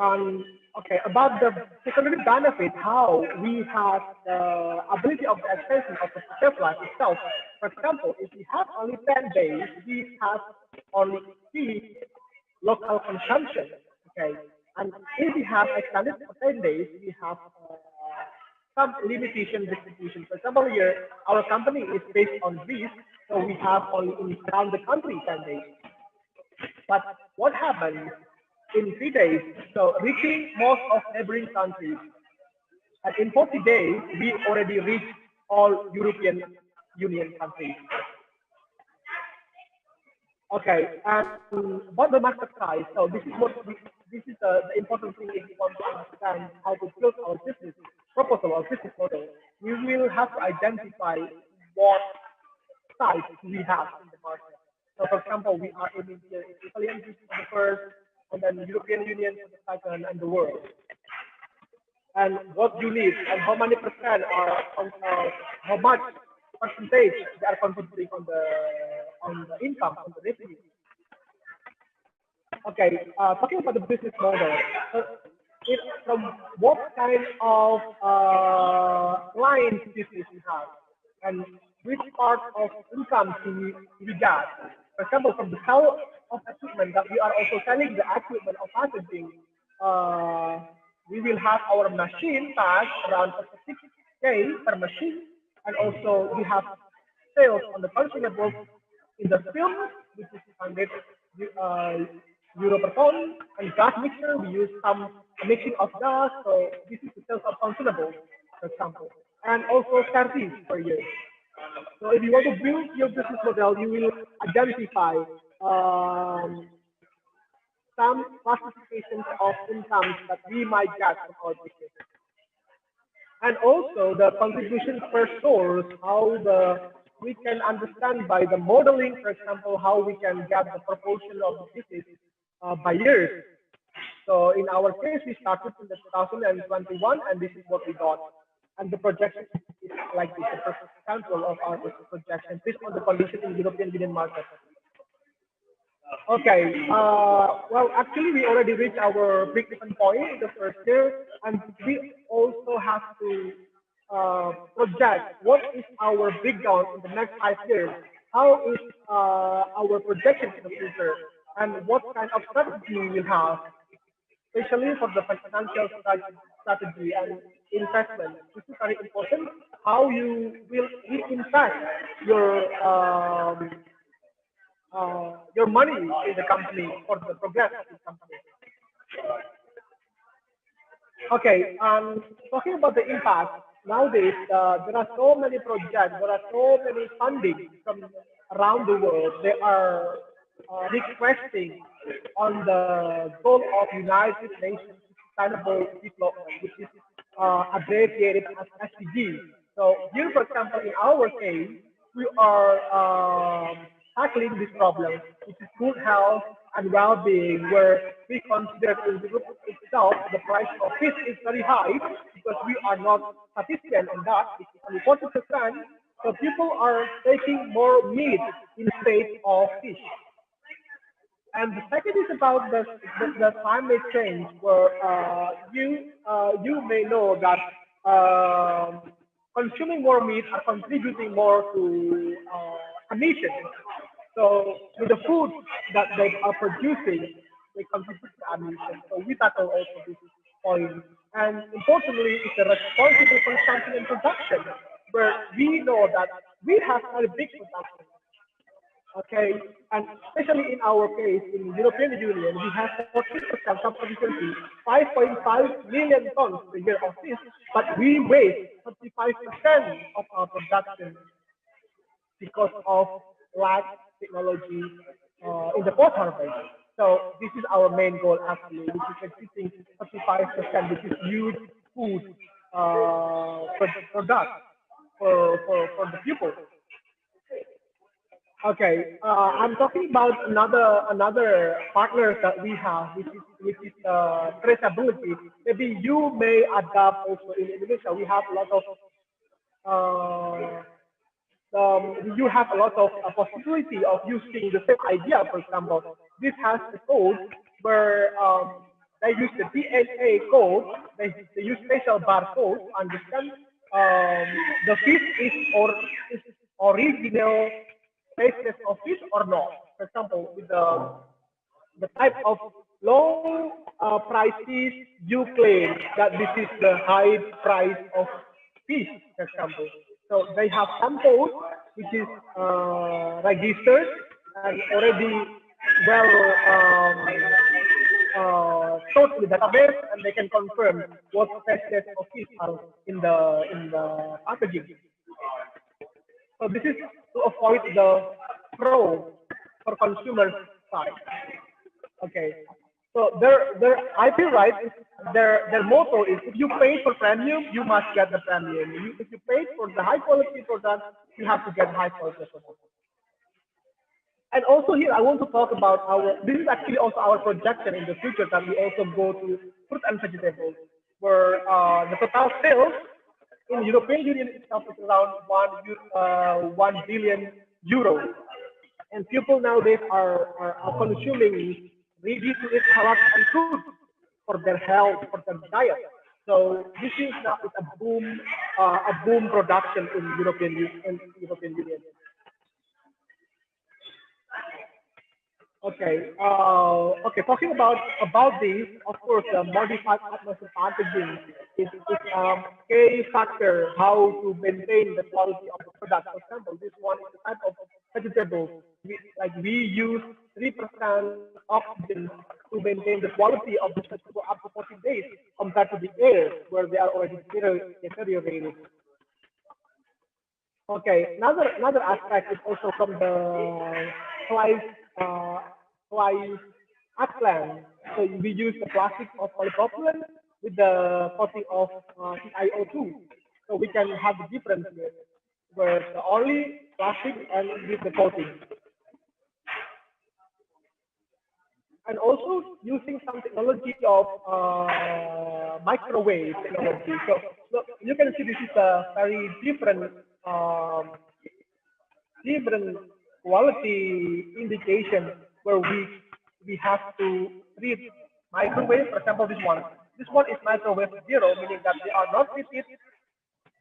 about the secondary benefit, how we have the ability of the extension of the shelf life itself. For example, if we have only 10 days, we have only 3 local consumption. Okay, and if we have extended for 10 days, we have some limitation distribution. For example, here our company is based on Greece, so we have only in around the country 10 days. But what happens in 3 days? So reaching most of neighboring countries, and in 40 days we already reached all European Union countries. Okay, and about the market size, so this is the important thing if you want to understand how to build our business proposal or business model. We will have to identify what size we have in the market. So for example, we are aiming here in Italian business for the first, and then European Union for the second, and the world. And what you need, and how many percent are how much percentage they are contributing on the income, on the revenue. Okay, talking about the business model, from what kind of client business we have, and which part of income do we get. For example, from the sale of equipment, that we are also selling the equipment of packaging. We will have our machine tax around 6K per machine, and also we have sales on the consumables in the film, which is 100 euro per ton, and gas mixer, we use some mixing of gas, so this is the sales of consumables, for example, and also service per year. So if you want to build your business model, you will identify some classifications of incomes that we might get from our business. And also the contribution per source, we can understand by the modeling, for example, how we can get the proportion of the business by years. So in our case, we started in the 2021, and this is what we got. And the projection is like this, the first example of our projection based on the condition in European Union market. Okay, well, actually, we already reached our break-even point the first year, and we also have to project what is our breakdown in the next 5 years. How is our projection in the future, and what kind of strategy we will have, especially for the financial strategy and investment. This is very important. How you will invest your money in the company for the progress of the company. Okay, talking about the impact, nowadays there are so many projects, there are so many funding from around the world. They are requesting on the goal of United Nations Sustainable Development, which is abbreviated as SDG. So here, for example, in our case, we are tackling this problem, which is good health and well-being, where we consider in the group itself the price of fish is very high because we are not sufficient in that. It's only 40%. So people are taking more meat instead of fish. And the second is about the climate change, where you may know that consuming more meat are contributing more to emissions. So with the food that they are producing, they contribute to emissions. So we tackle also this point. And importantly, it's a responsible consumption and production, where we know that we have a big production. Okay, and especially in our case, in the European Union, we have 40% self-sufficiency, 5.5 million tons per year of fish, but we waste 35% of our production because of lack of technology in the post-harvest. So this is our main goal actually, which is existing 35%, which is huge food product for the people. Okay, I'm talking about another partners that we have, which is traceability. Maybe you may adapt also in Indonesia. We have a lot of possibility of using the same idea. For example, this has a code where they use the DNA code. They use special barcode to understand the fish is original species of fish or not. For example, with the type of low prices, you claim that this is the high price of fish, for example. So they have some code which is registered and already stored in the database, and they can confirm what species of fish are in the packaging. So this is to avoid the fraud for consumers side. Okay. So their IP right is their motto is, if you pay for premium, you must get the premium. If you pay for the high quality product, you have to get high quality product. And also here, I want to talk about this is actually also our projection in the future, that we also go to fruit and vegetables, where the total sales in European Union itself is around 1 billion euros. And people nowadays are consuming ready-to-eat salads and fruit for their health, for their diet. So this is now a boom production in European Union. Okay. Okay. Talking about this, of course, the modified atmosphere packaging is a key factor how to maintain the quality of the product. For example, this one is a type of vegetables. We use 3% oxygen to maintain the quality of the vegetable up to 14 days compared to the air where they are already deteriorated. Okay, another aspect is also from the slice uh, slice upland. So we use the plastic of polypropylene with the coating of CiO2. So we can have the difference here, where the only plastic and with the coating. And also using some technology of microwave technology. So you can see this is a very different quality indication where we have to treat microwave. For example, this one. This one is microwave 0, meaning that they are not treated,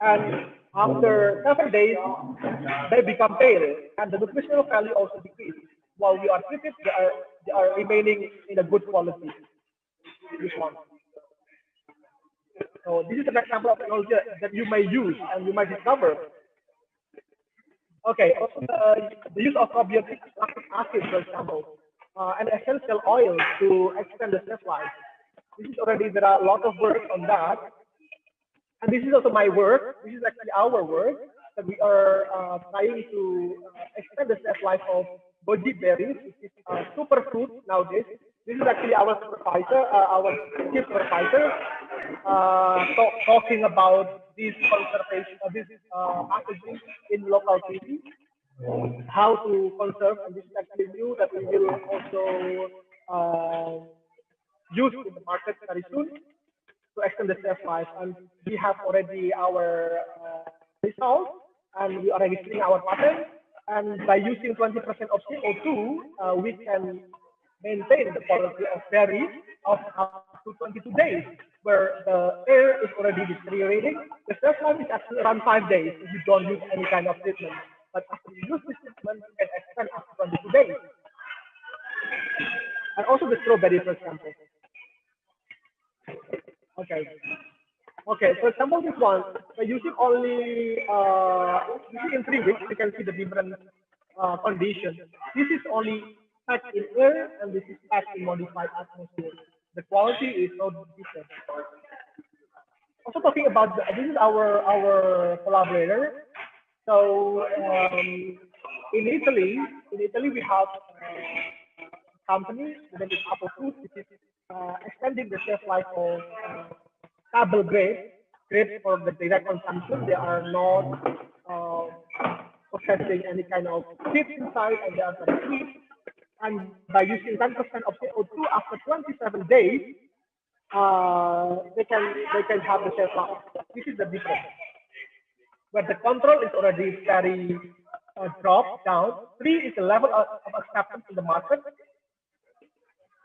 and after 7 days they become pale, and the nutritional value also decreases. While we are treated, they are remaining in a good quality. This one. So this is an example of technology that you may use and you might discover. Okay, also the use of probiotic lactic acid, for example, and essential oil to extend the shelf life. This is already, there are a lot of work on that. And this is also my work. This is actually our work that we are trying to extend the shelf life of goji berries, which is superfood nowadays. This is actually our supervisor, our chief supervisor, talking about this conservation, this packaging in local TV, how to conserve, and this is actually new that we will also use in the market very soon to extend the shelf life. And we have already our results, and we are registering our patent. And by using 20% of CO2, we can maintain the quality of berries of up to 22 days, where the air is already deteriorating. The shelf life is actually around 5 days if you don't use any kind of treatment. But after you use this treatment, you can extend up to 22 days. And also the strawberry, for example. Okay. Okay, for example, this one, by using only in 3 weeks, you can see the different conditions. This is only packed in air, and this is packed in modified atmosphere. The quality is so different. Also talking about this is our collaborator. So in Italy we have a company that is Apple Foods, which is extending the shelf life of stable grapes for the direct consumption. They are not possessing any kind of seeds inside, and they are very sweet. And by using 10% of CO2 after 27 days, they can have the shelf life. This is the difference. But the control is already very dropped down. 3 is the level of acceptance in the market.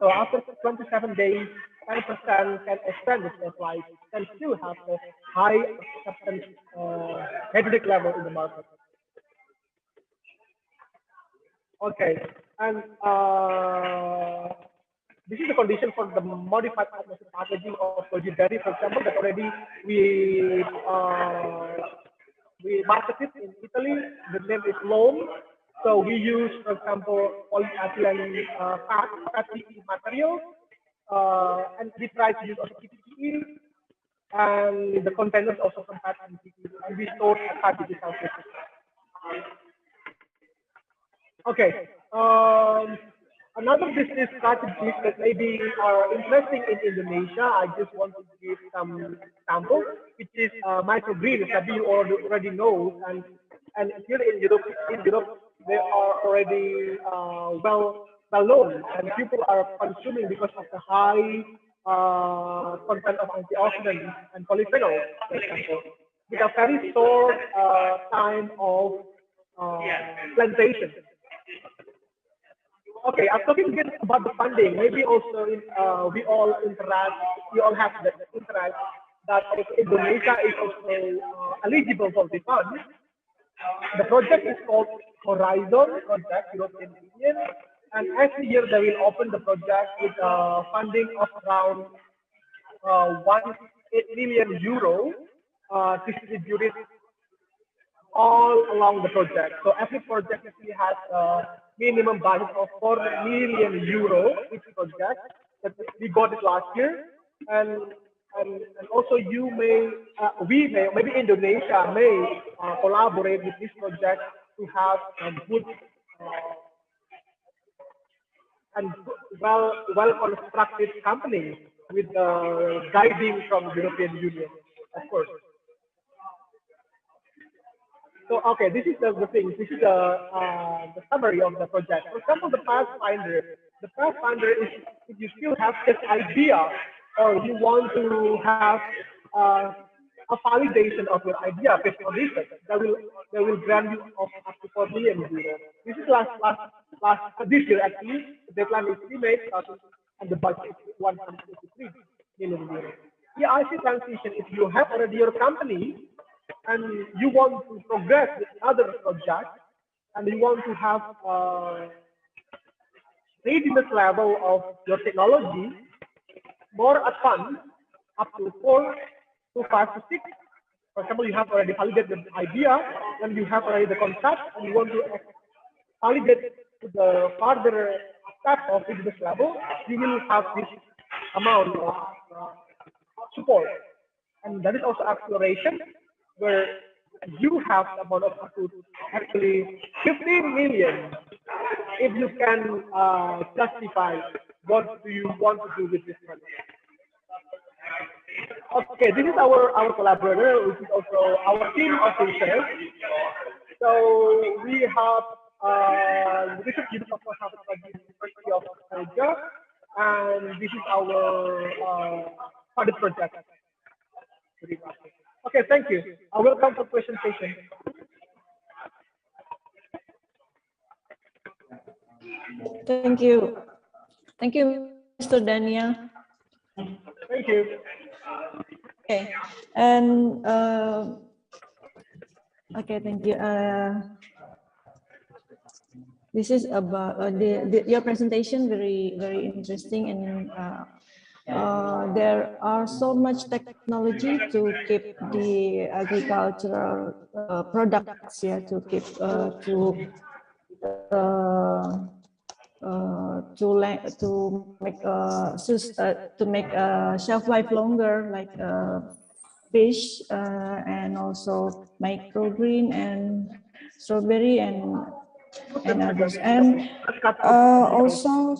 So after 27 days, 10% can extend the shelf life, can still have the high acceptance metric level in the market. Okay, and this is the condition for the modified atmosphere packaging of goji berry, for example, that already we marketed in Italy. The name is loam. So we use, for example, polyethylene fatty material, and we try to use also PPE, and the containers also from pattern PPE, and we store at 5 degrees Celsius. Okay. Another business strategy that maybe are interesting in Indonesia, I just want to give some examples, which is microgreens that you already know, and here in Europe they are already well known, and people are consuming because of the high content of antioxidants and polyphenols, for example, with a very short time of plantation. Okay, I'm talking again about the funding. Maybe also we all have the interest that if Indonesia is also eligible for the fund. The project is called Horizon Project, European Union, and every year they will open the project with funding of around 1.8 million euro distributed all along the project. So every project actually has a minimum budget of 4 million euro each project. That we got it last year, and and also you may, we may, maybe Indonesia may collaborate with this project to have a good and well constructed company with guiding from European Union, of course. So okay, this is the thing. This is the summary of the project. For example, the Pathfinder. The Pathfinder is if you still have this idea, or you want to have a validation of your idea based on research, they will grant you of up to 4 million euros. This is this year actually. The deadline is made and the budget is 183 million euros. The IC transition, if you have already your company and you want to progress with other projects and you want to have readiness level of your technology more advanced, up to 4 to 5 to 6. For example, you have already validated the idea and you have already the concept and you want to validate to the further step of readiness level, you will have this amount of support. And that is also acceleration, where you have the amount of actually 15 million if you can justify what do you want to do with this money. Okay, this is our collaborator, which is also our team of research. So we have research unit of the University of Georgia, and this is our pilot project. Okay, thank you. I will come for presentation. Thank you. Thank you, Mr. Daniel. Thank you. Okay, and okay, thank you. This is about your presentation, very interesting, and there are so much technology to keep the agricultural products, to keep to make shelf life longer, like fish and also microgreen and strawberry and others, and also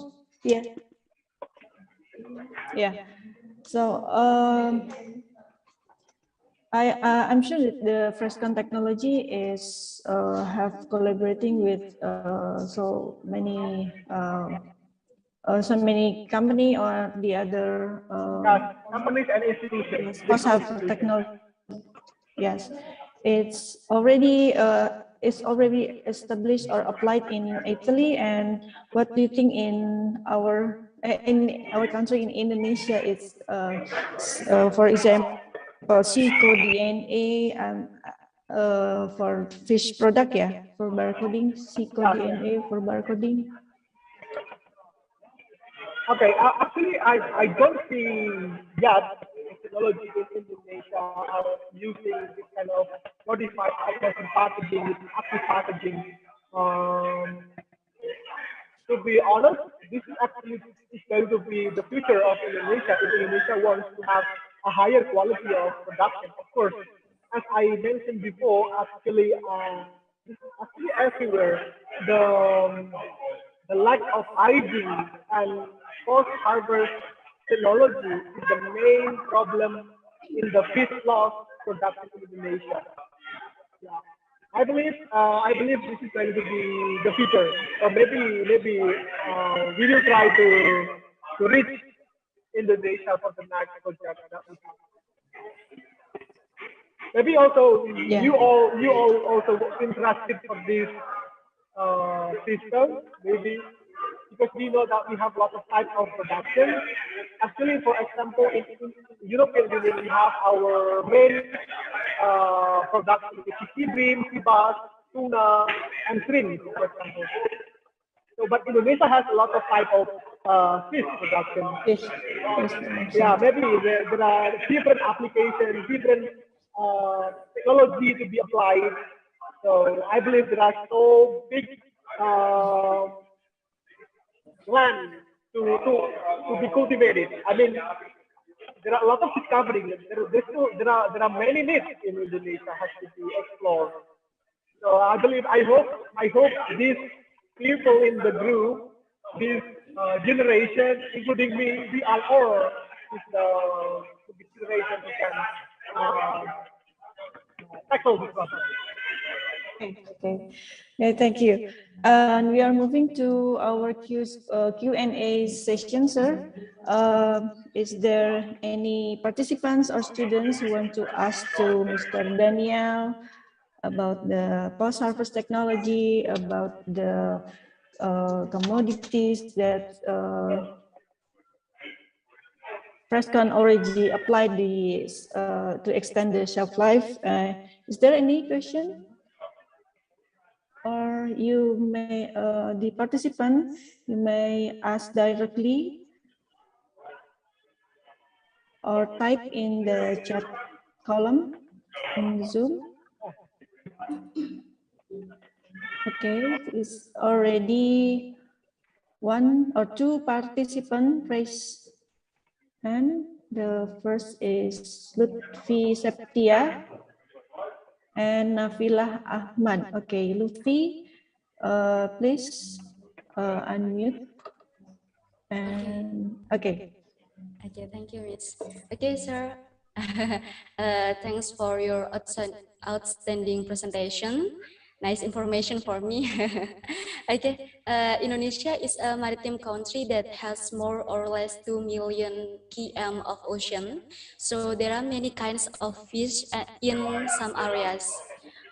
so I'm sure that the Frescon technology is have collaborating with so many company or the other companies and institutions. Yes, have technology. Yes, it's already established or applied in Italy. And what do you think in our country, in Indonesia? It's for example, DNA and for fish product, for barcoding, DNA for barcoding. Okay, actually, I don't see yet technology in Indonesia using this kind of modified outsourcing packaging, active packaging. To be honest, this is actually going to be the future of Indonesia if Indonesia wants to have a higher quality of production. Of course, as I mentioned before, actually, this is actually everywhere. The lack of hygiene and post-harvest technology is the main problem in the fish loss production in Indonesia. Yeah. I believe this is going to be the future. Or maybe we will try to reach Indonesia for the next project that we have. Maybe also you all also interested for this system, maybe, because we know that we have lots of types of production. Actually, for example, in European Union, we have our main production, which is sea bream, sea bass, tuna, and shrimp, for example. So, but Indonesia has a lot of type of fish production. Yeah, maybe there are different applications, different technology to be applied. So I believe there are so big land to be cultivated. I mean, there are a lot of discovery. There are many needs in Indonesia has to be explored. So I hope these people in the group, this generation, including me, we are all this generation who can tackle this problem. Okay. Yeah, thank you. And we are moving to our Q&A session, sir. Is there any participants or students who want to ask to Mr. Daniel about the post-harvest technology, about the commodities that Frescon already applied to extend the shelf life? Is there any question? Or you may, the participant, you may ask directly or type in the chat column in Zoom. Okay, it's already one or two participants raised hand. The first is Lutfi Septia and Nafilah Ahmad. Okay, Lutfi, please unmute. And okay. Okay, thank you, Miss. Okay, sir. Thanks for your outstanding presentation. Nice information for me. Okay, Indonesia is a maritime country that has more or less 2 million km of ocean. So there are many kinds of fish in some areas.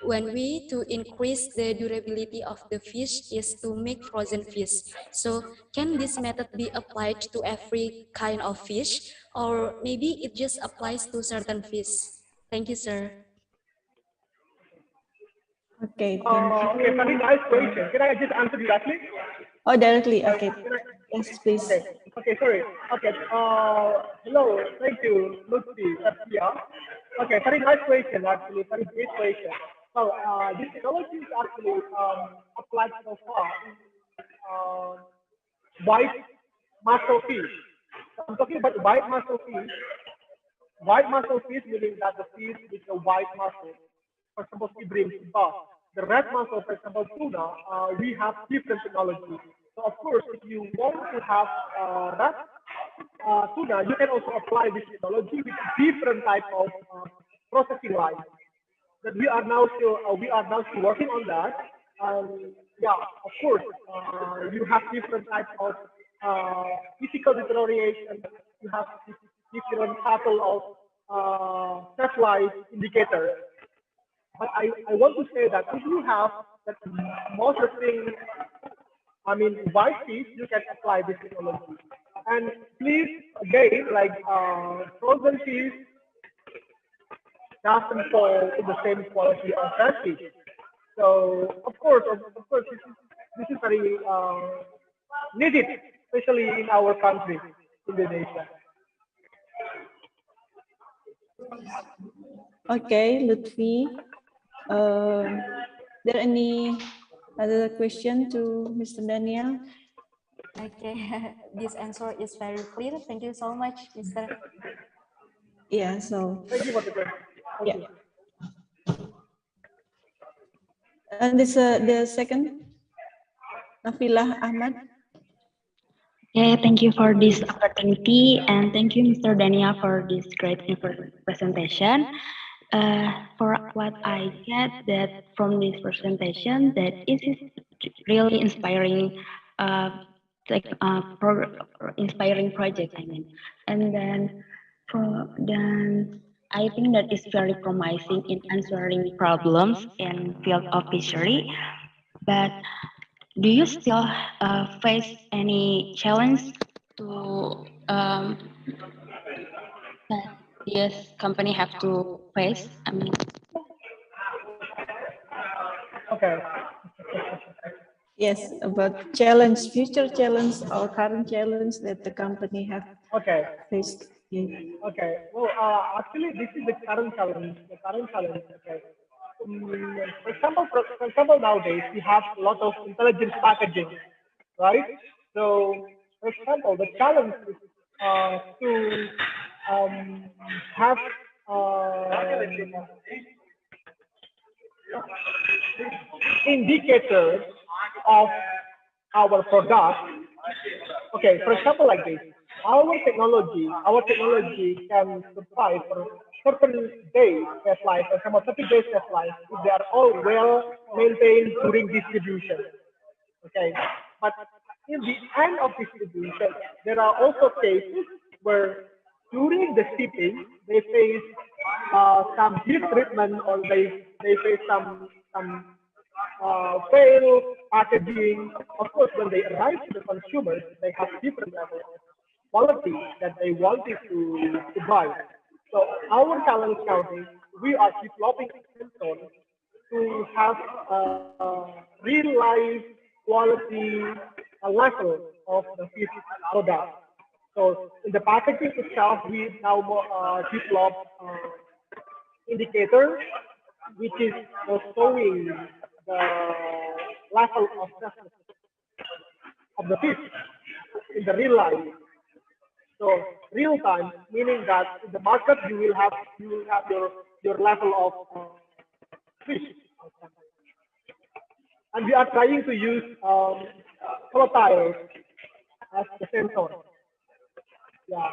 When we to increase the durability of the fish is to make frozen fish. So can this method be applied to every kind of fish, or maybe it just applies to certain fish? Thank you, sir. Okay, thank you. Okay, very nice question. Can I just answer directly? Oh, directly. Okay. Yes, please. Okay. Okay, sorry. Okay. Hello. Thank you, Lutfi. Okay, very nice question. Actually, very great question. So, this technology is actually applied so far in white muscle fish. So I'm talking about white muscle fish. White muscle fish meaning that the fish with a white muscle, for example, we bring to bath. The red muscle, for example, tuna, we have different technology. So of course, if you want to have red tuna, you can also apply this technology with different type of processing lines. That we are now still working on that. Yeah, of course, you have different types of physical deterioration. You have different couple of shelf life indicators. But I want to say that if you have that most of the things, I mean, white fish, you can apply this technology. And please, again, like frozen fish doesn't fall in the same quality as fresh fish. So, of course, this is very needed, especially in our country, Indonesia. Okay, Lutfi. There any other question to Mr. Daniel? Okay, this answer is very clear. Thank you so much, Mr. Yeah, so. Thank you for the question. Yeah. And this the second, Nafilah Ahmad. Okay, thank you for this opportunity, and thank you, Mr. Daniel, for this great presentation. For what I get that from this presentation, that it is really inspiring, inspiring project. I mean, and then I think that is very promising in answering problems in field of fishery, but do you still face any challenge to that this company have to face? I mean, okay. Yes, about challenge, future challenge or current challenge that the company have faced. Yeah. Okay. Well, actually, this is the current challenge. Okay. For example, nowadays we have a lot of intelligent packaging, right? So, for example, the challenge is to have indicators of our product. Okay, for example, like this, our technology can survive for certain days shelf life, for example, 30 days shelf life, if they are all well maintained during distribution. Okay, but in the end of distribution, there are also cases where during the shipping they face some heat treatment, or they face some failed packaging. Of course, when they arrive to the consumers, they have different levels of quality that they wanted to buy. So our talent scouting, we are developing sensors to have real life quality level of the fish product. So in the packaging itself, we now develop indicator which is showing the level of freshness of the fish in the real life. So real time, meaning that in the market you will have your level of fish. And we are trying to use volatiles as the sensor, yeah,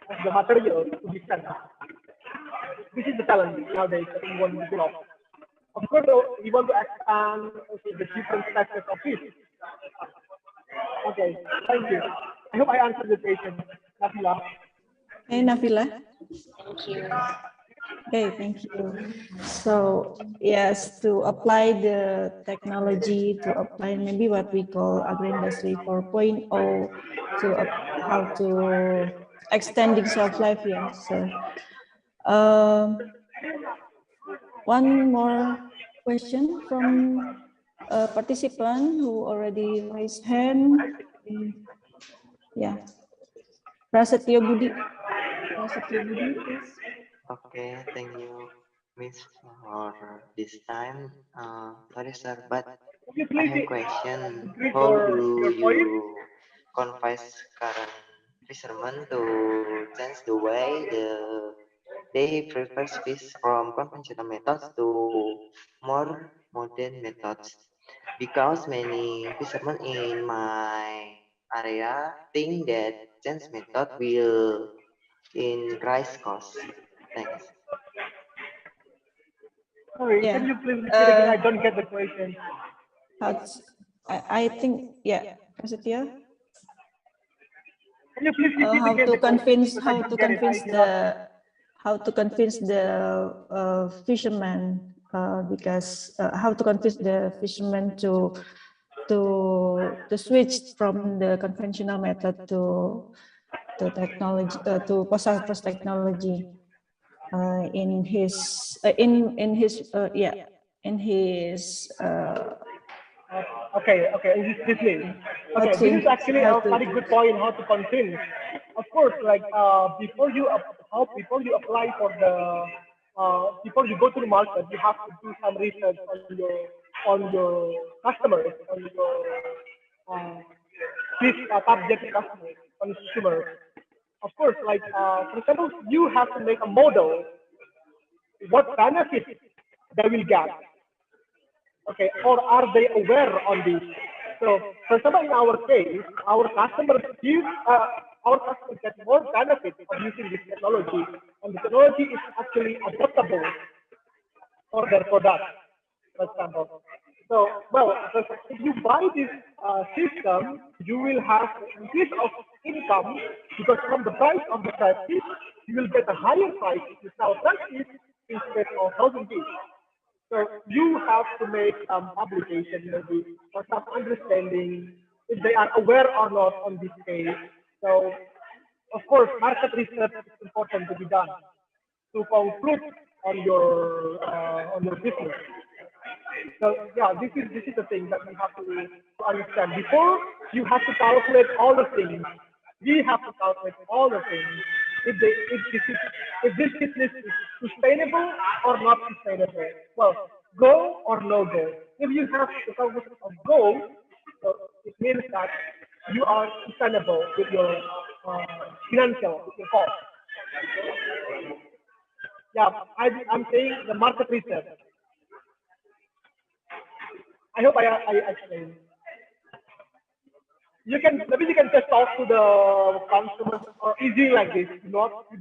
as the material to be sent. This is the challenge nowadays that we want to develop. Of course, we want to expand the different sectors of fish. Okay, thank you. I hope I answered the question, Nafila. Hey, Nafila. Thank you. Okay, thank you. So yes, to apply the technology, to apply maybe what we call Agroindustry 4.0, to how to extending shelf life. Yeah. So one more question from a participant who already raised hand. Yeah, Prasetyo Budi. Prasetyo Budi, please. Okay, thank you, Miss, for this time. Sorry, sir, but I have a question. How do you convince current fishermen to change the way they prefer fish from conventional methods to more modern methods? Because many fishermen in my area think that change method will increase cost. Thanks. Sorry, Yeah. can you please repeat again? I don't get the question. I think, yeah, Prasetyo. Can you please repeat How again to the question? convince Because I didn't get it. how to convince the fishermen because how to convince the fishermen to switch from the conventional method to technology to post-harvest technology in his Okay, this means. Okay, this is actually a very good point how to convince. Of course, like before you apply for the before you go to the market, you have to do some research on your customers, on your this target customers, consumers. Of course, like for example, you have to make a model what benefits they will get. Okay, or are they aware on this? So, for example, in our case, our customers get more benefit of using this technology, and the technology is actually adaptable for their product, for example. So, well, if you buy this system, you will have increase of income because from the price of the fresh fish, you will get a higher price if you sell fresh fish instead of frozen fish. So you have to make some publication maybe or some understanding if they are aware or not on this case. So of course, market research is important to be done to conclude on your business. So yeah, this is the thing that we have to understand. Before you have to calculate all the things. We have to calculate all the things. If this business is sustainable or not sustainable. Well, go or no go. If you have the focus of go, it means that you are sustainable with your financial, with your cost. Yeah, I'm saying the market research. I hope I explained. You can maybe you can just talk to the consumers or easy like this. You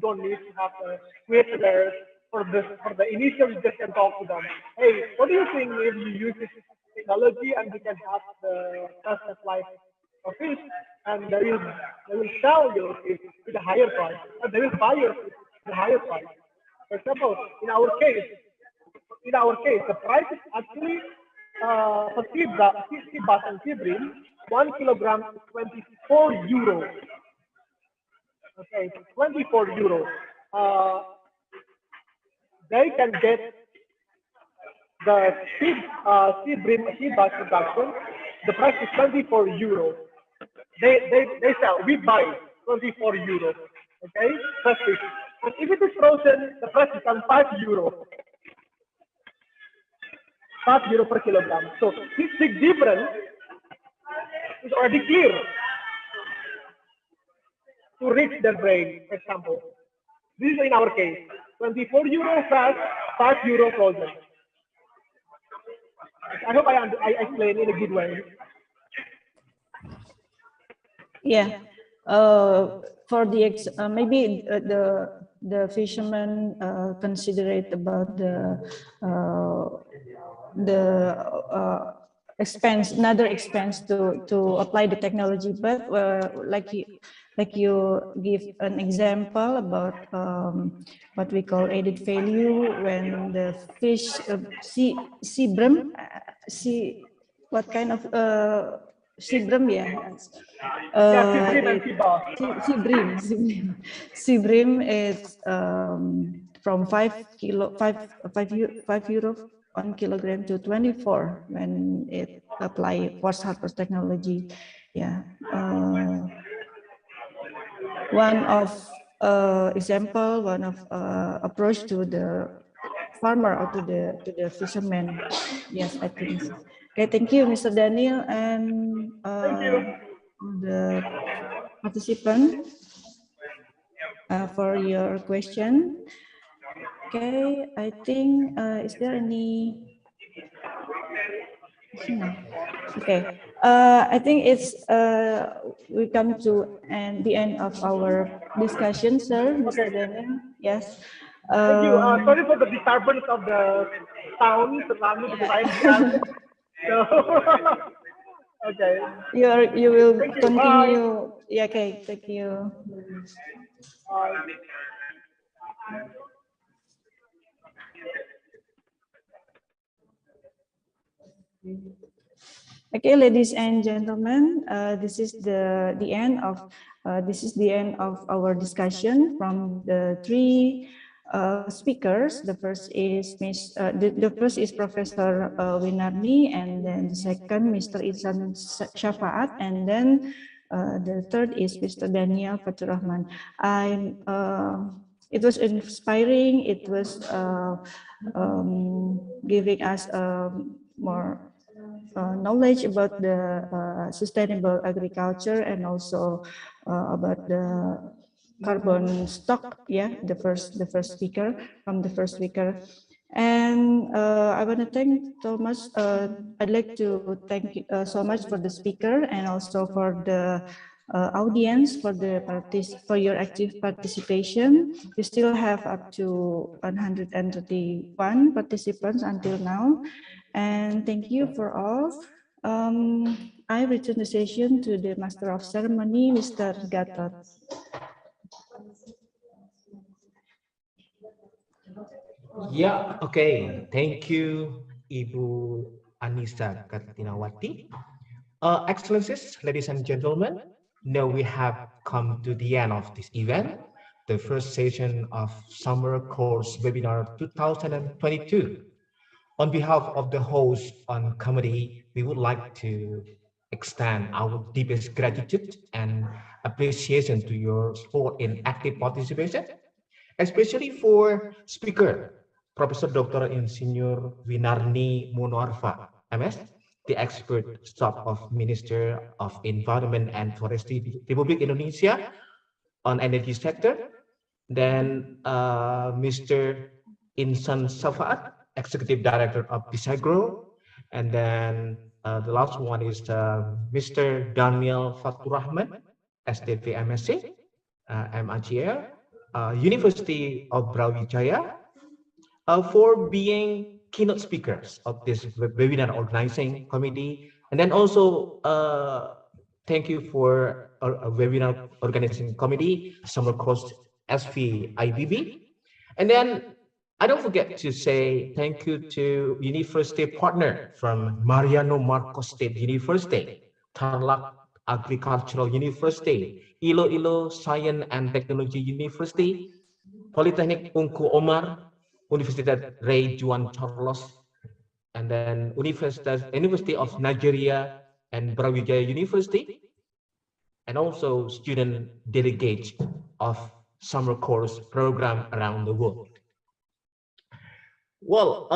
don't need to have the questionnaires for the initial. You just can talk to them. Hey, what do you think if you use this technology and we can have the trusted life of fish and they will sell your fish with a higher price and they will buy your fish with a higher price. For example, in our case, the price is actually for sea bass and sea bream, 1 kilogram is 24 euro. Okay, 24 euro. They can get the sea bream, sea bass production. The price is 24 euro. They sell. We buy 24 euro. Okay, fresh fish. And if it is frozen, the price becomes 5 euro. 5 euro per kilogram. So this big difference is already clear to reach their brain, for example. This is in our case. 24 euro fresh, 5 euro frozen. I hope I explained in a good way. Yeah. For the maybe the fishermen considerate about the expense, another expense to apply the technology, but like you give an example about what we call added value when the fish sea bream, what kind of sea bream, yeah. Sea bream is from 5 euro 1 kilogram to 24 when it apply force harvester technology. Yeah. One of example, one of approach to the farmer or to the fisherman. Yes, I think so. Okay, thank you, Mr. Daniel, and the participant for your question. Okay, I think is there any? Okay, I think it's we come to the end of our discussion, sir, Mr. Daniel. Yes. Thank you. Sorry for the disturbance of the sound surrounding the area. So, okay. You will thank you. continue. Bye. Yeah. Okay. Thank you. Okay, ladies and gentlemen, this is the end of our discussion from the three speakers. The first is Professor Winarni, and then the second Mr. Ihsan Syafaat, and then the third is Mr. Daniel Faturrahman. It was inspiring. It was giving us more knowledge about the sustainable agriculture and also about the carbon stock. Yeah, the first speaker. And I want to thank Thomas. I'd like to thank you so much for the speaker and also for the audience for your active participation. We still have up to 131 participants until now, and thank you for all. I return the session to the Master of Ceremony, Mr. Gatot. Yeah, okay. Thank you, Ibu Anissa Kartinawati. Excellencies, ladies and gentlemen, now we have come to the end of this event, the first session of Summer Course Webinar 2022. On behalf of the host on committee, we would like to extend our deepest gratitude and appreciation to your support in active participation, especially for speaker, Professor Dr. Insinyur Winarni Munoarfa, MS, the expert staff of Minister of Environment and Forestry Republik Indonesia on energy sector, then Mr. Insan Safaat, Executive Director of Pisagro, and then the last one is Mr. Daniel Fatur Rahman, STV MSc, MAGR, University of Brawijaya, for being keynote speakers of this webinar organizing committee. And then also thank you for a webinar organizing committee, summer course SV-IPB. And then I don't forget to say thank you to university partner from Mariano Marcos State University, Tarlac Agricultural University, Iloilo Science and Technology University, Polytechnic Ungku Omar, Universidad Rey Juan Carlos, and then University of Nigeria and Brawijaya University, and also student delegates of summer course program around the world. Well,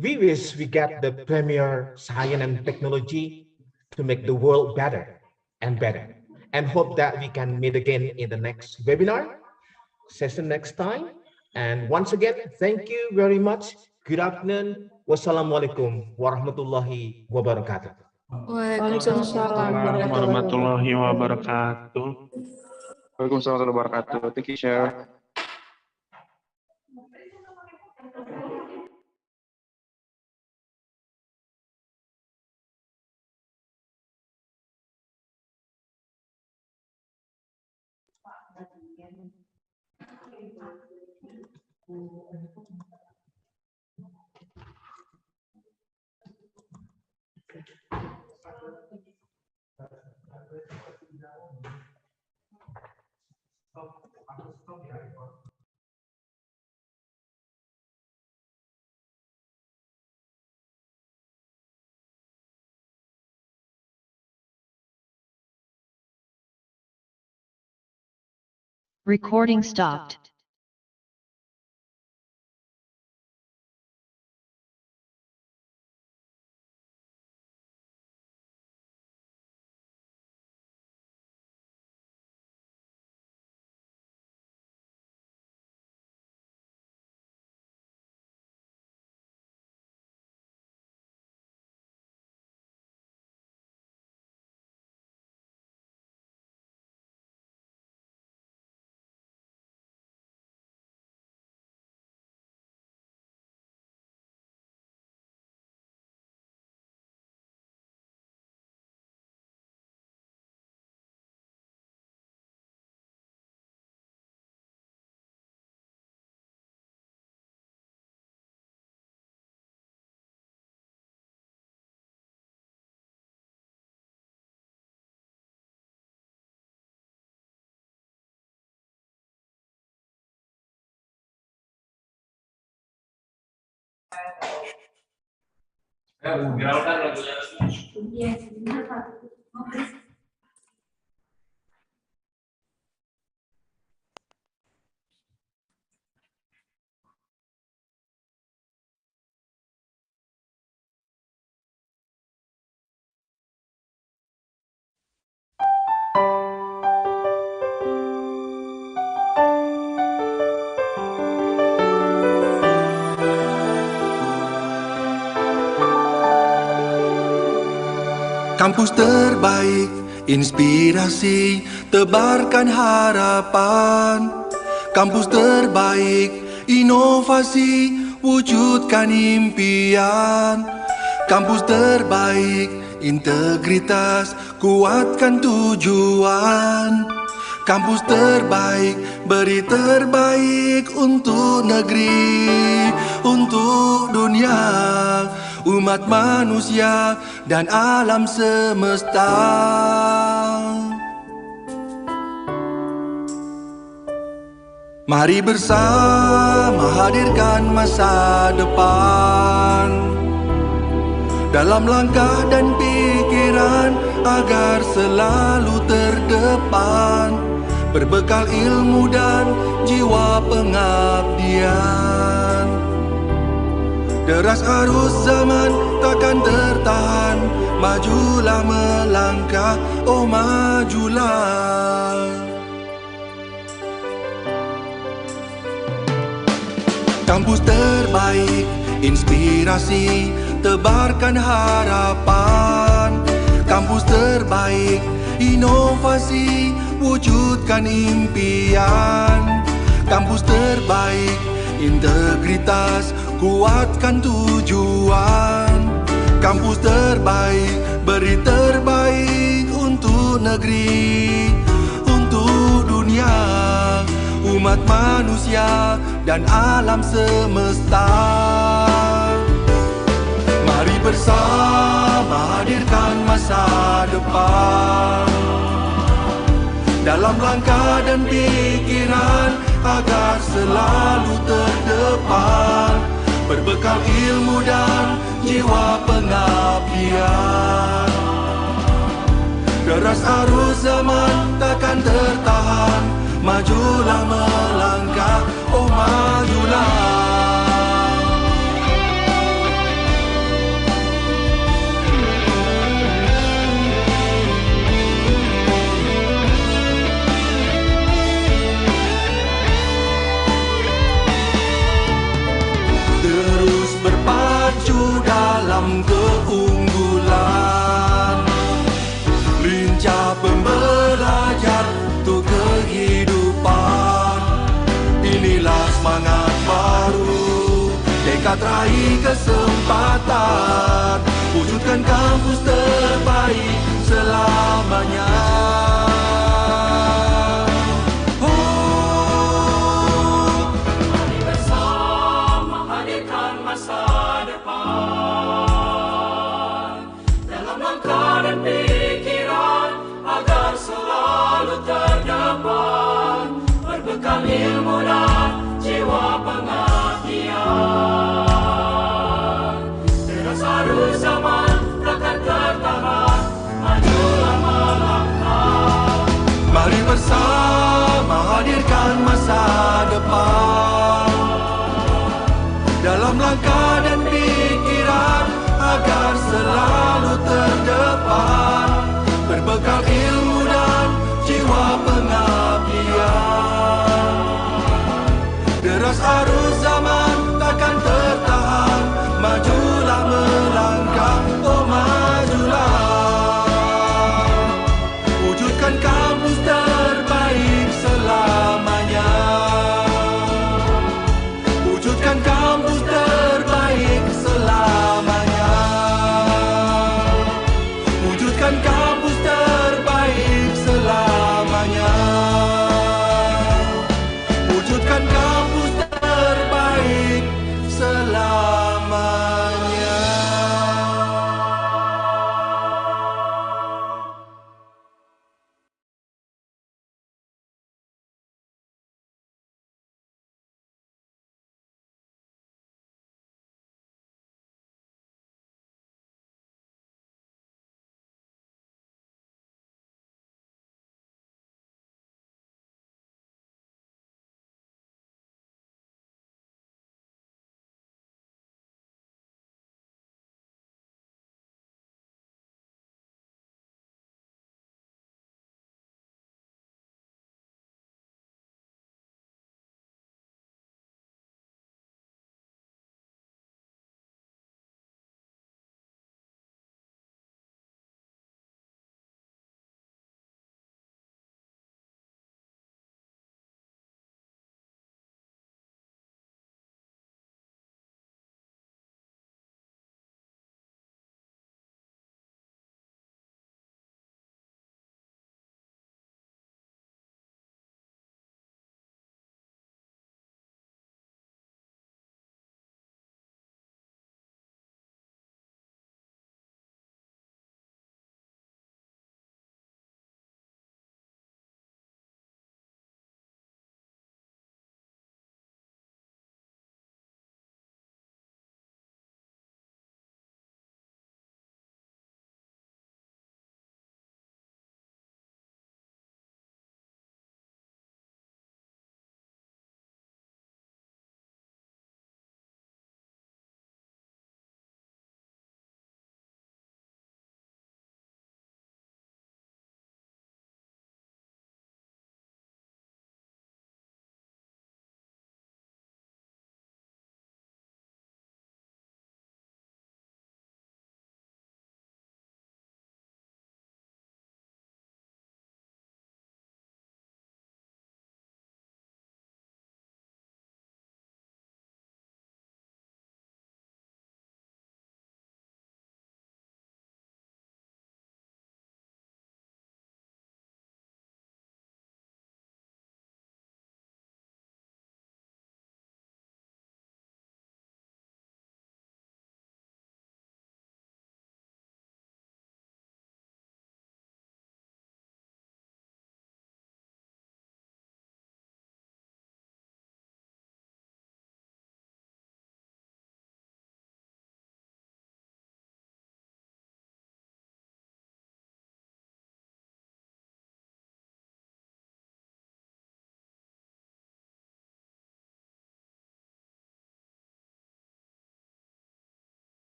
we wish we get the premier science and technology to make the world better and better, and hope that we can meet again in the next webinar session next time. And once again, thank you very much. Good afternoon. Wassalamualaikum warahmatullahi wabarakatuh. Waalaikumsalam warahmatullahi wabarakatuh. Waalaikumsalam warahmatullahi wabarakatuh. Thank you, Chair. Recording stopped. Kampus terbaik, inspirasi, tebarkan harapan. Kampus terbaik, inovasi, wujudkan impian. Kampus terbaik, integritas, kuatkan tujuan. Kampus terbaik, beri terbaik untuk negeri, untuk dunia, umat manusia dan alam semesta. Mari bersama hadirkan masa depan dalam langkah dan pikiran agar selalu terdepan, berbekal ilmu dan jiwa pengabdian. Deras arus zaman takkan tertahan, majulah melangkah, oh majulah. Kampus terbaik, inspirasi, tebarkan harapan. Kampus terbaik, inovasi, wujudkan impian. Kampus terbaik, integritas, kuatkan tujuan. Kampus terbaik, beri terbaik untuk negeri, untuk dunia, umat manusia dan alam semesta. Mari bersama hadirkan masa depan dalam langkah dan pikiran agar selalu terdepan, berbekal ilmu dan jiwa pengabdian. Deras arus zaman takkan tertahan, majulah melangkah, oh majulah. Terus berpacu dalam keunggulan, lincah pembelajar untuk kehidupan. Inilah semangat baru, tekad raih kesempatan, wujudkan kampus terbaik selamanya. Mari bersama hadirkan masa depan dalam langkah dan pikiran agar selalu terdepan, berbekal ilmu dan jiwa pengabdian. Deras arus zaman takkan tertahan, majulah melangkah. Mari bersama hadirkan masa depan dalam langkah dan pikiran agar selalu